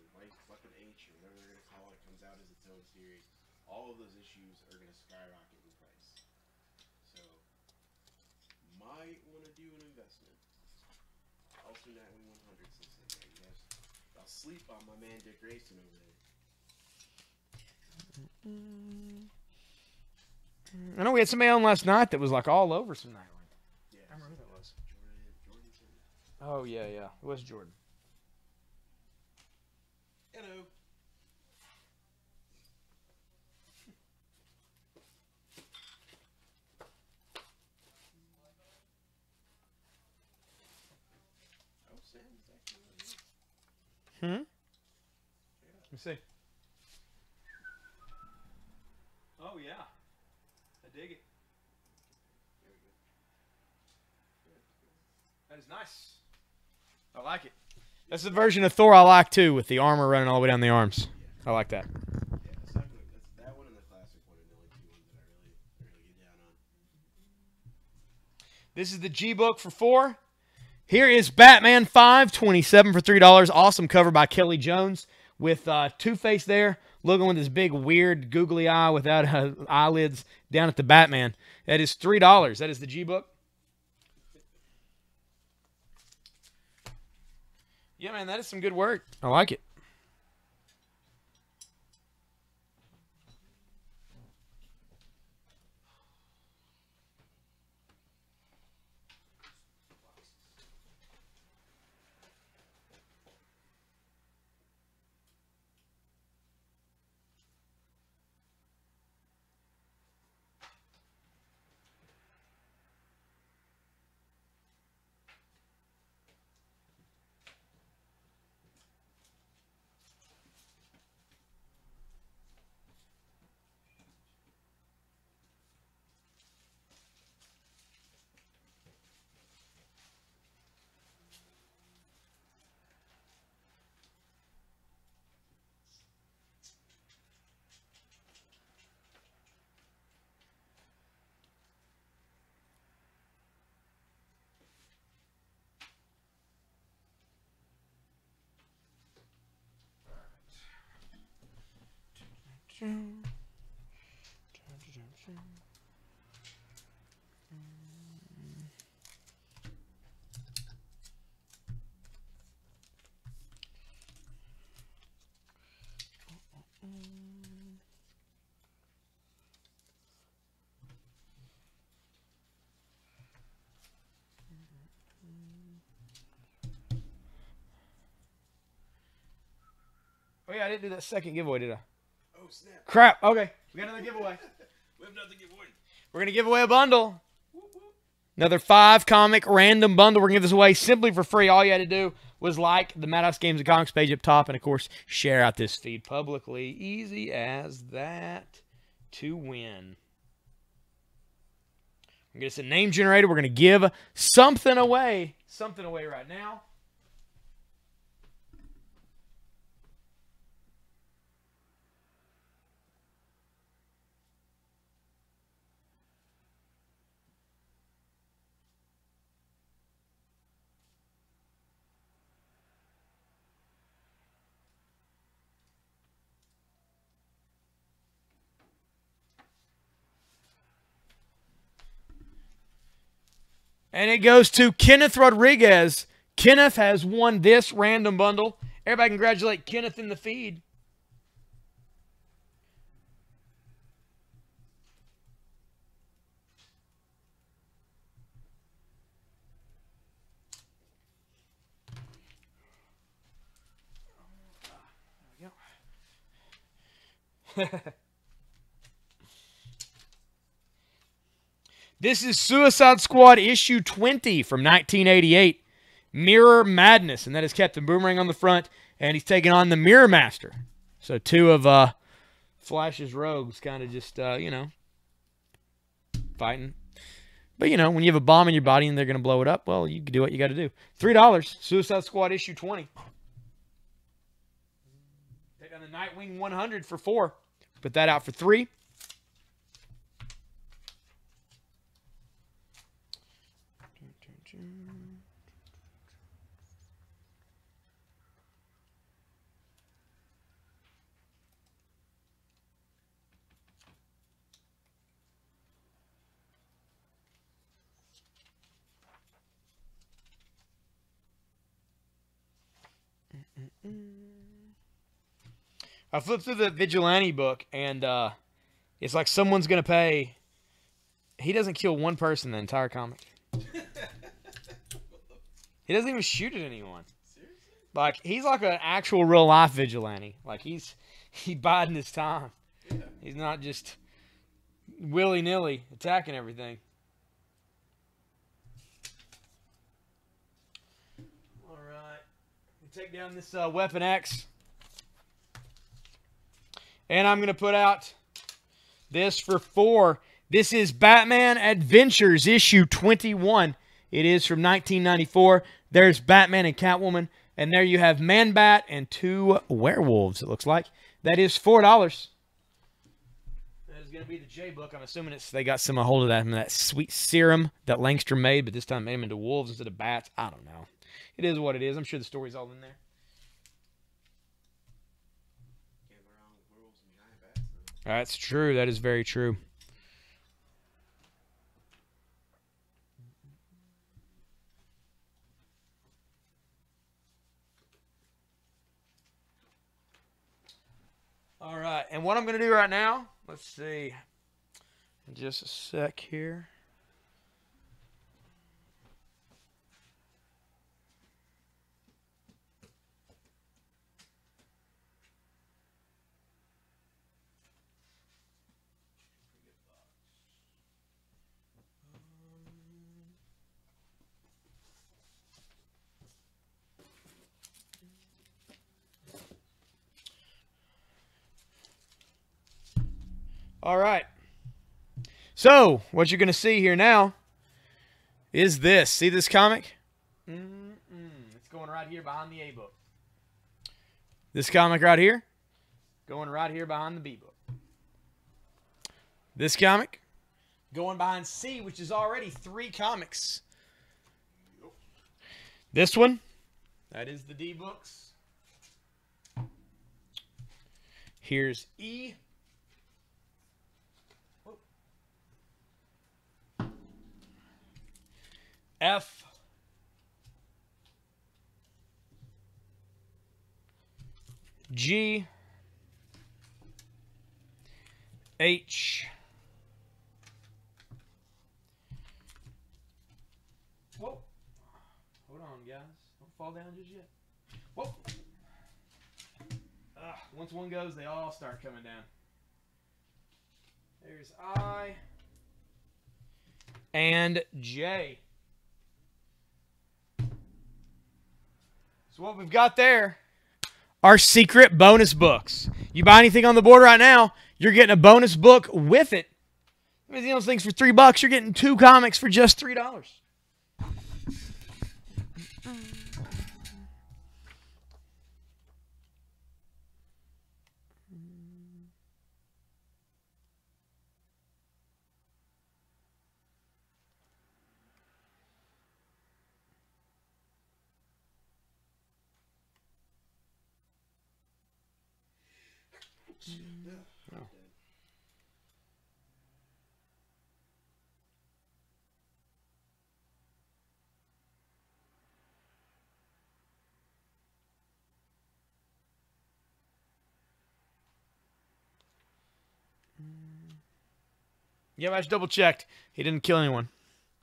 S2: Weapon H or whatever they're going to call it comes out as its own series, all of those issues are going to skyrocket in price. So, might want to do an investment. Also, Nightwing 100 since then, you guys. I'll sleep on my man Dick Grayson over there.
S1: I know we had somebody on last night that was like all over some Nightwing.
S2: Yeah,
S1: I remember who that was.
S2: Jordan said it.
S1: Oh, yeah, yeah. It was Jordan.
S2: Hello. Oh, Sam's actually on here.
S1: Hmm? Let me see. Oh, yeah. I dig it.
S2: Very good.
S1: That is nice. I like it. That's the version of Thor I like, too, with the armor running all the way down the arms. I like that.
S2: Yeah, that's that one and the classic one are the only two ones that I really get down on.
S1: This is the G-Book for $4. Here is Batman 527 for $3. Awesome cover by Kelly Jones with Two-Face there, looking with his big, weird, googly eye without eyelids down at the Batman. That is $3. That is the G-Book. Yeah, man, that is some good work. I like it. Oh yeah, I didn't do that second giveaway, did I?
S2: Oh, snap.
S1: Crap. Okay, we got another giveaway.
S2: We have nothing to give away.
S1: We're gonna give away a bundle. Another 5-comic random bundle. We're gonna give this away simply for free. All you had to do was like the Madhouse Games and Comics page up top, and of course, share out this feed publicly. Easy as that to win. I'm gonna get a name generator. We're gonna give something away. Something away right now. And it goes to Kenneth Rodriguez. Kenneth has won this random bundle. Everybody congratulate Kenneth in the feed. There we go. This is Suicide Squad issue 20 from 1988. Mirror Madness. And that is Captain Boomerang on the front. And he's taking on the Mirror Master. So two of Flash's rogues kind of just, fighting. But, when you have a bomb in your body and they're going to blow it up, well, you can do what you got to do. $3. Suicide Squad issue 20. Take on the Nightwing 100 for $4. Put that out for $3. I flipped through the Vigilante book, and it's like someone's going to pay. He doesn't kill one person in the entire comic. He doesn't even shoot at anyone.
S2: Seriously?
S1: Like, he's like an actual real-life Vigilante. Like, he biding his time.
S2: Yeah.
S1: He's not just willy-nilly attacking everything. All right. Take down this Weapon X. And I'm going to put out this for $4. This is Batman Adventures issue 21. It is from 1994. There's Batman and Catwoman. And there you have Man-Bat and 2 werewolves, it looks like. That is $4. That is going to be the J book. I'm assuming they got some hold of that sweet serum that Langstrom made, but this time made them into wolves instead of bats. I don't know. It is what it is. I'm sure the story's all in there. That's true. That is very true. All right. And what I'm going to do right now, let's see. Just a sec here. All right. So, what you're going to see here now is this. See this comic? It's going right here behind the A book. This comic right here, going right here behind the B book. This comic, going behind C, which is already 3 comics. This one, that is the D books. Here's E. F, G, H, whoa, hold on guys, don't fall down just yet. Whoa. Once one goes, they all start coming down. There's I and J. So what we've got there are secret bonus books. You buy anything on the board right now, you're getting a bonus book with it. I mean, those things for $3, you're getting 2 comics for just $3. Yeah, I just double checked. He didn't kill anyone.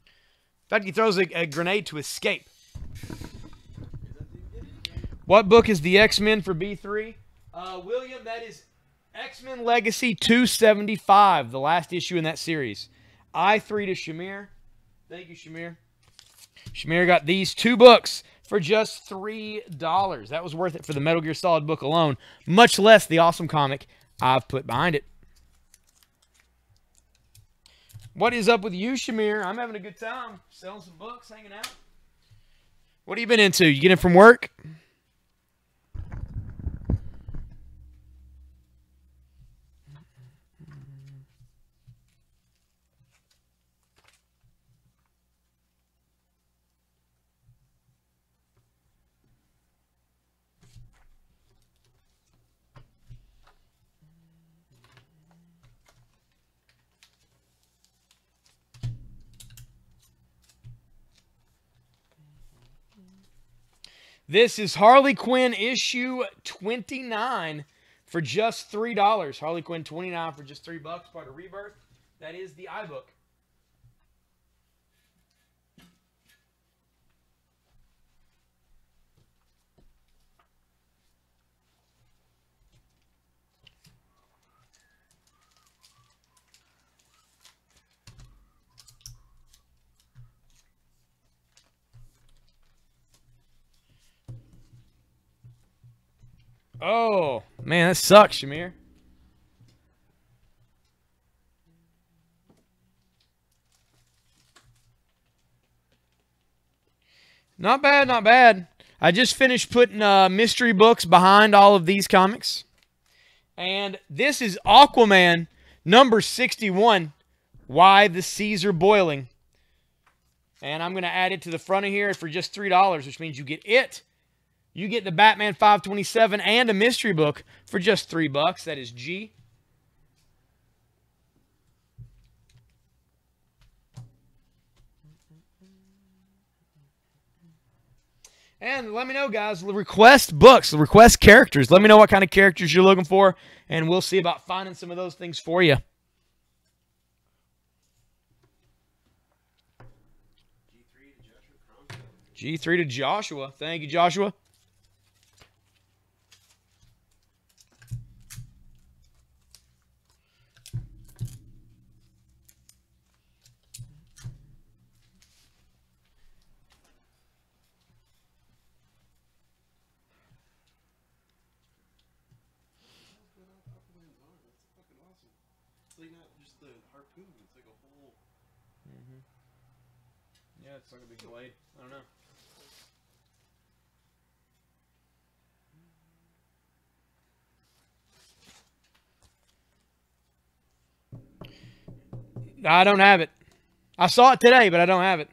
S1: In fact, he throws a grenade to escape. What book is the X-Men for B3? William, that is X-Men Legacy 275, the last issue in that series. I3 to Shamir. Thank you, Shamir. Shamir got these 2 books for just $3. That was worth it for the Metal Gear Solid book alone, much less the awesome comic I've put behind it. What is up with you, Shamir? I'm having a good time. Selling some books, hanging out. What have you been into? You getting from work? This is Harley Quinn issue 29 for just $3. Harley Quinn 29 for just $3, part of Rebirth. That is the iBook. Oh, man, that sucks, Shamir. Not bad, not bad. I just finished putting mystery books behind all of these comics. And this is Aquaman number 61, Why the Seas Are Boiling. And I'm going to add it to the front of here for just $3, which means you get it. You get the Batman 527 and a mystery book for just $3. That is G. And let me know, guys. Request books. Request characters. Let me know what kind of characters you're looking for, and we'll see about finding some of those things for you. G3 to Joshua. Thank you, Joshua. Yeah, it's like a big blade. I don't know. I don't have it. I saw it today, but I don't have it.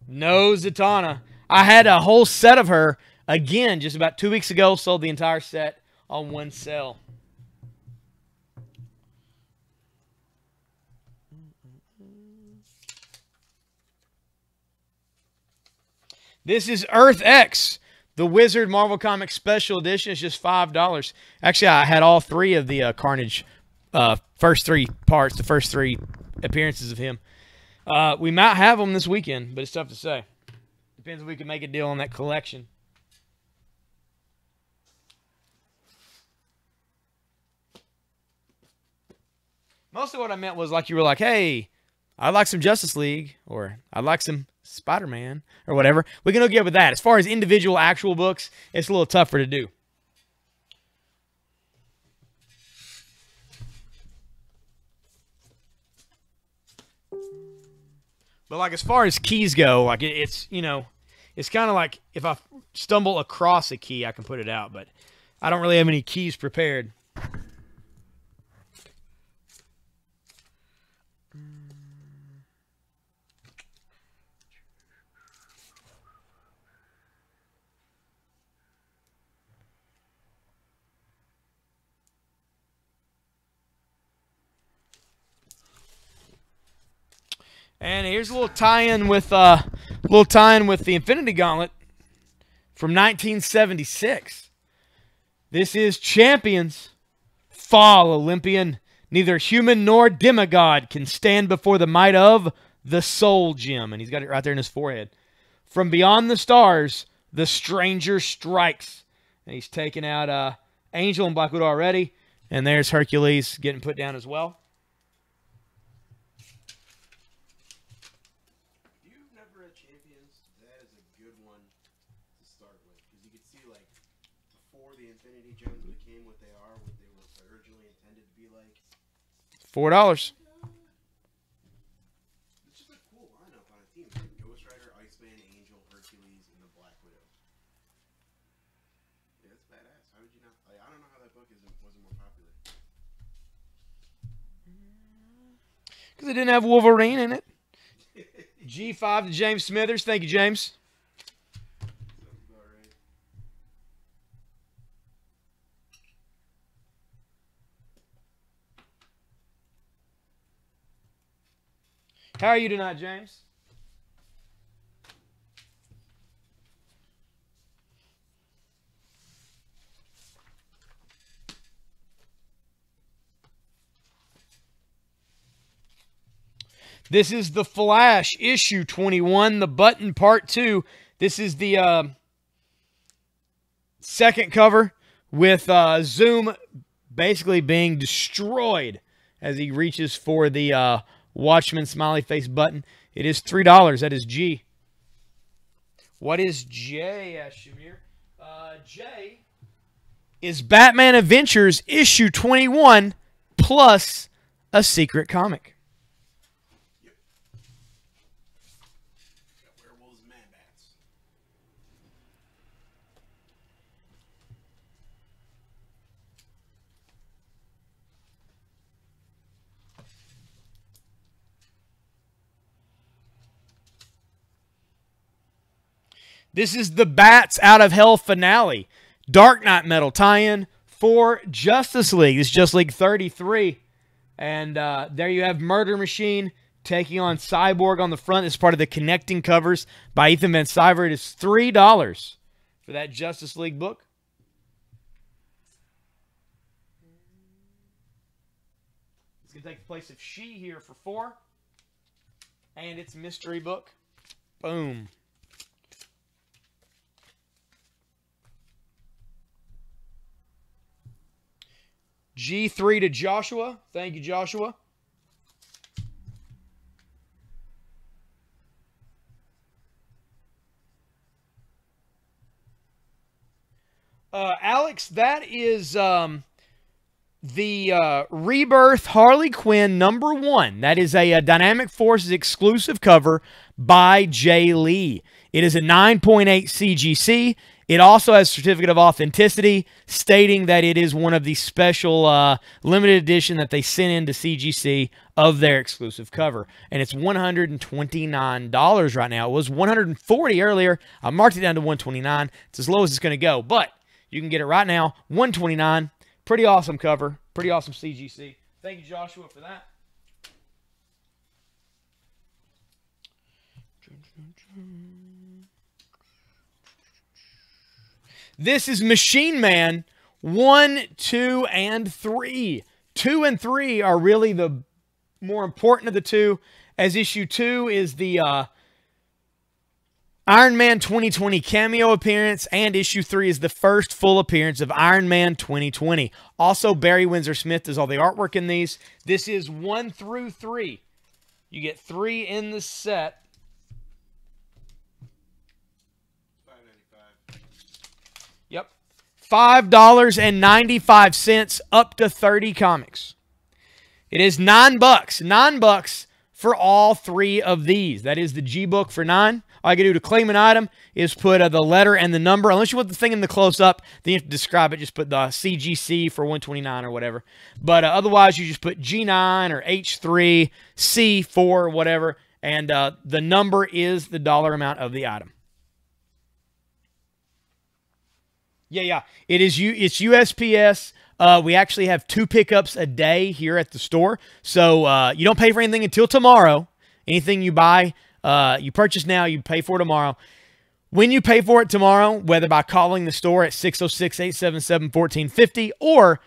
S1: No Zatanna. I had a whole set of her, again, just about 2 weeks ago. Sold the entire set on one sale. This is Earth X, the Wizard Marvel Comics Special Edition. It's just $5. Actually, I had all three of the Carnage first three parts, the first three appearances of him. We might have them this weekend, but it's tough to say. Depends if we can make a deal on that collection. Most of what I meant was like you were like, hey, I'd like some Justice League, or I'd like some Spider-Man, or whatever. We can hook you up with that. As far as individual actual books, it's a little tougher to do. But like as far as keys go, like it's, you know, it's kind of like if I stumble across a key, I can put it out. But I don't really have any keys prepared. And here's a little tie-in with the Infinity Gauntlet from 1976. This is Champions. Fall Olympian. Neither human nor demigod can stand before the might of the Soul Gem. And he's got it right there in his forehead. From beyond the stars, the stranger strikes. And he's taken out Angel and Black Widow already. And there's Hercules getting put down as well. $4.
S2: It's just a cool lineup on a team. Ghost Rider, Iceman, Angel, Hercules, and the Black Widow. Yeah, that's badass. How would you not? Like, I don't know how that book wasn't more popular.
S1: Because it didn't have Wolverine in it. G5 to James Smithers. Thank you, James.
S2: Sounds about right.
S1: How are you tonight, James? This is The Flash, issue 21, The Button, part 2. This is the second cover with Zoom basically being destroyed as he reaches for the Watchman smiley face button. It is $3. That is G. What is J, asked Shamir? J is Batman Adventures issue 21 plus a secret comic.
S2: Yep. Got werewolves and man-bats.
S1: This is the Bats Out of Hell finale. Dark Knight Metal tie-in for Justice League. This is Justice League 33. And there you have Murder Machine taking on Cyborg on the front. This is part of the connecting covers by Ethan Van Sciver. It is $3 for that Justice League book. It's going to take the place of She here for $4. And it's mystery book. Boom. G3 to Joshua. Thank you, Joshua. Alex, that is the Rebirth Harley Quinn #1. That is a Dynamic Forces exclusive cover by Jay Lee. It is a 9.8 CGC. It also has a certificate of authenticity stating that it is one of the special limited edition that they sent into CGC of their exclusive cover. And it's $129 right now. It was $140 earlier. I marked it down to $129. It's as low as it's going to go. But you can get it right now, $129. Pretty awesome cover. Pretty awesome CGC. Thank you, Joshua, for that. This is Machine Man 1, 2, and 3. 2 and 3 are really the more important of the two, as issue 2 is the Iron Man 2020 cameo appearance, and issue 3 is the first full appearance of Iron Man 2020. Also, Barry Windsor Smith does all the artwork in these. This is 1 through 3. You get 3 in the set.
S2: $5.95.
S1: Yep. $5.95 up to 30 comics. It is $9. $9 for all 3 of these. That is the G book for $9. All you can do to claim an item is put the letter and the number. Unless you want the thing in the close-up, then you have to describe it. Just put the CGC for 129 or whatever. But otherwise, you just put G9 or H3, C4, whatever. And the number is the dollar amount of the item. Yeah. It's USPS. We actually have 2 pickups a day here at the store. So you don't pay for anything until tomorrow. Anything you buy, you purchase now, you pay for tomorrow. When you pay for it tomorrow, whether by calling the store at 606-877-1450 or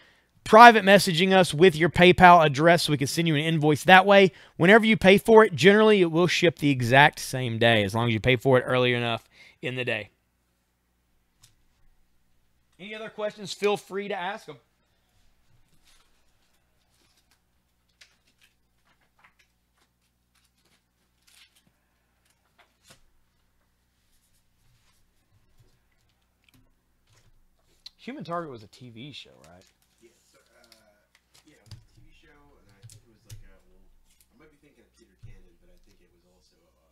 S1: private messaging us with your PayPal address so we can send you an invoice that way, whenever you pay for it, generally it will ship the exact same day as long as you pay for it early enough in the day. Any other questions, feel free to ask them. Human Target was a TV show, right?
S2: Yeah, so, yeah, it was a TV show, and I think it was like a, well, I might be thinking of Peter Cannon, but I think it was also a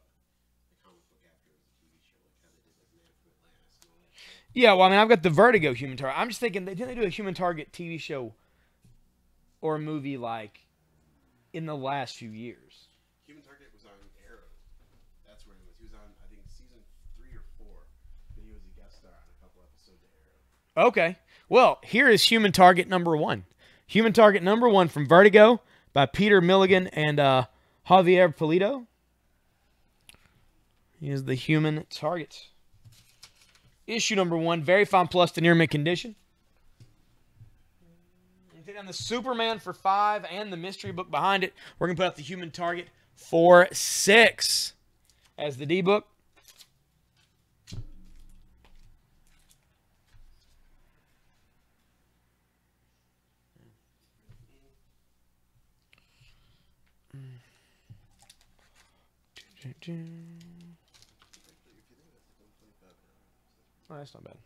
S2: comic book after it was a TV show, like how they did like Man from Atlantis and all that stuff.
S1: Yeah, well, I mean, I've got the Vertigo Human Target. I'm just thinking, didn't they do a Human Target TV show or a movie like in the last few years?
S2: Human Target was on Arrow. That's where he was. He was on, I think, season 3 or 4. Then he was a guest star on a couple episodes of Arrow.
S1: Okay. Well, here is Human Target number 1. Human Target number 1 from Vertigo by Peter Milligan and Javier Pulido. Here's the Human Target. Issue number 1, very fine plus to near mint condition. You take down the Superman for $5 and the mystery book behind it. We're going to put out the Human Target for $6 as the D book. Oh, that's not bad.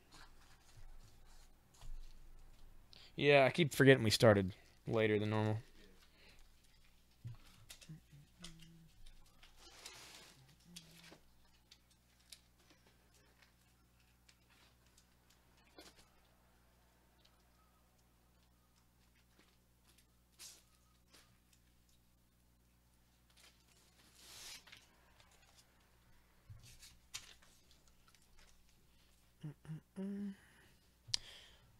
S1: Yeah, I keep forgetting we started later than normal.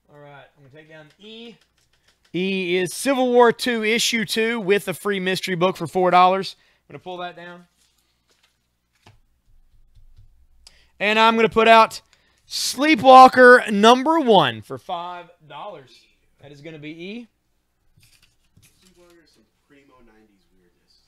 S1: All right, I'm going to take down E. E is Civil War II, Issue 2 with a free mystery book for $4. I'm going to pull that down. And I'm going to put out Sleepwalker number 1 for $5. That is going to be E.
S2: Sleepwalker is some primo 90s weirdness.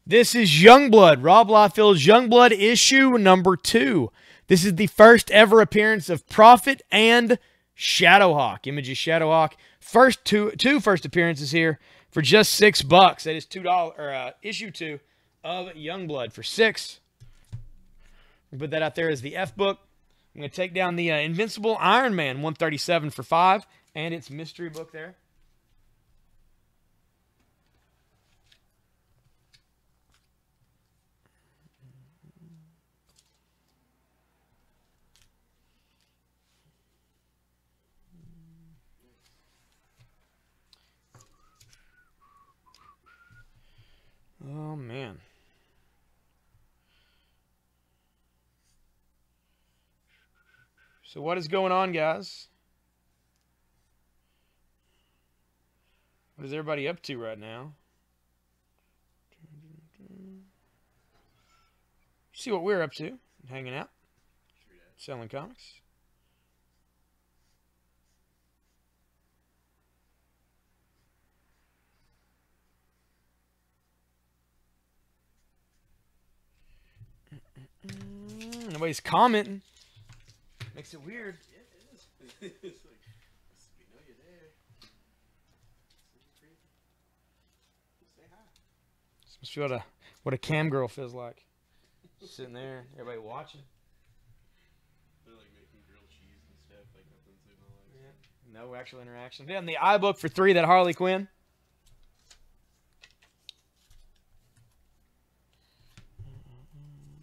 S1: This is Youngblood, Rob Liefeld's Youngblood issue number 2. This is the first ever appearance of Prophet and Shadowhawk. Image's Shadowhawk. Two first appearances here for just $6. That is $2 or issue 2 of Youngblood for $6. We'll put that out there as the F book. I'm going to take down the Invincible Iron Man 137 for $5 and its mystery book there. So what is going on, guys? What is everybody up to right now? See what we're up to. Hanging out. Selling comics. Nobody's commenting. Makes it weird.
S2: Yeah, it is. It's like, we know you're there. Say hi.
S1: Must feel what a cam girl feels like. Sitting there, everybody watching.
S2: They're like making grilled cheese and stuff, like nothing's in all that.
S1: Yeah. No actual interaction. Yeah, and the iBook for 3, that Harley Quinn.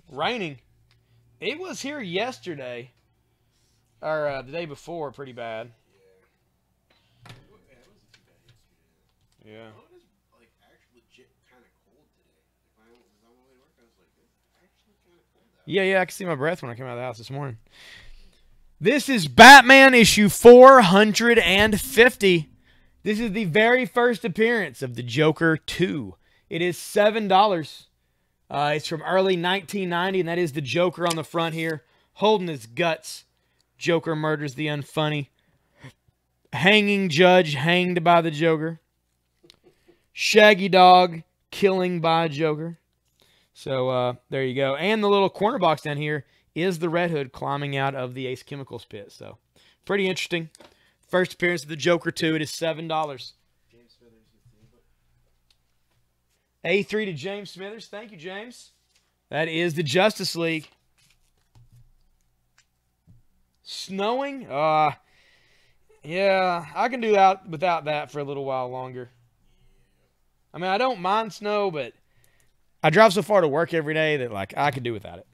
S1: Raining. It was here yesterday. Or the day before, pretty bad.
S2: Yeah. It wasn't too bad yesterday.
S1: Yeah.
S2: Oh, it is like actually legit kind of cold today. If I was on my way to work, I was like, it's actually kind of cold out.
S1: Yeah, I could see my breath when I came out of the house this morning. This is Batman issue 450. This is the very first appearance of the Joker 2. It is $7. It's from early 1990, and that is the Joker on the front here, holding his guts. Joker murders the unfunny. Hanging Judge hanged by the Joker. Shaggy Dog killing by Joker. So there you go. And the little corner box down here is the Red Hood climbing out of the Ace Chemicals pit. So pretty interesting. First appearance of the Joker 2. It is $7.
S2: James Smithers with the book.
S1: A3 to James Smithers. Thank you, James. That is the Justice League. Snowing? Yeah, I can do that without that for a little while longer. I mean, I don't mind snow, but I drive so far to work every day that, like, I could do without it.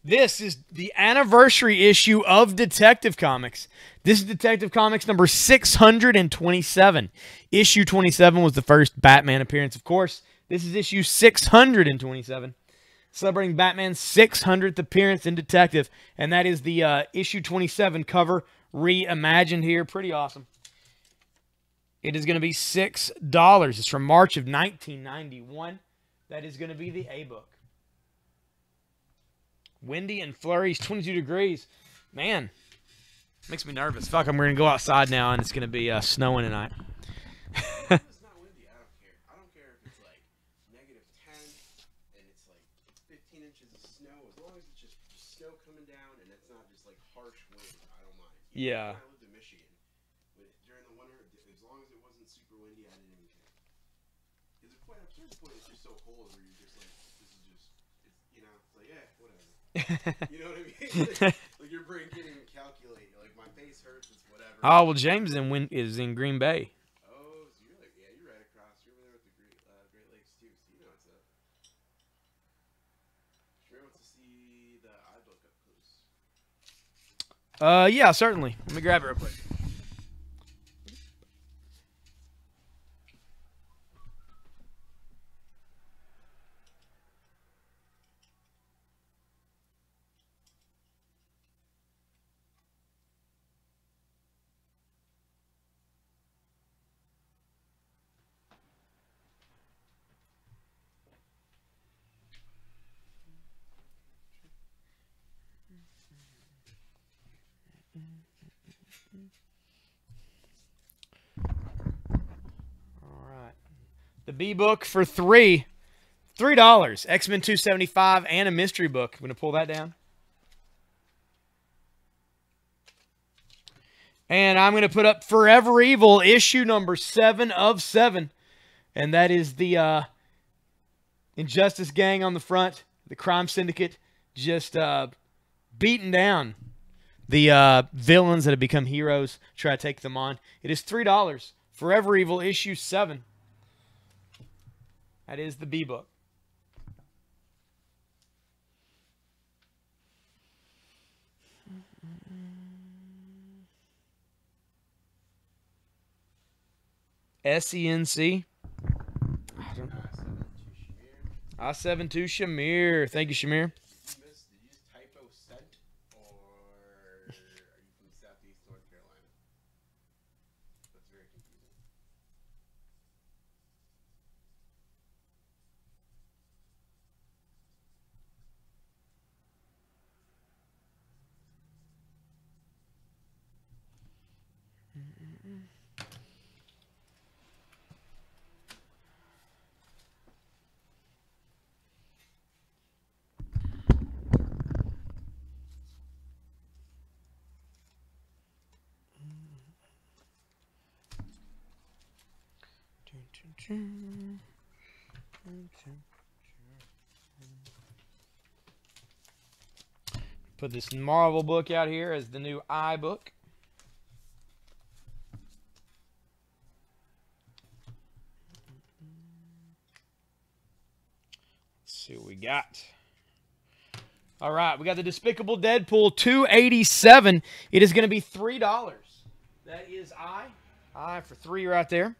S1: This is the anniversary issue of Detective Comics. This is Detective Comics number 627. Issue 27 was the first Batman appearance, of course. This is issue 627, celebrating Batman's 600th appearance in Detective. And that is the issue 27 cover reimagined here. Pretty awesome. It is going to be $6. It's from March of 1991. That is going to be the A-book. Windy and flurries, 22 degrees. Man, makes me nervous. Fuck, we're going to go outside now, and it's going to be snowing tonight.
S2: If it's not windy, I don't care. I don't care if it's like -10 and it's like 15 inches of snow. As long as it's just snow coming down and it's not just like harsh wind, I don't mind.
S1: Yeah.
S2: When I lived in Michigan, during the winter, as long as it wasn't super windy, I didn't even care. Because at a certain point, it's just so cold where you're just like, this is just, it's, you know, it's like, yeah, whatever. You know what I mean? Like your brain can't even calculate. Like my face hurts. It's whatever.
S1: Oh, well, James is in Green Bay.
S2: Oh, so you're like, yeah, you're right across. You're over there with the Great Lakes too. So you know what's up. Sure wants to see the iBook up close.
S1: Yeah, certainly. Let me grab it real quick. The B book for $3. X-Men 275 and a mystery book. I'm going to pull that down. And I'm going to put up Forever Evil, issue number 7 of 7. And that is the Injustice Gang on the front. The crime syndicate just beating down the villains that have become heroes. Try to take them on. It is $3. Forever Evil, issue 7. That is the B book. SENC.
S2: I-7 to Shamir.
S1: I-7 to Shamir. Thank you, Shamir.
S2: Did you use typo cent, or are you from Southeast North Carolina? That's very confusing.
S1: Put this Marvel book out here as the new I book. Let's see what we got. All right, we got the Despicable Deadpool 287. It is going to be $3. That is I for 3 right there.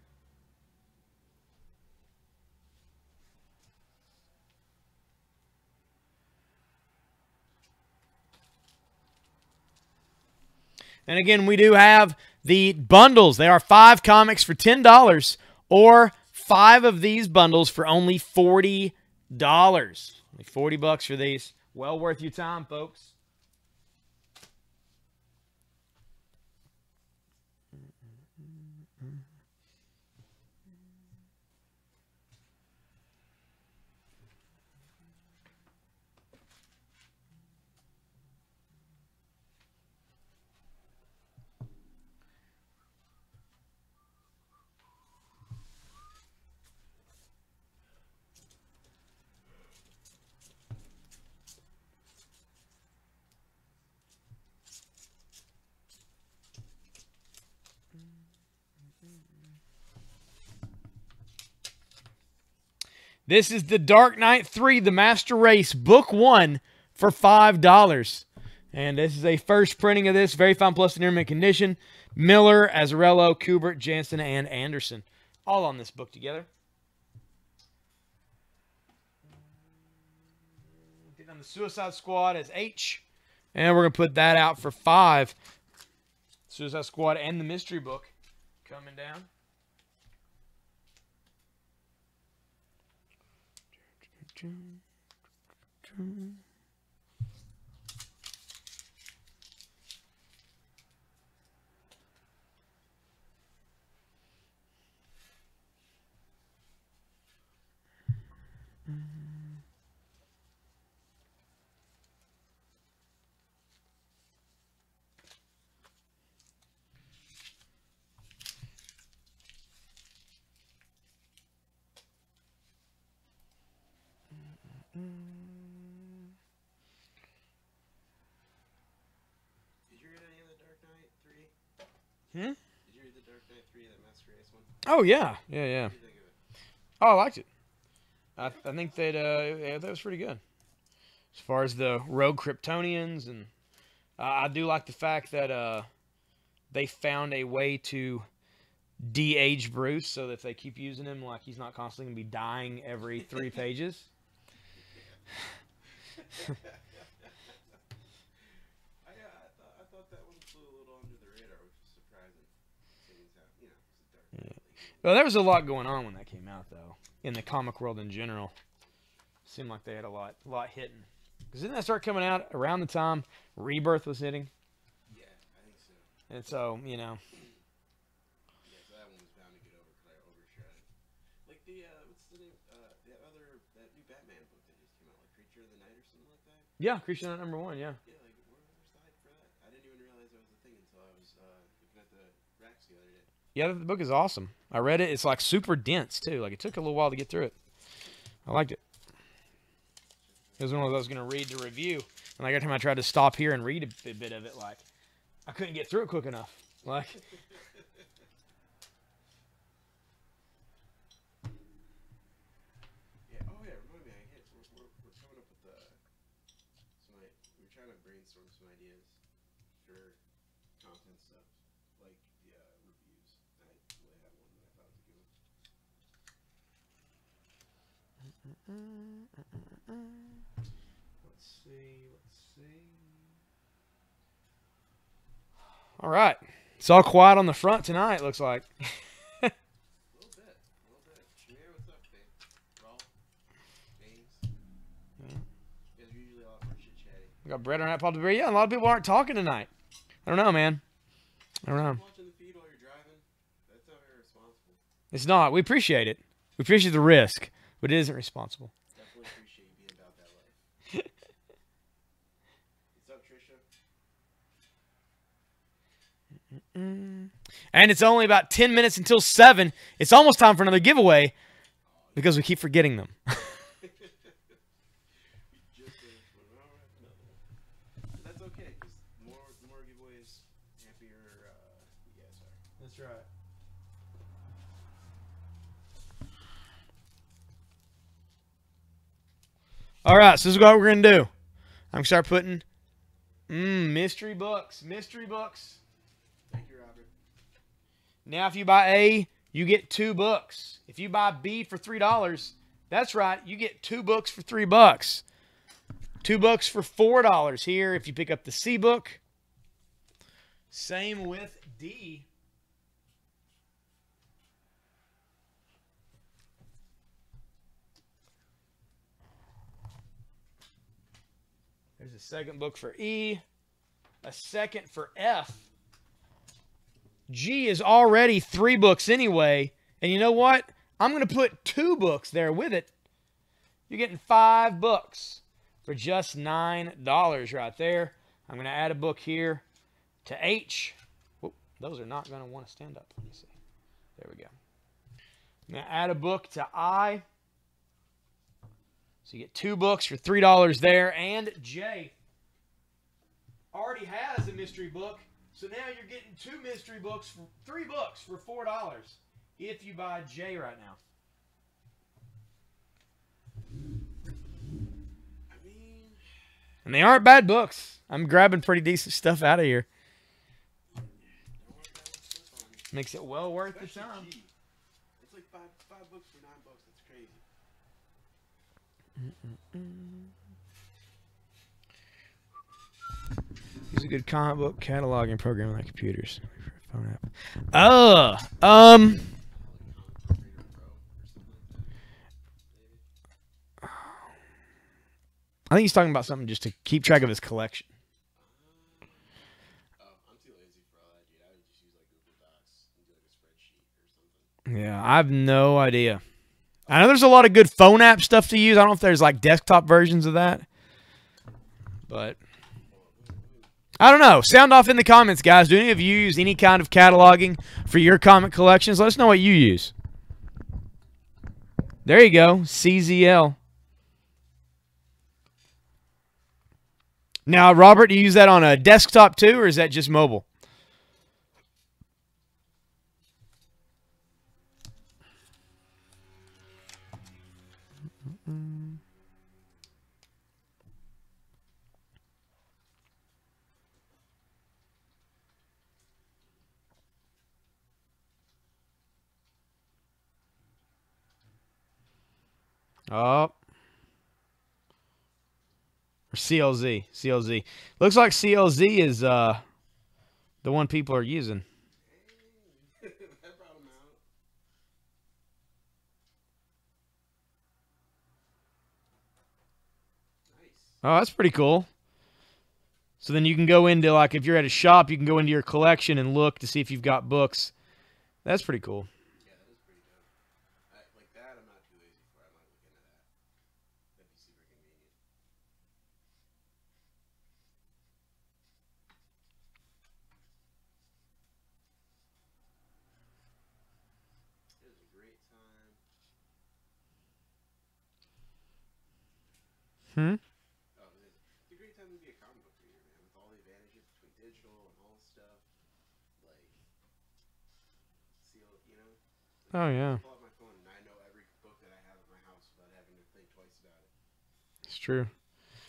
S1: And again, we do have the bundles. They are 5 comics for $10 or 5 of these bundles for only $40. Only $40 for these. Well worth your time, folks. This is The Dark Knight 3, The Master Race, Book 1 for $5. And this is a first printing of this. Very fine plus in condition. Miller, Azzarello, Kubert, Jansen, and Anderson. All on this book together. Getting on the Suicide Squad as H. And we're going to put that out for $5. Suicide Squad and the mystery book coming down.
S2: Did you read any of the Dark Knight 3?
S1: Hmm?
S2: Did you read the Dark Knight 3, that Master Race one?
S1: Oh, yeah. Yeah.
S2: What did you think of it?
S1: Oh, I liked it. I think that yeah, that was pretty good. As far as the rogue Kryptonians, and I do like the fact that they found a way to de-age Bruce so that if they keep using him, like he's not constantly going to be dying every 3 pages.
S2: I thought that one flew a little under the radar, which was surprising. Seeing as how, it's a Dark Knight.
S1: Well, there was a lot going on when that came out, though, in the comic world in general. Seemed like they had a lot hitting. Because didn't that start coming out around the time Rebirth was hitting?
S2: Yeah, I think so.
S1: And so,
S2: Yeah, so that one was bound to get overshadowed. Like the what's the name? That new Batman book that just came out, like Creature of the Night or something like that.
S1: yeah, Creature Night #1, yeah.
S2: Yeah, like where's the hype for that? I didn't even realize that was a thing until I was looking at the racks the other day.
S1: Yeah, the book is awesome. I read it. It's like super dense, too. Like, it took a little while to get through it. I liked it. It was one of those I was going to read the review. And like every time I tried to stop here and read a bit of it, like, I couldn't get through it quick enough. Like,
S2: Yeah. Oh yeah. Remind me. We're coming up with we're trying to brainstorm some ideas for content stuff, like the reviews. I really had one that I thought was a good one.
S1: Let's see. All right. It's all quiet on the front tonight, looks like.
S2: A little bit. Shamir, what's up, babe? Raw? James? You guys are usually a lot more chit-chatty.
S1: We got bread on that pot to beer. Yeah, a lot of people aren't talking tonight. I don't know, man. I don't know.
S2: Watching the feed while you're driving, that's not very responsible.
S1: It's not. We appreciate it. We appreciate the risk, but it isn't responsible.
S2: Definitely appreciate you being about that life. What's up, Trisha?
S1: And it's only about 10 minutes until 7. It's almost time for another giveaway because we keep forgetting them.
S2: Just finished one. All right, another one. But that's okay, because the more giveaways, happier you guys are.
S1: That's right. All right, so this is what we're going to do. I'm going to start putting mystery books. Mystery books.
S2: Thank you, Robert.
S1: Now, if you buy A, you get 2 books. If you buy B for $3, that's right, you get 2 books for $3. 2 books for $4 here if you pick up the C book. Same with D. There's a second book for E, a second for F. G is already 3 books anyway. And you know what? I'm going to put 2 books there with it. You're getting 5 books for just $9 right there. I'm going to add a book here to H. Whoop, those are not going to want to stand up. Let me see. There we go. I'm going to add a book to I. So you get 2 books for $3 there. And J already has a mystery book. So now you're getting 2 mystery books for 3 books for $4 if you buy J right now.
S2: I mean,
S1: And they aren't bad books. I'm grabbing pretty decent stuff out of here.
S2: don't worry about what's stuff on it.
S1: Makes it well worth the
S2: Especially
S1: time.
S2: G. It's like five books for $9. That's crazy.
S1: Use a good comic book cataloging program like computers. Phone app. I think he's talking about something just to keep track of his collection.
S2: I'm too lazy for all that, dude. I would just use like Google Docs and do like a spreadsheet or something.
S1: Yeah, I have no idea. I know there's a lot of good phone app stuff to use. I don't know if there's like desktop versions of that. But I don't know. Sound off in the comments, guys. Do any of you use any kind of cataloging for your comic collections? Let us know what you use. There you go. CZL. Now, Robert, do you use that on a desktop too, or is that just mobile? Oh. Or CLZ. CLZ. Looks like CLZ is the one people are using.
S2: That brought him out. Nice.
S1: Oh, that's pretty cool. So then you can go into, like, if you're at a shop, you can go into your collection and look to see if you've got books. That's pretty cool.
S2: Yeah, that is pretty dope. Like that, I'm not too lazy for. I might look into that. That'd be super convenient. It was a great time. Oh, it's a great time to be a comic book reader, man. With all the advantages between digital and all this stuff. Like, you know?
S1: Oh, yeah.
S2: Pull out my phone and I know every book that I have at my house without having to think twice about it.
S1: It's true.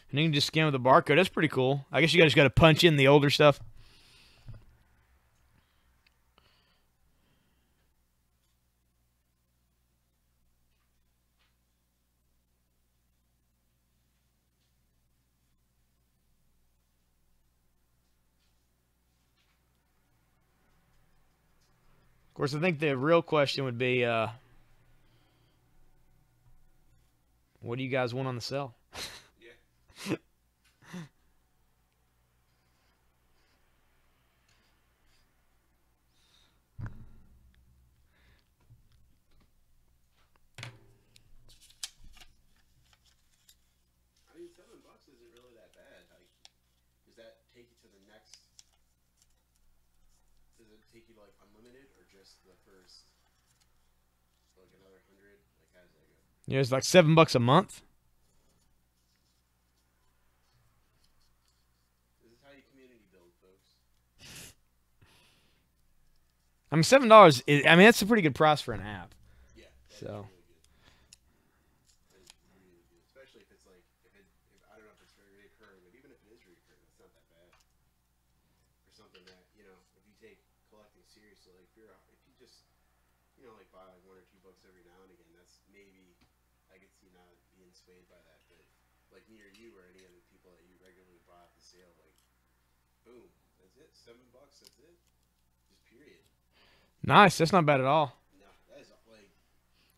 S1: And you can just scan with the barcode. That's pretty cool. I guess you guys got to punch in the older stuff. Of course, I think the real question would be, what do you guys want on the sell?
S2: Yeah. I mean, $7 isn't really that bad. Like, does that take you to the next? Does it take you to like unlimited or just the first, like another 100? Like, how does that go?
S1: Yeah, it's like $7 a month.
S2: This is how you community build, folks.
S1: I mean, $7. I mean, that's a pretty good price for an app.
S2: Yeah.
S1: So.
S2: Really good. That is really good, especially if it's like if I don't know if it's very reoccurring, but even if it is reoccurring, it's not that bad. Or something that if you take collecting seriously, like if you just like buy like $1 or $2 every now and again, that's maybe I could see not being swayed by that. But like me or you or any other people that you regularly buy off the sale, like boom, that's it, $7, that's it, just period.
S1: Nice. That's not bad at all.
S2: No, that is like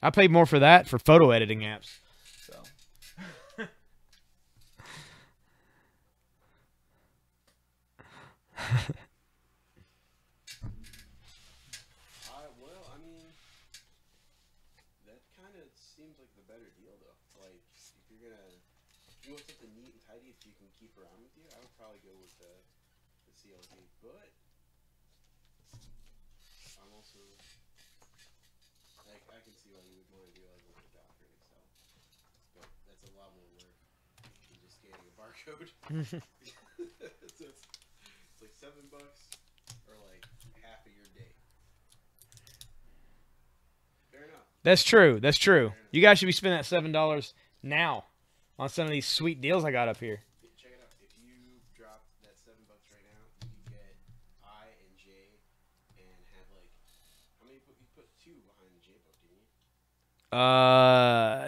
S1: I paid more for that for photo editing apps. So.
S2: well, I mean, that kind of seems like the better deal, though. Like, if you want something neat and tidy that you can keep around with you, I would probably go with the CLT. But I'm also like, I can see why you would want to do like a Docker in Excel, but that's a lot more work than just scanning a barcode. So it's like $7 or like half of your day. Fair enough.
S1: That's true. That's true. You guys should be spending that $7 now on some of these sweet deals I got up here.
S2: Check it out. If you drop that $7 right now, you can get I and J and have like how many? You put 2 behind the J book, didn't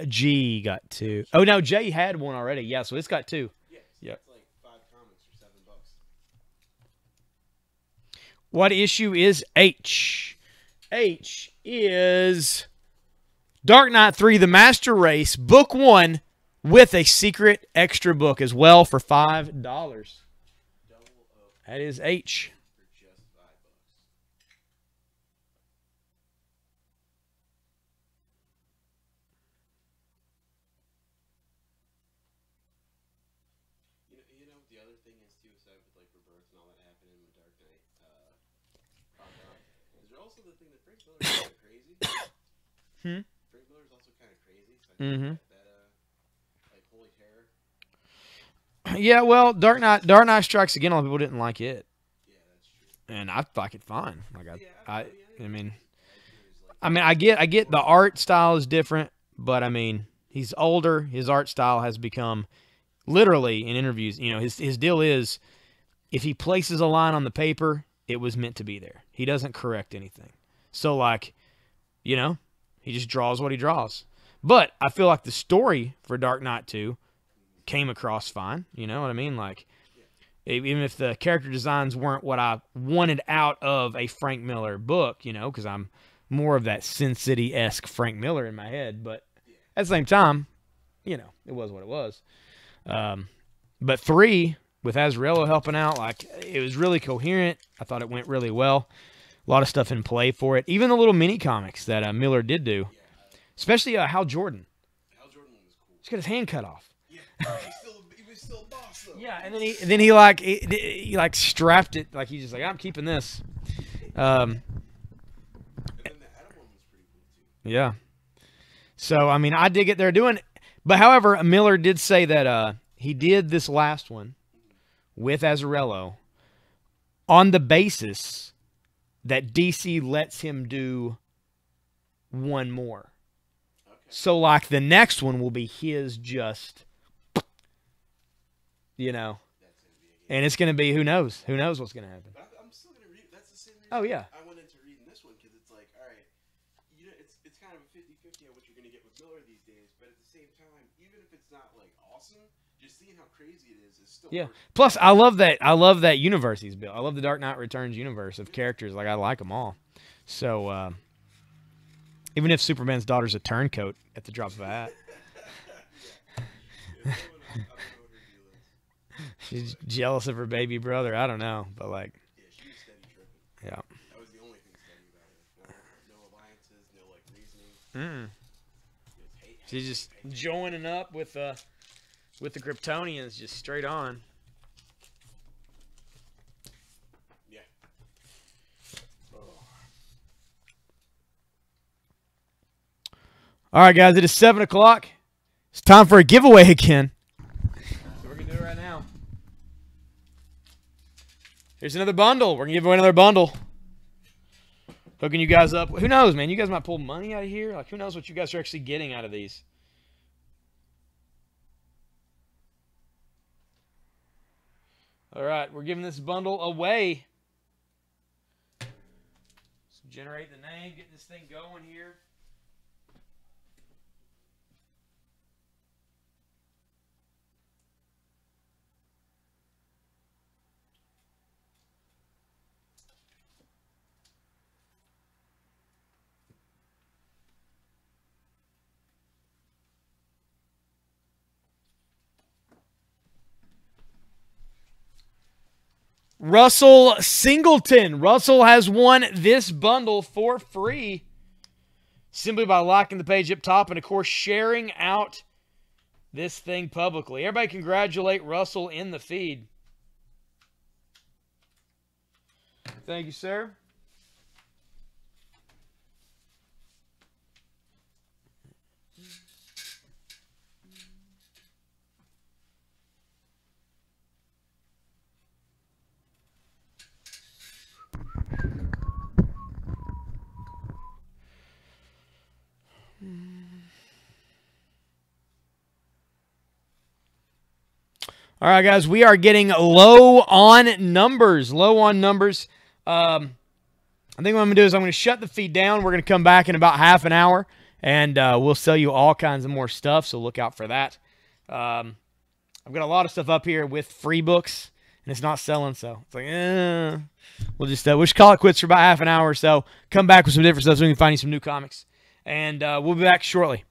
S2: you?
S1: G got 2. Oh no, J had 1 already. Yeah, so it's got 2.
S2: Yeah. So
S1: Yep.
S2: that's like 5 comics for $7.
S1: What issue is H? H is Dark Knight 3: The Master Race, Book 1, with a secret extra book as well for $5.
S2: Double up
S1: That is H.
S2: for just $5. The other thing is too, aside with like Rebirth and all that happening when Dark Knight popped out, is there also the thing that Frank Miller's kind of crazy. Frank Miller's also kind of crazy. So I think that like Holy Terror.
S1: Yeah, well, Dark Knight Strikes Again, a lot of people didn't like it.
S2: Yeah, that's true.
S1: And I like it fine. Like I mean,
S2: Like,
S1: I get the art style is different, but I mean, he's older. His art style has become literally in interviews. His deal is if he places a line on the paper, it was meant to be there. He doesn't correct anything. So like, he just draws what he draws. But I feel like the story for Dark Knight 2 came across fine. You know what I mean? Like, even if the character designs weren't what I wanted out of a Frank Miller book, because I'm more of that Sin City-esque Frank Miller in my head. But at the same time, it was what it was. But 3, with Azraello helping out, like, it was really coherent. I thought it went really well. A lot of stuff in play for it. Even the little mini comics that Miller did do. Especially Hal Jordan.
S2: Hal Jordan was cool.
S1: He's got his hand cut off.
S2: Yeah, he was still a boss though.
S1: Yeah, and then he strapped it, like he's just like, I'm keeping this.
S2: And then the Adam one was pretty cool too.
S1: Yeah. So I mean, I dig it. They're doing, but however, Miller did say that he did this last one with Azarello on the basis that DC lets him do one more.
S2: Okay.
S1: So like the next one will be his just,
S2: That's gonna be a game.
S1: and it's going to be, who knows what's going to happen.
S2: But I'm still gonna read. That's the same reason.
S1: Oh, yeah.
S2: I went into reading this one because it's like, all right, it's kind of a 50-50 on what you're gonna get with Miller these days. But at the same time, even if it's not like awesome, just seeing how crazy it is still.
S1: Yeah.
S2: worth it.
S1: Plus, I love that universe he's built. I love the Dark Knight Returns universe of characters. Like, I like them all. So even if Superman's daughter's a turncoat at the drop of a hat,
S2: I don't know what her deal is.
S1: she's jealous of her baby brother. I don't know, but like,
S2: Yeah, she was steady tripping.
S1: yeah.
S2: That was the only thing steady about her. No alliances, no like reasoning. Just hate,
S1: She's just joining up with the Kryptonians, just straight on.
S2: Yeah.
S1: All right, guys, it is 7 o'clock. It's time for a giveaway again. So we're going to do it right now. Here's another bundle. We're going to give away another bundle. Hooking you guys up. Who knows, man? You guys might pull money out of here. Like, who knows what you guys are actually getting out of these. All right, we're giving this bundle away. So generate the name, get this thing going here. Russell Singleton. Russell has won this bundle for free simply by liking the page up top and, of course, sharing out this thing publicly. Everybody congratulate Russell in the feed. Thank you, sir. All right, guys, we are getting low on numbers. Low on numbers. I think what I'm going to do is I'm going to shut the feed down. We're going to come back in about half an hour, and we'll sell you all kinds of more stuff, so look out for that. I've got a lot of stuff up here with free books, and it's not selling, so it's like, we'll just call it quits for about half an hour or so. Come back with some different stuff so we can find you some new comics, and we'll be back shortly.